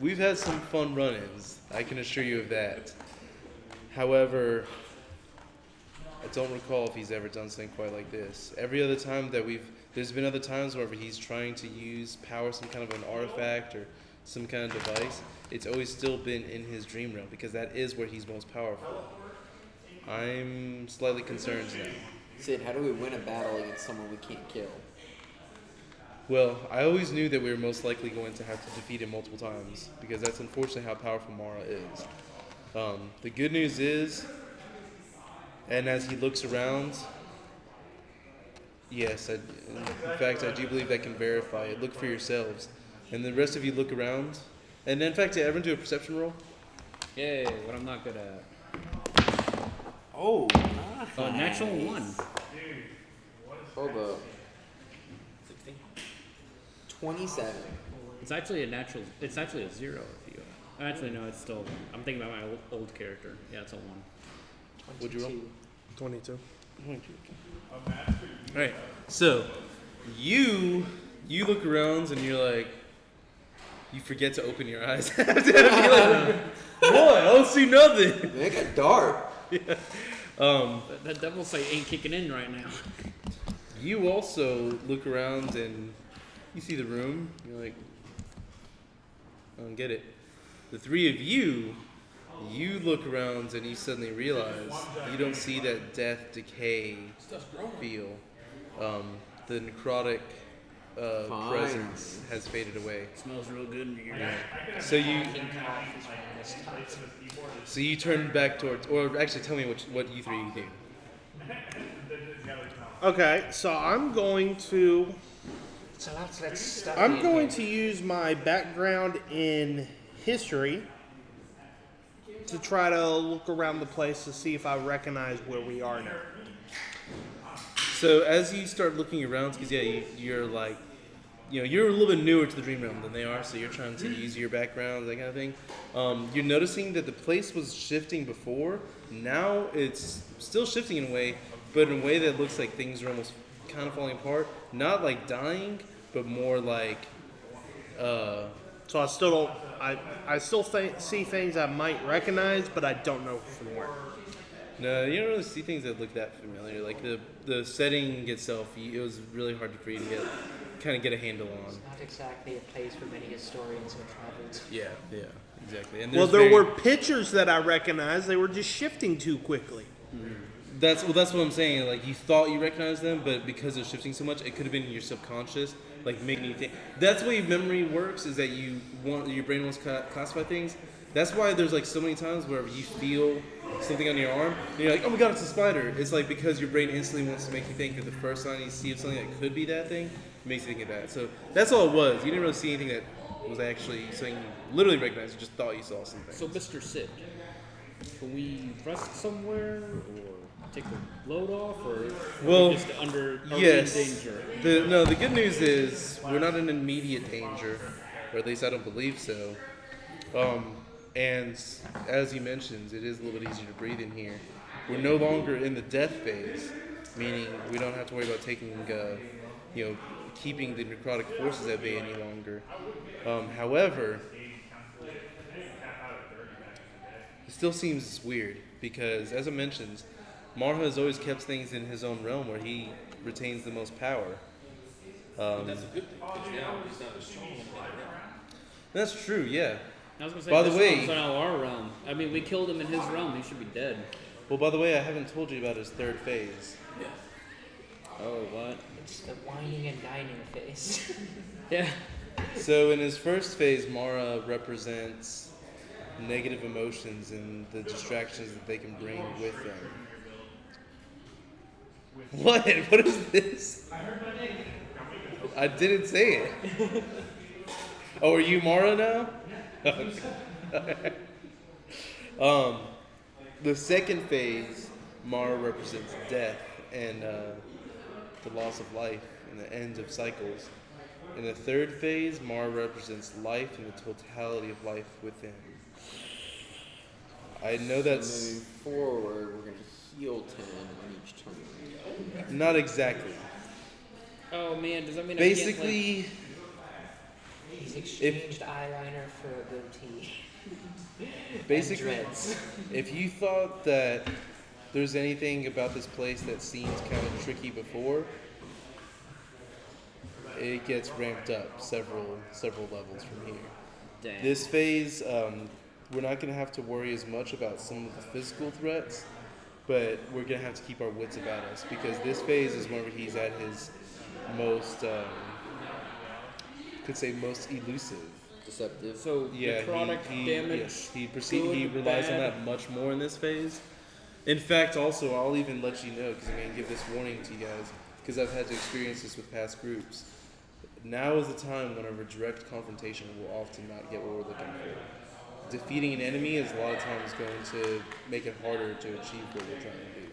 we've had some fun run-ins. I can assure you of that. However, I don't recall if he's ever done something quite like this. Every other time that there's been other times where he's trying to power some kind of an artifact or some kind of device. It's always still been in his dream realm because that is where he's most powerful. I'm slightly concerned now. Sid, how do we win a battle against someone we can't kill? Well, I always knew that we were most likely going to have to defeat him multiple times because that's unfortunately how powerful Mara is. The good news is, and as he looks around, yes, in fact, I do believe I can verify it. Look for yourselves. And the rest of you look around. And in fact, everyone do a perception roll. Yay, what I'm not good at. Oh, nice. Natural 1. Hold up. 27. It's actually a 0 if you. Actually, no, it's still 1. I'm thinking about my old character. Yeah, it's a 1. What'd you roll? 22. Alright, so you look around and you're like, you forget to open your eyes. You're like, boy, I don't see nothing. Man, it got dark. Yeah. That devil sight ain't kicking in right now. You also look around and you see the room. You're like, I don't get it. The three of you look around and you suddenly realize you don't see that death, decay feel. The necrotic presence has faded away. Smells real good in here. So you turn back towards, or actually tell me what you three do. Okay, so I'm going to So let's start. use my background in history to try to look around the place to see if I recognize where we are now. So as you start looking around, because you're like, you're a little bit newer to the dream realm than they are, so you're trying to use your background, that kind of thing. You're noticing that the place was shifting before. Now it's still shifting in a way, but in a way that looks like things are almost kind of falling apart. Not like dying, but more like. So I still don't. I still see things I might recognize, but I don't know from where. No, you don't really see things that look that familiar. Like the setting itself, it was really hard for you to kind of get a handle on. It's not exactly a place where many historians have traveled. Yeah, exactly. And Well, there were pictures that I recognized. They were just shifting too quickly. That's what I'm saying. Like you thought you recognized them, but because they're shifting so much, it could have been your subconscious, like making you think. That's the way memory works. Is that your brain wants to classify things. That's why there's like so many times where you feel something on your arm, and you're like, oh my god, it's a spider. It's like because your brain instantly wants to make you think that the first time you see of something that could be that thing, it makes you think of that. So that's all it was. You didn't really see anything that was actually something you literally recognized. You just thought you saw something. So, Mr. Sid, can we rest somewhere or take the load off, or are we just are yes. we in danger? The good news is we're not in immediate danger, or at least I don't believe so. And as you mentioned, it is a little bit easier to breathe in here. We're no longer in the death phase, meaning we don't have to worry about taking, keeping the necrotic forces at bay any longer. However, it still seems weird because, as I mentioned, Marha has always kept things in his own realm where he retains the most power. That's a good thing, because now he's not as strong as right now. That's true, yeah. I was gonna say, By the this way- realm's not our realm. I mean, we killed him in his realm. He should be dead. Well, by the way, I haven't told you about his third phase. Oh, what? It's the whining and dining phase. Yeah. So in his first phase, Mara represents negative emotions and the distractions that they can bring with them. What? What is this? I didn't say it. Oh, are you Mara now? The second phase, Mara represents death and the loss of life and the end of cycles. In the third phase, Mara represents life and the totality of life within. I know that's Moving forward, we're gonna heal 10 on each turn. not exactly. Oh man, does that mean Basically, He's exchanged eyeliner for a goatee. basically, And dreads. if you thought that there's anything about this place that seemed kind of tricky before, it gets ramped up several levels from here. Damn. This phase, we're not going to have to worry as much about some of the physical threats, but we're going to have to keep our wits about us because this phase is whenever he's at his most, most elusive. Deceptive. So Yeah, necrotic damage. Yes, he good, relies on bad. that much more in this phase. In fact, also, I'll even let you know because I'm going to give this warning to you guys because I've had to experience this with past groups. Now is the time whenever direct confrontation will often not get what we're looking for. Defeating an enemy is a lot of times going to make it harder to achieve what we're trying to do.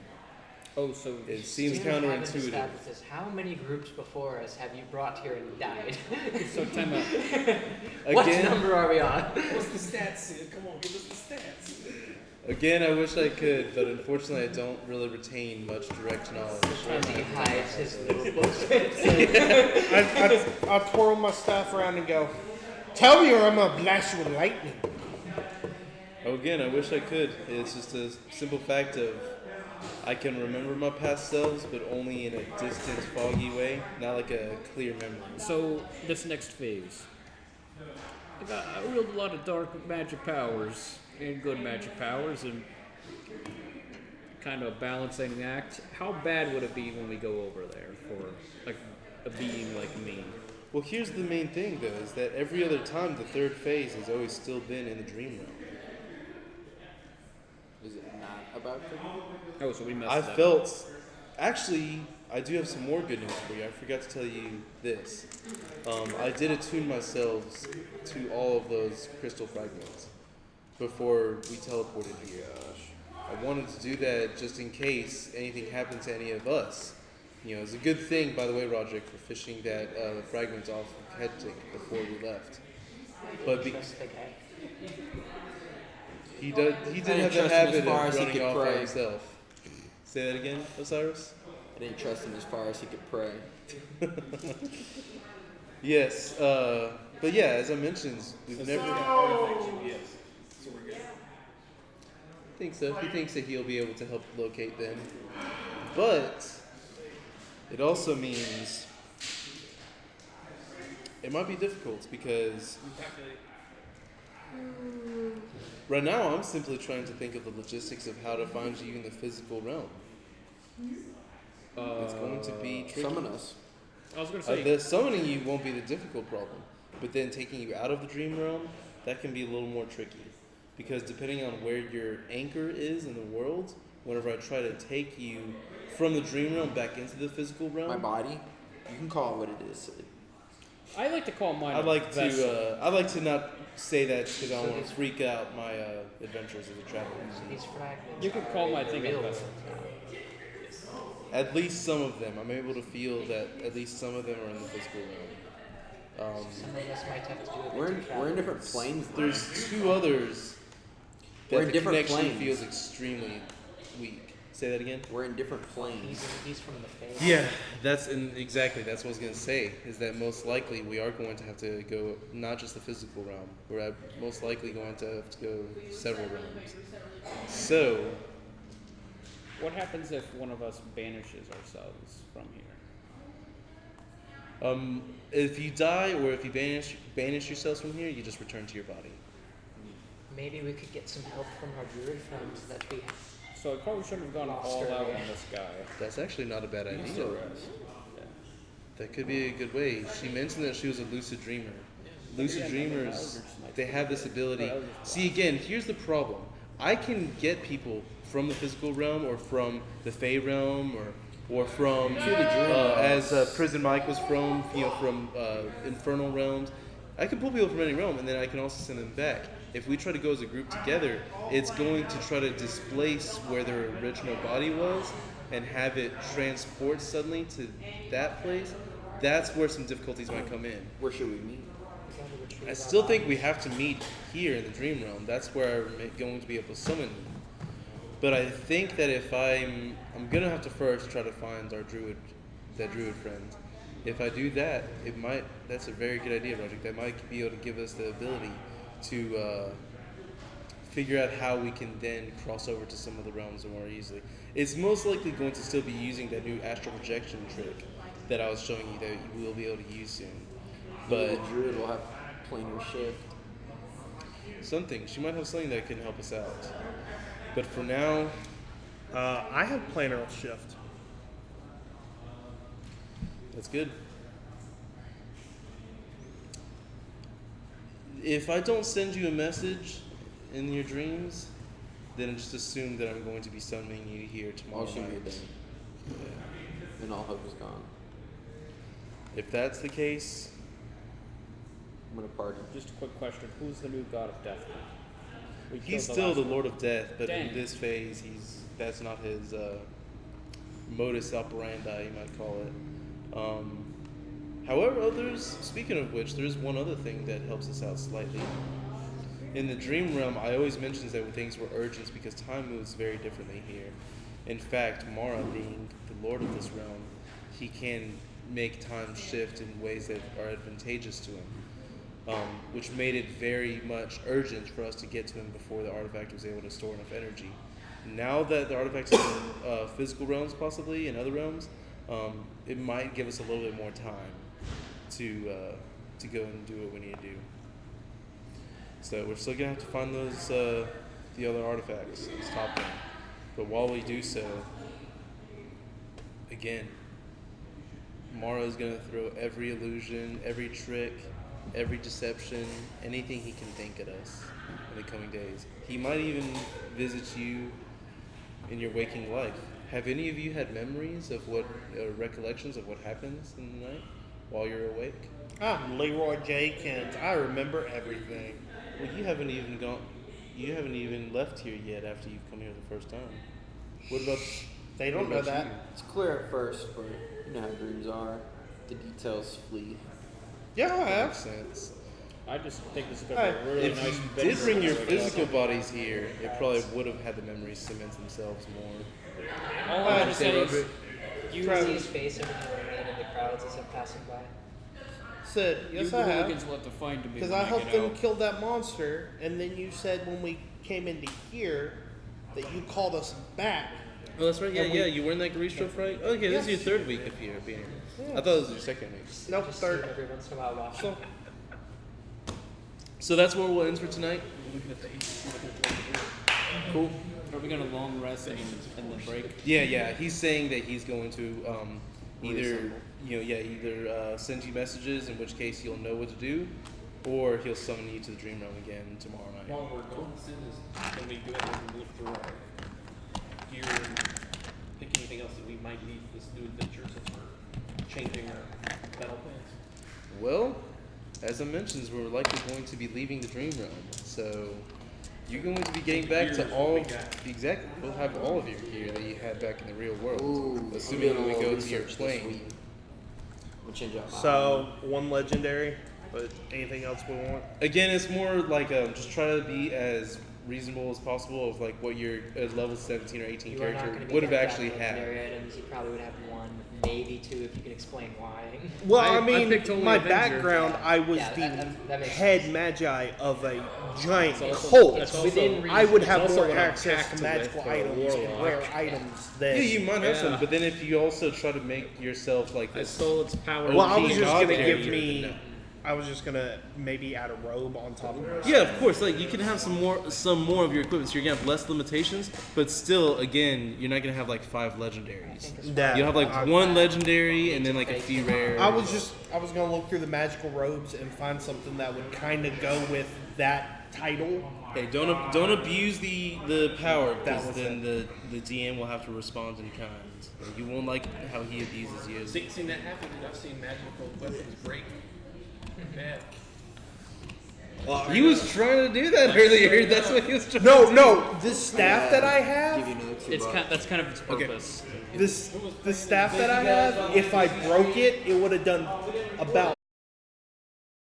Oh, so It seems Haven't counterintuitive. established this. How many groups before us have you brought here and died? so time out. What Again, number are we on? What's the stats, Sid? Come on, give us the stats. again, I wish I could, but unfortunately, I don't really retain much direct knowledge. He hides his little books. I twirl my staff around and go, tell me or I'm going to blast you with lightning. Oh, again, I wish I could. It's just a simple fact of I can remember my past selves, but only in a distant, foggy way, not like a clear memory. So this next phase, I wield a lot of dark magic powers and good magic powers, and kind of a balancing act. How bad would it be when we go over there for like a being like me? Well, here's the main thing, though, is that every other time the third phase has always still been in the dream realm. Is it not about the Oh, so we messed I that up. felt, actually, I do have some more good news for you. I forgot to tell you this. I did attune myself to all of those crystal fragments before we teleported here. I wanted to do that just in case anything happened to any of us. You know, it's a good thing, by the way, Roderick, for fishing that fragment off of Hedvig before we left. But Trust the guy. he did I have didn't the trust him as habit far of as he running could off by pray. himself. Say that again, Osiris? I didn't trust him as far as he could pray. Yes, but yeah, as I mentioned, we've never. Yes. So we're good. I think so. He thinks that he'll be able to help locate them, but it also means it might be difficult because right now I'm simply trying to think of the logistics of how to find you in the physical realm. It's going to be tricky. Summon us. I was gonna say. The summoning you won't be the difficult problem, but then taking you out of the dream realm, that can be a little more tricky. Because depending on where your anchor is in the world, whenever I try to take you from the dream realm back into the physical realm, My body. You can call it what it is, Sid. I like to call mine. I'd a like vessel. to. I'd like to not say that because I don't want to freak out my adventures as a traveler. These fragments. You could call my thing a real vessel. At least some of them, I'm able to feel that at least some of them are in the physical realm. Some of us might have to do a bit We're to in travel. different planes. though. There's two others that We're in the different connection planes. feels extremely weak. Say that again. We're in different planes. He's from the face. Yeah, that's exactly that's what I was gonna say. Is that most likely we are going to have to go not just the physical realm. We're most likely going to have to go several realms. So What happens if one of us banishes ourselves from here? if you die or if you banish yourselves from here, you just return to your body. Maybe we could get some help from our druid friends that we So I probably shouldn't have gone all out on this guy. That's actually not a bad idea. Yeah. That could be a good way. She mentioned that she was a lucid dreamer. Lucid dreamers, they have this ability. See, again, here's the problem. I can get people from the physical realm or from the Fey realm or from, as Prison Mike was from infernal realms. I can pull people from any realm and then I can also send them back. if we try to go as a group together, it's going to try to displace where their original body was and have it transport suddenly to that place. That's where some difficulties might come in. Where should we meet? I still think we have to meet here in the Dream Realm. That's where I'm going to be able to summon you. But I think that if I'm gonna have to first try to find our druid friend. If I do that, that's a very good idea, Roger. That might be able to give us the ability to figure out how we can then cross over to some of the realms more easily. It's most likely going to still be using that new astral projection trick that I was showing you that you will be able to use soon. But But the druid will have planar shift. something, she might have something that can help us out. But for now, I have planar shift. that's good. If I don't send you a message in your dreams, then just assume that I'm going to be summoning you here tomorrow All should be night. done. Yeah. Then all hope is gone. If that's the case, I'm gonna party. Just a quick question: who's the new god of death? We he's killed still last the one. Lord of Death, but Dang. in this phase, that's not his modus operandi, you might call it. However, speaking of which, there's one other thing that helps us out slightly. In the Dream Realm, I always mention that when things were urgent because time moves very differently here. In fact, Mara, being the Lord of this realm, he can make time shift in ways that are advantageous to him. Which made it very much urgent for us to get to him before the artifact was able to store enough energy. Now that the artifact is in physical realms, possibly, in other realms, it might give us a little bit more time to go and do what we need to do. So we're still gonna have to find those the other artifacts and stop them. But while we do so, again, Mara is gonna throw every illusion, every trick, every deception, anything he can think at us in the coming days. He might even visit you in your waking life. Have any of you had memories of recollections of what happens in the night while you're awake? I'm Leroy J. Kent. I remember everything. Well, you haven't even left here yet after you've come here the first time. What about? They don't what know about that. you? It's clear at first, but you know how dreams are. The details flee. Yeah, I That have. makes sense. I just think this is Hey, gonna be a really If nice. you bit did bring your of- physical bodies here, it probably would have had the memories cement themselves more. All I'd I'm gonna say is, You Travis. see his face every now and then in the crowds as I'm passing by. Said, yes, you I have. hooligans will have to find me Because when I get helped them out. kill that monster, and then you said when we came into here that you called us back. Oh, that's right. Yeah, And we- yeah. You were in that grease trip, right? Oh, okay. This is your third week of here being here. I thought it was your second week. Nope, Just third. see him every once in a while watching. So that's where we'll end for tonight. Cool. Are we gonna long rest and then break? Yeah. He's saying that he's going to either send you messages, in which case you'll know what to do, or he'll summon you to the Dream Realm again tomorrow night. While we're going soon, can we go ahead and look through our gear and think anything else that we might need for this new adventure since we're changing our battle plans? Well, as I mentioned, we're likely going to be leaving the Dream Realm, so you're going to be getting back to Gear is all. what we got. Exactly. We'll have all of your gear that you had back in the real world, Ooh, assuming I'm doing we a go little to your research this plane. week. We'll change out my So, one legendary, but anything else we want? Again, it's more like just try to be as reasonable as possible of like what your level 17 or 18 You are not character going to be would have that actually had. legendary items. You probably would have one, maybe two, if you can explain why. Well, I I mean, picked only my Avenger. background, I was Yeah, the that makes head sense. magi of a giant also- cult. that's It's within reason. I would It's have also more what I'm access packed to magical with for a items and warlock. rare items than. Yeah, you might have Yeah. some, but then if you also try to make yourself like I this, stole its power. Well, I OP was just god gonna character, give then me. no. I was just gonna maybe add a robe on top of it. Yeah, of course. Like you can have some more of your equipment, so you're gonna have less limitations. But still, again, you're not gonna have like 5 legendaries. That- You'll have like I- one legendary and then like a few rare. I was gonna look through the magical robes and find something that would kind of go with that title. Hey, don't abuse the power, That because was then the DM will have to respond in kind. You won't like how he abuses you. Seen that happen, and I've seen magical weapons break. Bad. He was trying to do that earlier. That's what he was trying to do. No. This staff that I Give have, you another $2. It's that's kind of its purpose. this staff that I have, if I broke it, it would have done about